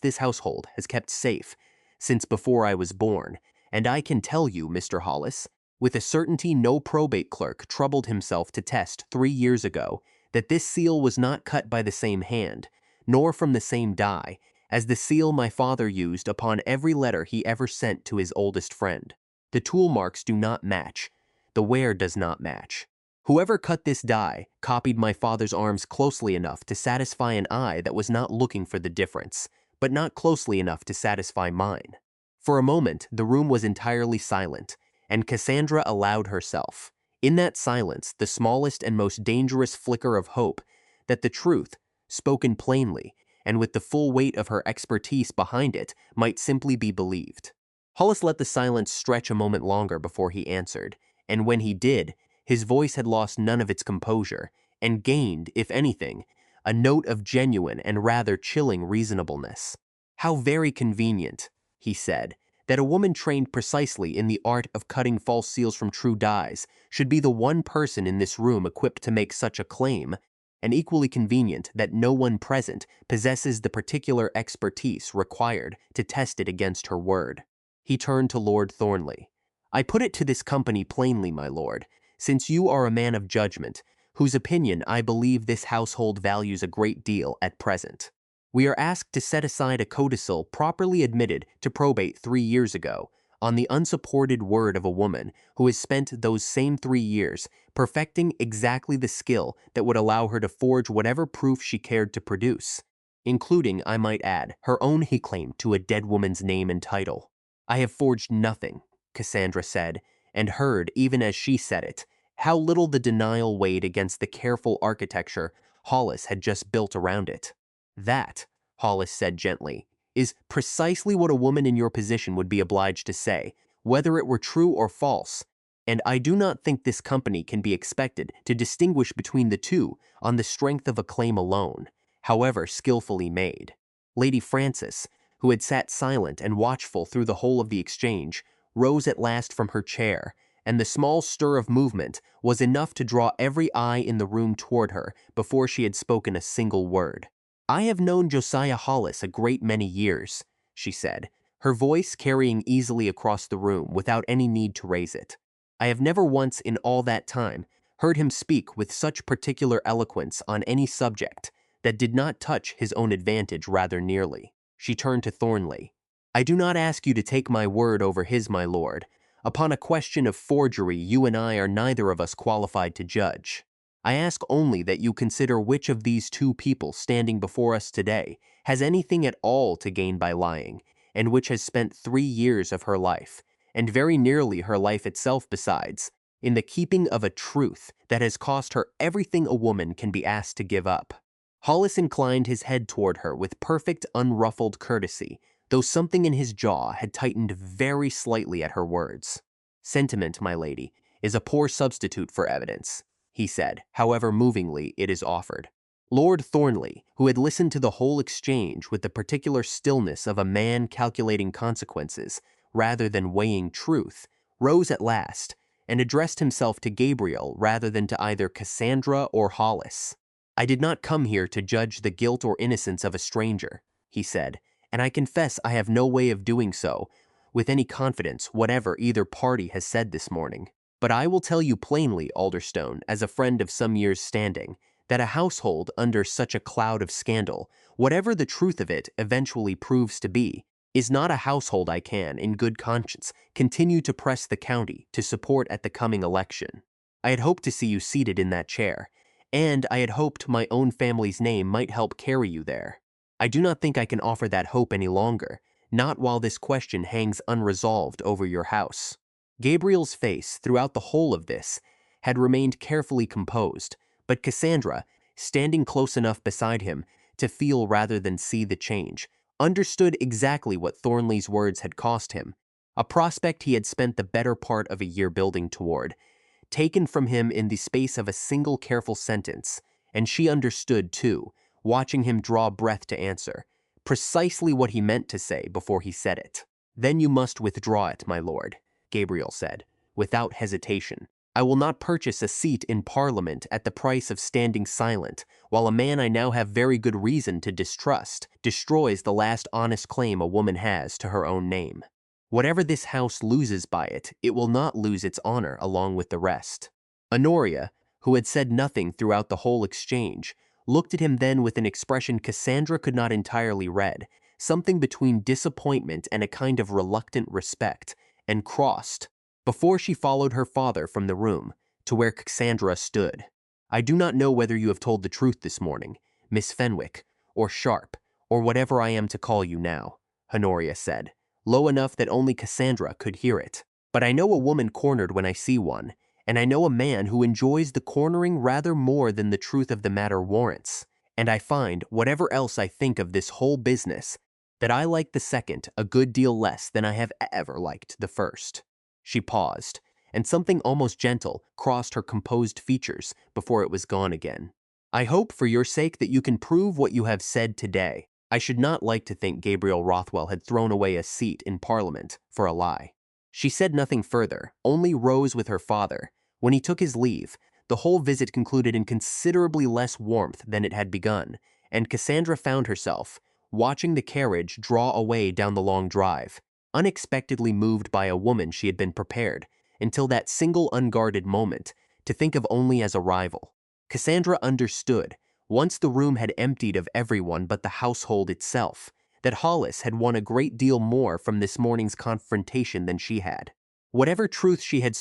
this household has kept safe since before I was born, and I can tell you, Mr. Hollis, with a certainty no probate clerk troubled himself to test 3 years ago, that this seal was not cut by the same hand, nor from the same die, as the seal my father used upon every letter he ever sent to his oldest friend. The tool marks do not match. The wear does not match. Whoever cut this die copied my father's arms closely enough to satisfy an eye that was not looking for the difference, but not closely enough to satisfy mine." For a moment, the room was entirely silent, and Cassandra allowed herself, in that silence, the smallest and most dangerous flicker of hope that the truth, spoken plainly, and with the full weight of her expertise behind it, might simply be believed. Hollis let the silence stretch a moment longer before he answered, and when he did, his voice had lost none of its composure, and gained, if anything, a note of genuine and rather chilling reasonableness. "How very convenient," he said, "that a woman trained precisely in the art of cutting false seals from true dies should be the one person in this room equipped to make such a claim, and equally convenient that no one present possesses the particular expertise required to test it against her word." He turned to Lord Thornley. "I put it to this company plainly, my lord, since you are a man of judgment, whose opinion I believe this household values a great deal at present. We are asked to set aside a codicil properly admitted to probate 3 years ago, on the unsupported word of a woman who has spent those same 3 years perfecting exactly the skill that would allow her to forge whatever proof she cared to produce, including, I might add, her own he claimed to a dead woman's name and title." "I have forged nothing," Cassandra said, and heard, even as she said it, how little the denial weighed against the careful architecture Hollis had just built around it. "That," Hollis said gently, is precisely what a woman in your position would be obliged to say, whether it were true or false, and I do not think this company can be expected to distinguish between the two on the strength of a claim alone, however skillfully made. Lady Frances, who had sat silent and watchful through the whole of the exchange, rose at last from her chair, and the small stir of movement was enough to draw every eye in the room toward her before she had spoken a single word. "I have known Josiah Hollis a great many years," she said, her voice carrying easily across the room without any need to raise it. "I have never once in all that time heard him speak with such particular eloquence on any subject that did not touch his own advantage rather nearly." She turned to Thornley. "I do not ask you to take my word over his, my lord. Upon a question of forgery, you and I are neither of us qualified to judge. I ask only that you consider which of these two people standing before us today has anything at all to gain by lying, and which has spent 3 years of her life, and very nearly her life itself besides, in the keeping of a truth that has cost her everything a woman can be asked to give up." Hollis inclined his head toward her with perfect unruffled courtesy, though something in his jaw had tightened very slightly at her words. "Sentiment, my lady, is a poor substitute for evidence," he said, however movingly it is offered. Lord Thornley, who had listened to the whole exchange with the particular stillness of a man calculating consequences rather than weighing truth, rose at last and addressed himself to Gabriel rather than to either Cassandra or Hollis. "I did not come here to judge the guilt or innocence of a stranger," he said, "and I confess I have no way of doing so with any confidence whatever either party has said this morning. But I will tell you plainly, Alderstone, as a friend of some years' standing, that a household under such a cloud of scandal, whatever the truth of it eventually proves to be, is not a household I can, in good conscience, continue to press the county to support at the coming election. I had hoped to see you seated in that chair, and I had hoped my own family's name might help carry you there. I do not think I can offer that hope any longer, not while this question hangs unresolved over your house." Gabriel's face, throughout the whole of this, had remained carefully composed, but Cassandra, standing close enough beside him to feel rather than see the change, understood exactly what Thornley's words had cost him, a prospect he had spent the better part of a year building toward, taken from him in the space of a single careful sentence, and she understood, too, watching him draw breath to answer, precisely what he meant to say before he said it. "Then you must withdraw it, my lord," Gabriel said, without hesitation. "I will not purchase a seat in Parliament at the price of standing silent, while a man I now have very good reason to distrust destroys the last honest claim a woman has to her own name. Whatever this house loses by it, it will not lose its honor along with the rest." Honoria, who had said nothing throughout the whole exchange, looked at him then with an expression Cassandra could not entirely read, something between disappointment and a kind of reluctant respect, and crossed, before she followed her father from the room, to where Cassandra stood. "I do not know whether you have told the truth this morning, Miss Fenwick, or Sharp, or whatever I am to call you now," Honoria said, low enough that only Cassandra could hear it. "But I know a woman cornered when I see one, and I know a man who enjoys the cornering rather more than the truth of the matter warrants, and I find, whatever else I think of this whole business, that I like the second a good deal less than I have ever liked the first." She paused, and something almost gentle crossed her composed features before it was gone again. "I hope for your sake that you can prove what you have said today. I should not like to think Gabriel Rothwell had thrown away a seat in Parliament for a lie." She said nothing further, only rose with her father. When he took his leave, the whole visit concluded in considerably less warmth than it had begun, and Cassandra found herself, watching the carriage draw away down the long drive, unexpectedly moved by a woman she had been prepared, until that single unguarded moment, to think of only as a rival. Cassandra understood, once the room had emptied of everyone but the household itself, that Hollis had won a great deal more from this morning's confrontation than she had. Whatever truth she had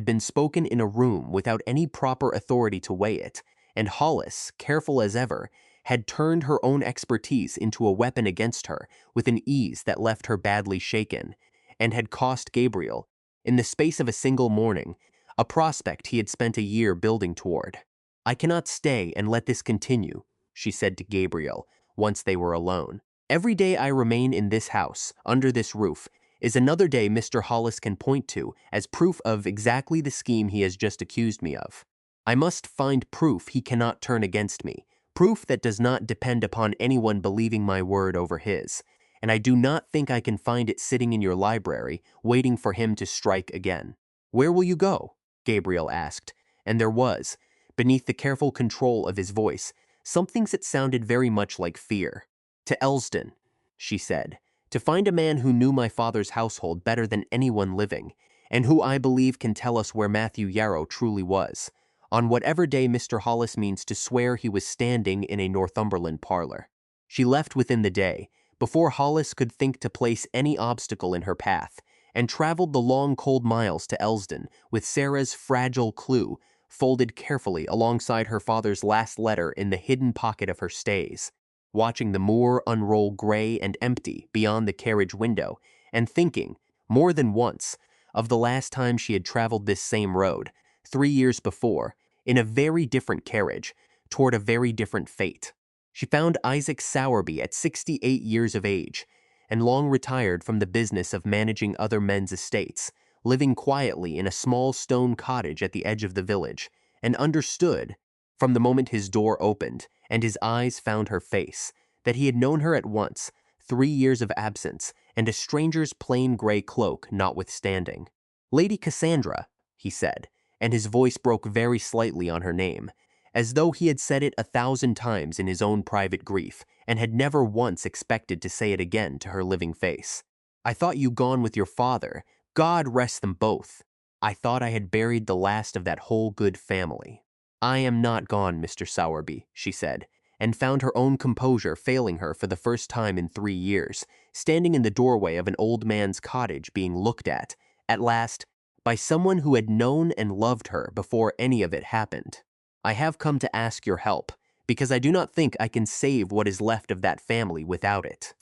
been spoken in a room without any proper authority to weigh it, and Hollis, careful as ever, had turned her own expertise into a weapon against her with an ease that left her badly shaken, and had cost Gabriel, in the space of a single morning, a prospect he had spent a year building toward. "I cannot stay and let this continue," she said to Gabriel, once they were alone. Every day I remain in this house, under this roof, is another day Mr. Hollis can point to as proof of exactly the scheme he has just accused me of. I must find proof he cannot turn against me, proof that does not depend upon anyone believing my word over his, and I do not think I can find it sitting in your library, waiting for him to strike again. Where will you go? Gabriel asked, and there was, beneath the careful control of his voice, something that sounded very much like fear. To Elsdon, she said, to find a man who knew my father's household better than anyone living, and who I believe can tell us where Matthew Yarrow truly was, on whatever day Mr. Hollis means to swear he was standing in a Northumberland parlor. She left within the day, before Hollis could think to place any obstacle in her path, and traveled the long cold miles to Elsdon with Sarah's fragile clue folded carefully alongside her father's last letter in the hidden pocket of her stays, watching the moor unroll gray and empty beyond the carriage window, and thinking, more than once, of the last time she had traveled this same road, 3 years before, in a very different carriage, toward a very different fate. She found Isaac Sowerby at 68 years of age, and long retired from the business of managing other men's estates, living quietly in a small stone cottage at the edge of the village, and understood, from the moment his door opened and his eyes found her face, that he had known her at once, 3 years of absence, and a stranger's plain gray cloak notwithstanding. Lady Cassandra, he said, and his voice broke very slightly on her name, as though he had said it 1,000 times in his own private grief, and had never once expected to say it again to her living face. I thought you gone with your father. God rest them both. I thought I had buried the last of that whole good family. I am not gone, Mr. Sowerby, she said, and found her own composure failing her for the first time in 3 years, standing in the doorway of an old man's cottage being looked at last, by someone who had known and loved her before any of it happened. I have come to ask your help, because I do not think I can save what is left of that family without it.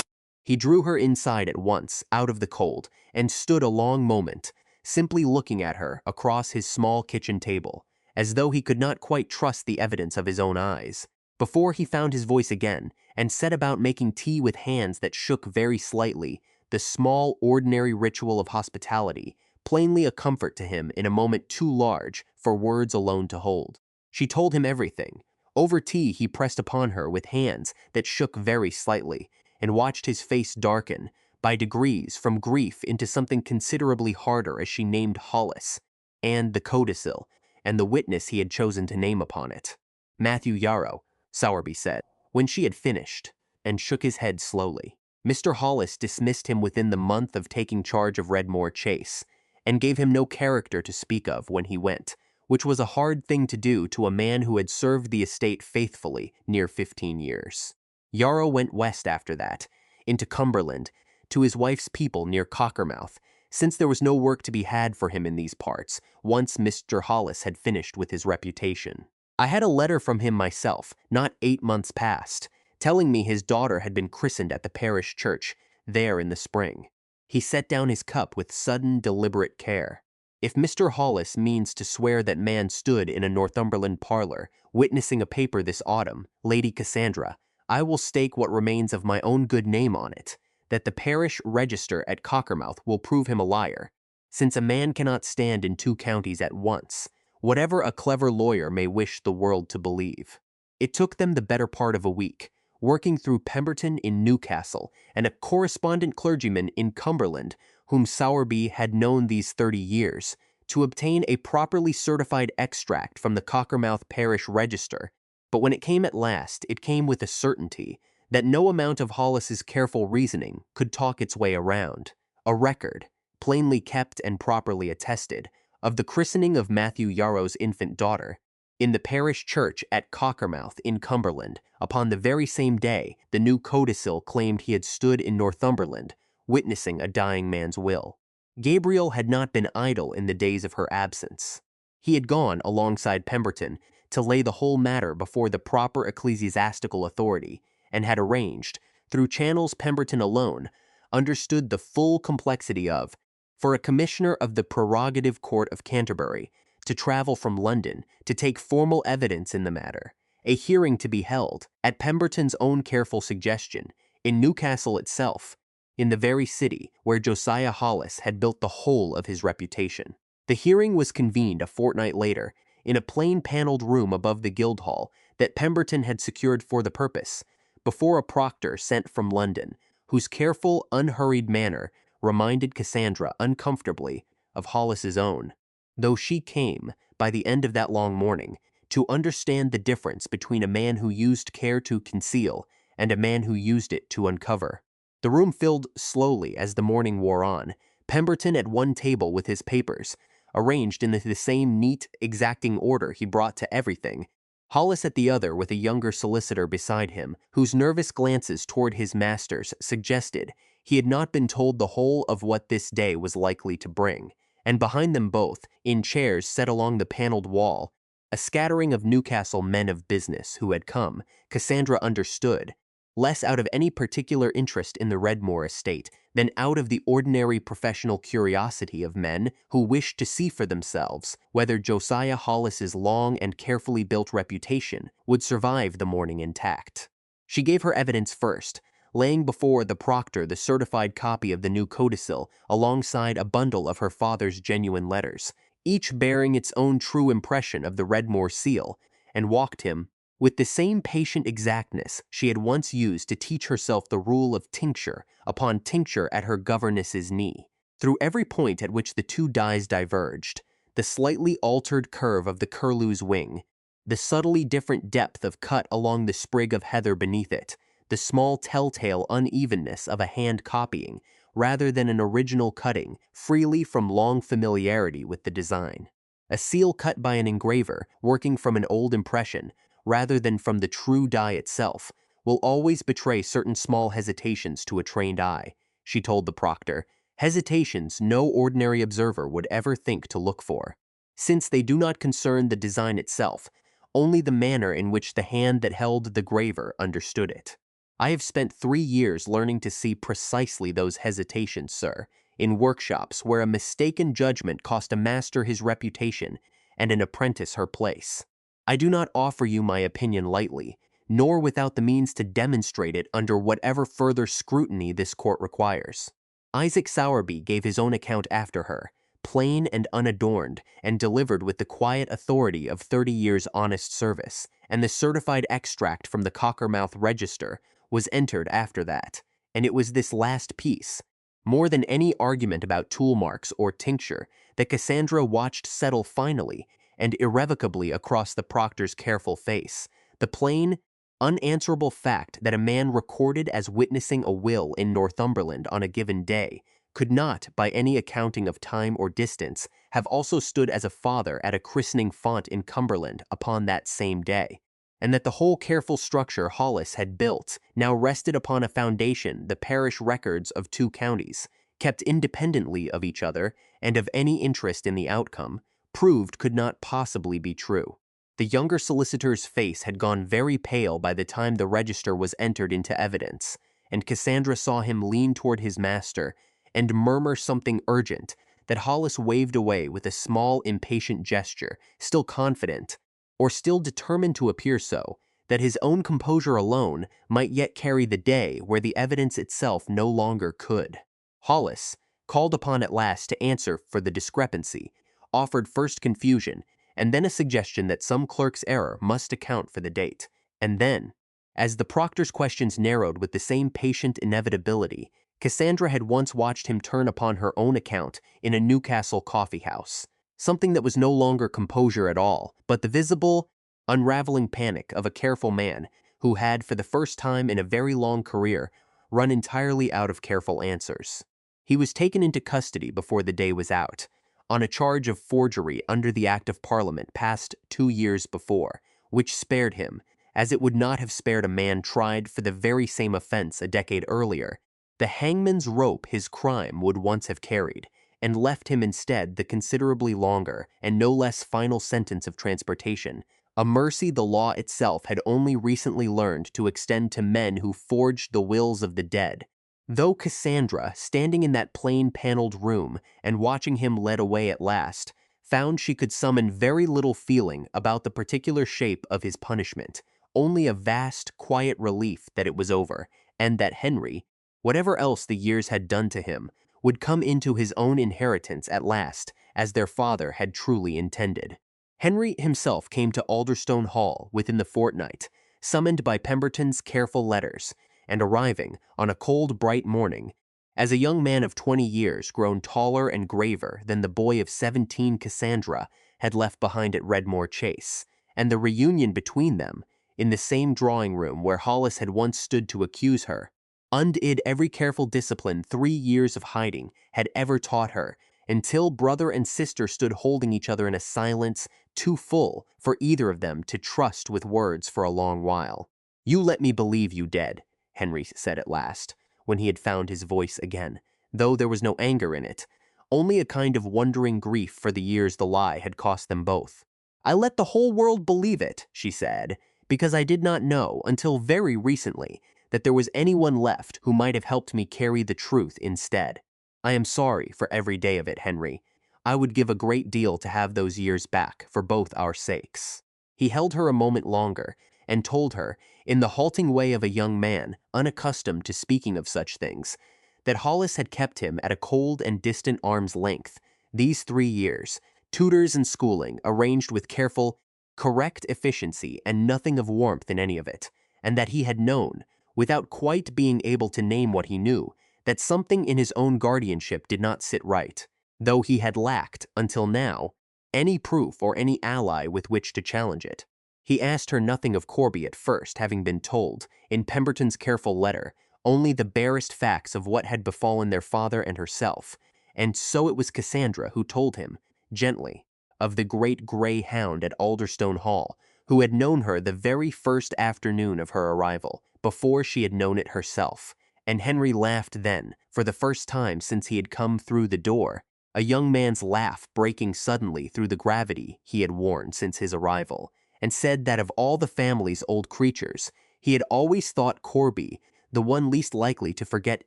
He drew her inside at once, out of the cold, and stood a long moment, simply looking at her across his small kitchen table, as though he could not quite trust the evidence of his own eyes, before he found his voice again and set about making tea with hands that shook very slightly, the small, ordinary ritual of hospitality, plainly a comfort to him in a moment too large for words alone to hold. She told him everything. Over tea he pressed upon her with hands that shook very slightly, and watched his face darken, by degrees, from grief into something considerably harder as she named Hollis, and the codicil, and the witness he had chosen to name upon it. Matthew Yarrow, Sowerby said, when she had finished, and shook his head slowly. Mr. Hollis dismissed him within the month of taking charge of Redmore Chase, and gave him no character to speak of when he went, which was a hard thing to do to a man who had served the estate faithfully near 15 years. Yarrow went west after that, into Cumberland, to his wife's people near Cockermouth, since there was no work to be had for him in these parts, once Mr. Hollis had finished with his reputation. I had a letter from him myself, not 8 months past, telling me his daughter had been christened at the parish church, there in the spring. He set down his cup with sudden, deliberate care. If Mr. Hollis means to swear that man stood in a Northumberland parlor, witnessing a paper this autumn, Lady Cassandra, I will stake what remains of my own good name on it, that the parish register at Cockermouth will prove him a liar, since a man cannot stand in 2 counties at once, whatever a clever lawyer may wish the world to believe. It took them the better part of a week, working through Pemberton in Newcastle and a correspondent clergyman in Cumberland whom Sowerby had known these 30 years, to obtain a properly certified extract from the Cockermouth parish register. But when it came at last, it came with a certainty that no amount of Hollis's careful reasoning could talk its way around. A record, plainly kept and properly attested, of the christening of Matthew Yarrow's infant daughter, in the parish church at Cockermouth in Cumberland, upon the very same day the new codicil claimed he had stood in Northumberland, witnessing a dying man's will. Gabriel had not been idle in the days of her absence. He had gone alongside Pemberton to lay the whole matter before the proper ecclesiastical authority, and had arranged, through channels Pemberton alone understood the full complexity of, for a commissioner of the prerogative court of Canterbury to travel from London to take formal evidence in the matter, a hearing to be held, at Pemberton's own careful suggestion, in Newcastle itself, in the very city where Josiah Hollis had built the whole of his reputation. The hearing was convened a fortnight later, in a plain paneled room above the Guildhall that Pemberton had secured for the purpose, before a proctor sent from London, whose careful, unhurried manner reminded Cassandra uncomfortably of Hollis's own, though she came, by the end of that long morning, to understand the difference between a man who used care to conceal and a man who used it to uncover. The room filled slowly as the morning wore on, Pemberton at one table with his papers, arranged in the same neat, exacting order he brought to everything, Hollis at the other with a younger solicitor beside him, whose nervous glances toward his masters suggested he had not been told the whole of what this day was likely to bring, and behind them both, in chairs set along the paneled wall, a scattering of Newcastle men of business who had come, Cassandra understood, less out of any particular interest in the Redmore estate than out of the ordinary professional curiosity of men who wished to see for themselves whether Josiah Hollis's long and carefully built reputation would survive the morning intact. She gave her evidence first, laying before the proctor the certified copy of the new codicil alongside a bundle of her father's genuine letters, each bearing its own true impression of the Redmore seal, and walked him, with the same patient exactness she had once used to teach herself the rule of tincture upon tincture at her governess's knee, through every point at which the two dies diverged, the slightly altered curve of the curlew's wing, the subtly different depth of cut along the sprig of heather beneath it, the small telltale unevenness of a hand copying, rather than an original cutting, freely from long familiarity with the design. A seal cut by an engraver, working from an old impression, rather than from the true die itself, will always betray certain small hesitations to a trained eye, she told the proctor, hesitations no ordinary observer would ever think to look for, since they do not concern the design itself, only the manner in which the hand that held the graver understood it. I have spent 3 years learning to see precisely those hesitations, sir, in workshops where a mistaken judgment cost a master his reputation and an apprentice her place. I do not offer you my opinion lightly, nor without the means to demonstrate it under whatever further scrutiny this court requires. Isaac Sowerby gave his own account after her, plain and unadorned, and delivered with the quiet authority of 30 years' honest service, and the certified extract from the Cockermouth Register was entered after that, and it was this last piece, more than any argument about tool marks or tincture, that Cassandra watched settle finally and irrevocably across the proctor's careful face, the plain, unanswerable fact that a man recorded as witnessing a will in Northumberland on a given day could not, by any accounting of time or distance, have also stood as a father at a christening font in Cumberland upon that same day, and that the whole careful structure Hollis had built now rested upon a foundation the parish records of 2 counties, kept independently of each other and of any interest in the outcome, proved could not possibly be true. The younger solicitor's face had gone very pale by the time the register was entered into evidence, and Cassandra saw him lean toward his master and murmur something urgent that Hollis waved away with a small impatient gesture, still confident, or still determined to appear so, that his own composure alone might yet carry the day where the evidence itself no longer could. Hollis, called upon at last to answer for the discrepancy, offered first confusion, and then a suggestion that some clerk's error must account for the date, and then, as the proctor's questions narrowed with the same patient inevitability, Cassandra had once watched him turn upon her own account in a Newcastle coffee-house, something that was no longer composure at all, but the visible, unraveling panic of a careful man who had, for the first time in a very long career, run entirely out of careful answers. He was taken into custody before the day was out, on a charge of forgery under the Act of Parliament passed 2 years before, which spared him, as it would not have spared a man tried for the very same offense a decade earlier, the hangman's rope his crime would once have carried, and left him instead the considerably longer and no less final sentence of transportation, a mercy the law itself had only recently learned to extend to men who forged the wills of the dead. Though Cassandra, standing in that plain paneled room and watching him led away at last, found she could summon very little feeling about the particular shape of his punishment, only a vast, quiet relief that it was over, and that Henry, whatever else the years had done to him, would come into his own inheritance at last, as their father had truly intended. Henry himself came to Alderstone Hall within the fortnight, summoned by Pemberton's careful letters, and arriving on a cold, bright morning, as a young man of 20 years grown taller and graver than the boy of 17 Cassandra had left behind at Redmore Chase, and the reunion between them, in the same drawing room where Hollis had once stood to accuse her, undid every careful discipline 3 years of hiding had ever taught her, until brother and sister stood holding each other in a silence too full for either of them to trust with words for a long while. "You let me believe you dead," Henry said at last, when he had found his voice again, though there was no anger in it, only a kind of wondering grief for the years the lie had cost them both. "I let the whole world believe it," she said, "because I did not know, until very recently, that there was anyone left who might have helped me carry the truth instead. I am sorry for every day of it, Henry. I would give a great deal to have those years back for both our sakes." He held her a moment longer and told her, in the halting way of a young man unaccustomed to speaking of such things, that Hollis had kept him at a cold and distant arm's length these 3 years, tutors and schooling arranged with careful, correct efficiency and nothing of warmth in any of it, and that he had known, without quite being able to name what he knew, that something in his own guardianship did not sit right, though he had lacked, until now, any proof or any ally with which to challenge it. He asked her nothing of Corby at first, having been told, in Pemberton's careful letter, only the barest facts of what had befallen their father and herself, and so it was Cassandra who told him, gently, of the great gray hound at Alderstone Hall, who had known her the very first afternoon of her arrival, before she had known it herself, and Henry laughed then, for the first time since he had come through the door, a young man's laugh breaking suddenly through the gravity he had worn since his arrival, and said that of all the family's old creatures, he had always thought Corby the one least likely to forget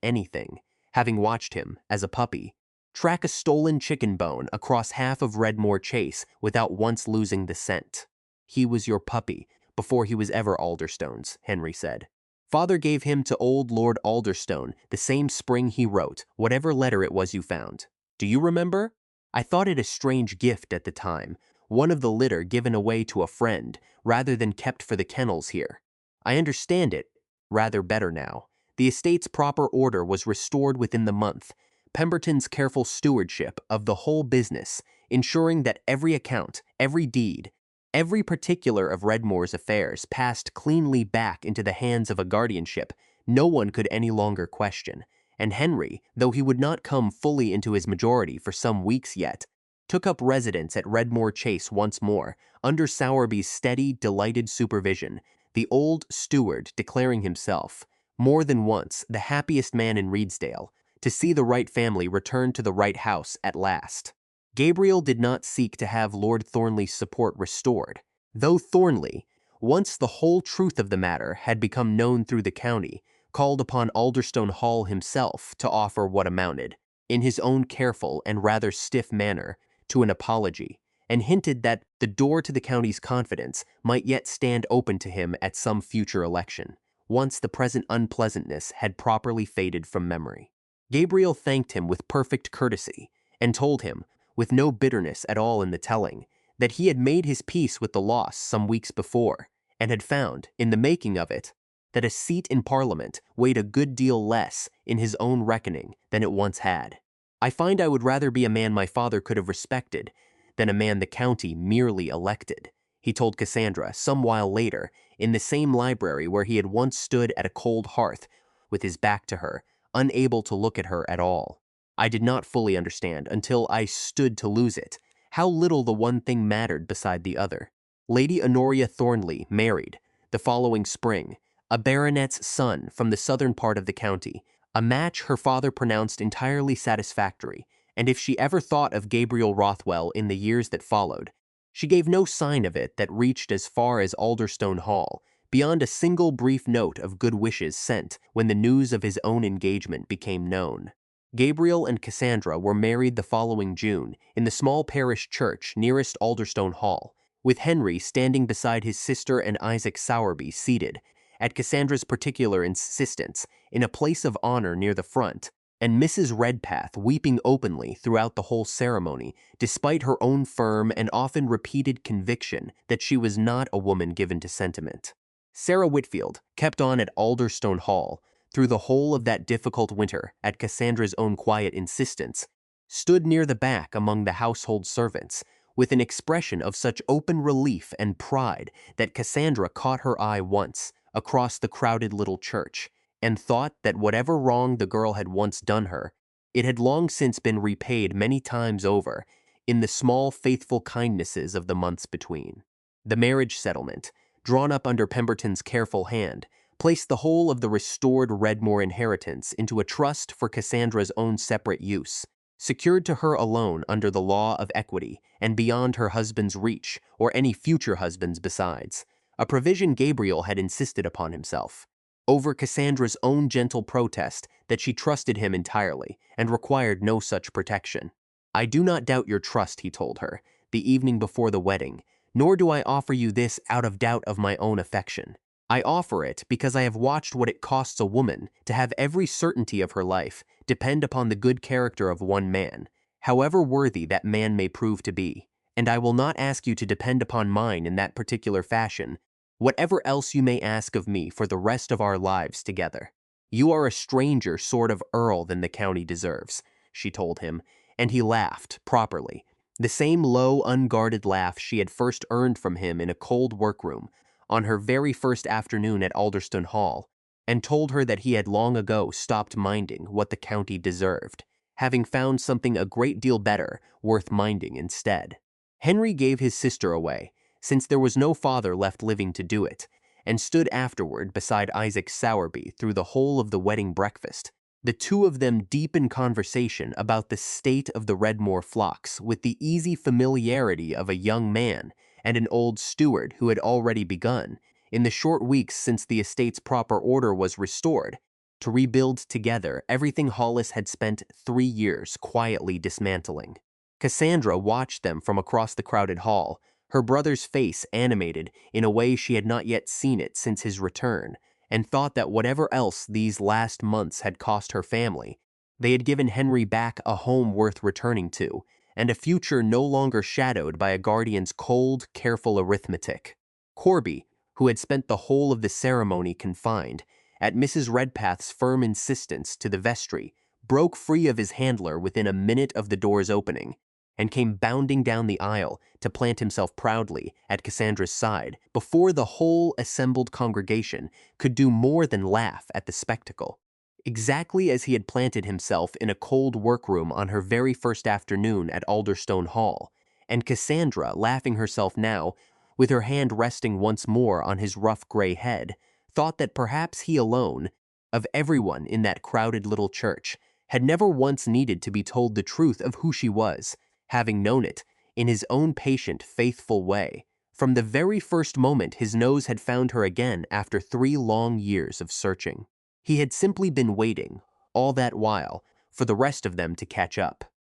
anything, having watched him, as a puppy, track a stolen chicken bone across half of Redmore Chase without once losing the scent. "He was your puppy before he was ever Alderstone's," Henry said. "Father gave him to old Lord Alderstone the same spring he wrote, whatever letter it was you found. Do you remember? I thought it a strange gift at the time, one of the litter given away to a friend, rather than kept for the kennels here. I understand it rather better now. The estate's proper order was restored within the month, Pemberton's careful stewardship of the whole business, ensuring that every account, every deed, every particular of Redmore's affairs passed cleanly back into the hands of a guardianship no one could any longer question, and Henry, though he would not come fully into his majority for some weeks yet, took up residence at Redmore Chase once more, under Sowerby's steady, delighted supervision, the old steward declaring himself, more than once, the happiest man in Redesdale, to see the right family return to the right house at last. Gabriel did not seek to have Lord Thornley's support restored, though Thornley, once the whole truth of the matter had become known through the county, called upon Alderstone Hall himself to offer what amounted, in his own careful and rather stiff manner, to an apology, and hinted that the door to the county's confidence might yet stand open to him at some future election, once the present unpleasantness had properly faded from memory. Gabriel thanked him with perfect courtesy, and told him, with no bitterness at all in the telling, that he had made his peace with the loss some weeks before, and had found, in the making of it, that a seat in Parliament weighed a good deal less in his own reckoning than it once had. "I find I would rather be a man my father could have respected than a man the county merely elected," he told Cassandra some while later, in the same library where he had once stood at a cold hearth, with his back to her, unable to look at her at all. "I did not fully understand, until I stood to lose it, how little the one thing mattered beside the other. Lady Honoria Thornley married, the following spring, a baronet's son from the southern part of the county, a match her father pronounced entirely satisfactory, and if she ever thought of Gabriel Rothwell in the years that followed, she gave no sign of it that reached as far as Alderstone Hall, beyond a single brief note of good wishes sent when the news of his own engagement became known. Gabriel and Cassandra were married the following June in the small parish church nearest Alderstone Hall, with Henry standing beside his sister and Isaac Sowerby seated, at Cassandra's particular insistence, in a place of honor near the front, and Mrs. Redpath weeping openly throughout the whole ceremony, despite her own firm and often repeated conviction that she was not a woman given to sentiment. Sarah Whitfield kept on at Alderstone Hall through the whole of that difficult winter at Cassandra's own quiet insistence, stood near the back among the household servants, with an expression of such open relief and pride that Cassandra caught her eye once across the crowded little church, and thought that whatever wrong the girl had once done her, it had long since been repaid many times over in the small faithful kindnesses of the months between. The marriage settlement, drawn up under Pemberton's careful hand, placed the whole of the restored Redmore inheritance into a trust for Cassandra's own separate use, secured to her alone under the law of equity and beyond her husband's reach or any future husband's besides, a provision Gabriel had insisted upon himself, over Cassandra's own gentle protest that she trusted him entirely and required no such protection. "I do not doubt your trust," he told her, the evening before the wedding, "nor do I offer you this out of doubt of my own affection. I offer it because I have watched what it costs a woman to have every certainty of her life depend upon the good character of one man, however worthy that man may prove to be, and I will not ask you to depend upon mine in that particular fashion, whatever else you may ask of me for the rest of our lives together. You are a stranger sort of earl than the county deserves," she told him, and he laughed, properly, the same low, unguarded laugh she had first earned from him in a cold workroom, on her very first afternoon at Alderstone Hall, and told her that he had long ago stopped minding what the county deserved, having found something a great deal better worth minding instead. Henry gave his sister away, since there was no father left living to do it, and stood afterward beside Isaac Sowerby through the whole of the wedding breakfast, the two of them deep in conversation about the state of the Redmore flocks with the easy familiarity of a young man and an old steward who had already begun, in the short weeks since the estate's proper order was restored, to rebuild together everything Hollis had spent 3 years quietly dismantling. Cassandra watched them from across the crowded hall, her brother's face animated in a way she had not yet seen it since his return, and thought that whatever else these last months had cost her family, they had given Henry back a home worth returning to, and a future no longer shadowed by a guardian's cold, careful arithmetic. Corby, who had spent the whole of the ceremony confined, at Mrs. Redpath's firm insistence, to the vestry, broke free of his handler within a minute of the door's opening, and came bounding down the aisle to plant himself proudly at Cassandra's side before the whole assembled congregation could do more than laugh at the spectacle. Exactly as he had planted himself in a cold workroom on her very first afternoon at Alderstone Hall, and Cassandra, laughing herself now, with her hand resting once more on his rough gray head, thought that perhaps he alone, of everyone in that crowded little church, had never once needed to be told the truth of who she was, having known it, in his own patient, faithful way, from the very first moment his nose had found her again after 3 long years of searching. He had simply been waiting, all that while, for the rest of them to catch up.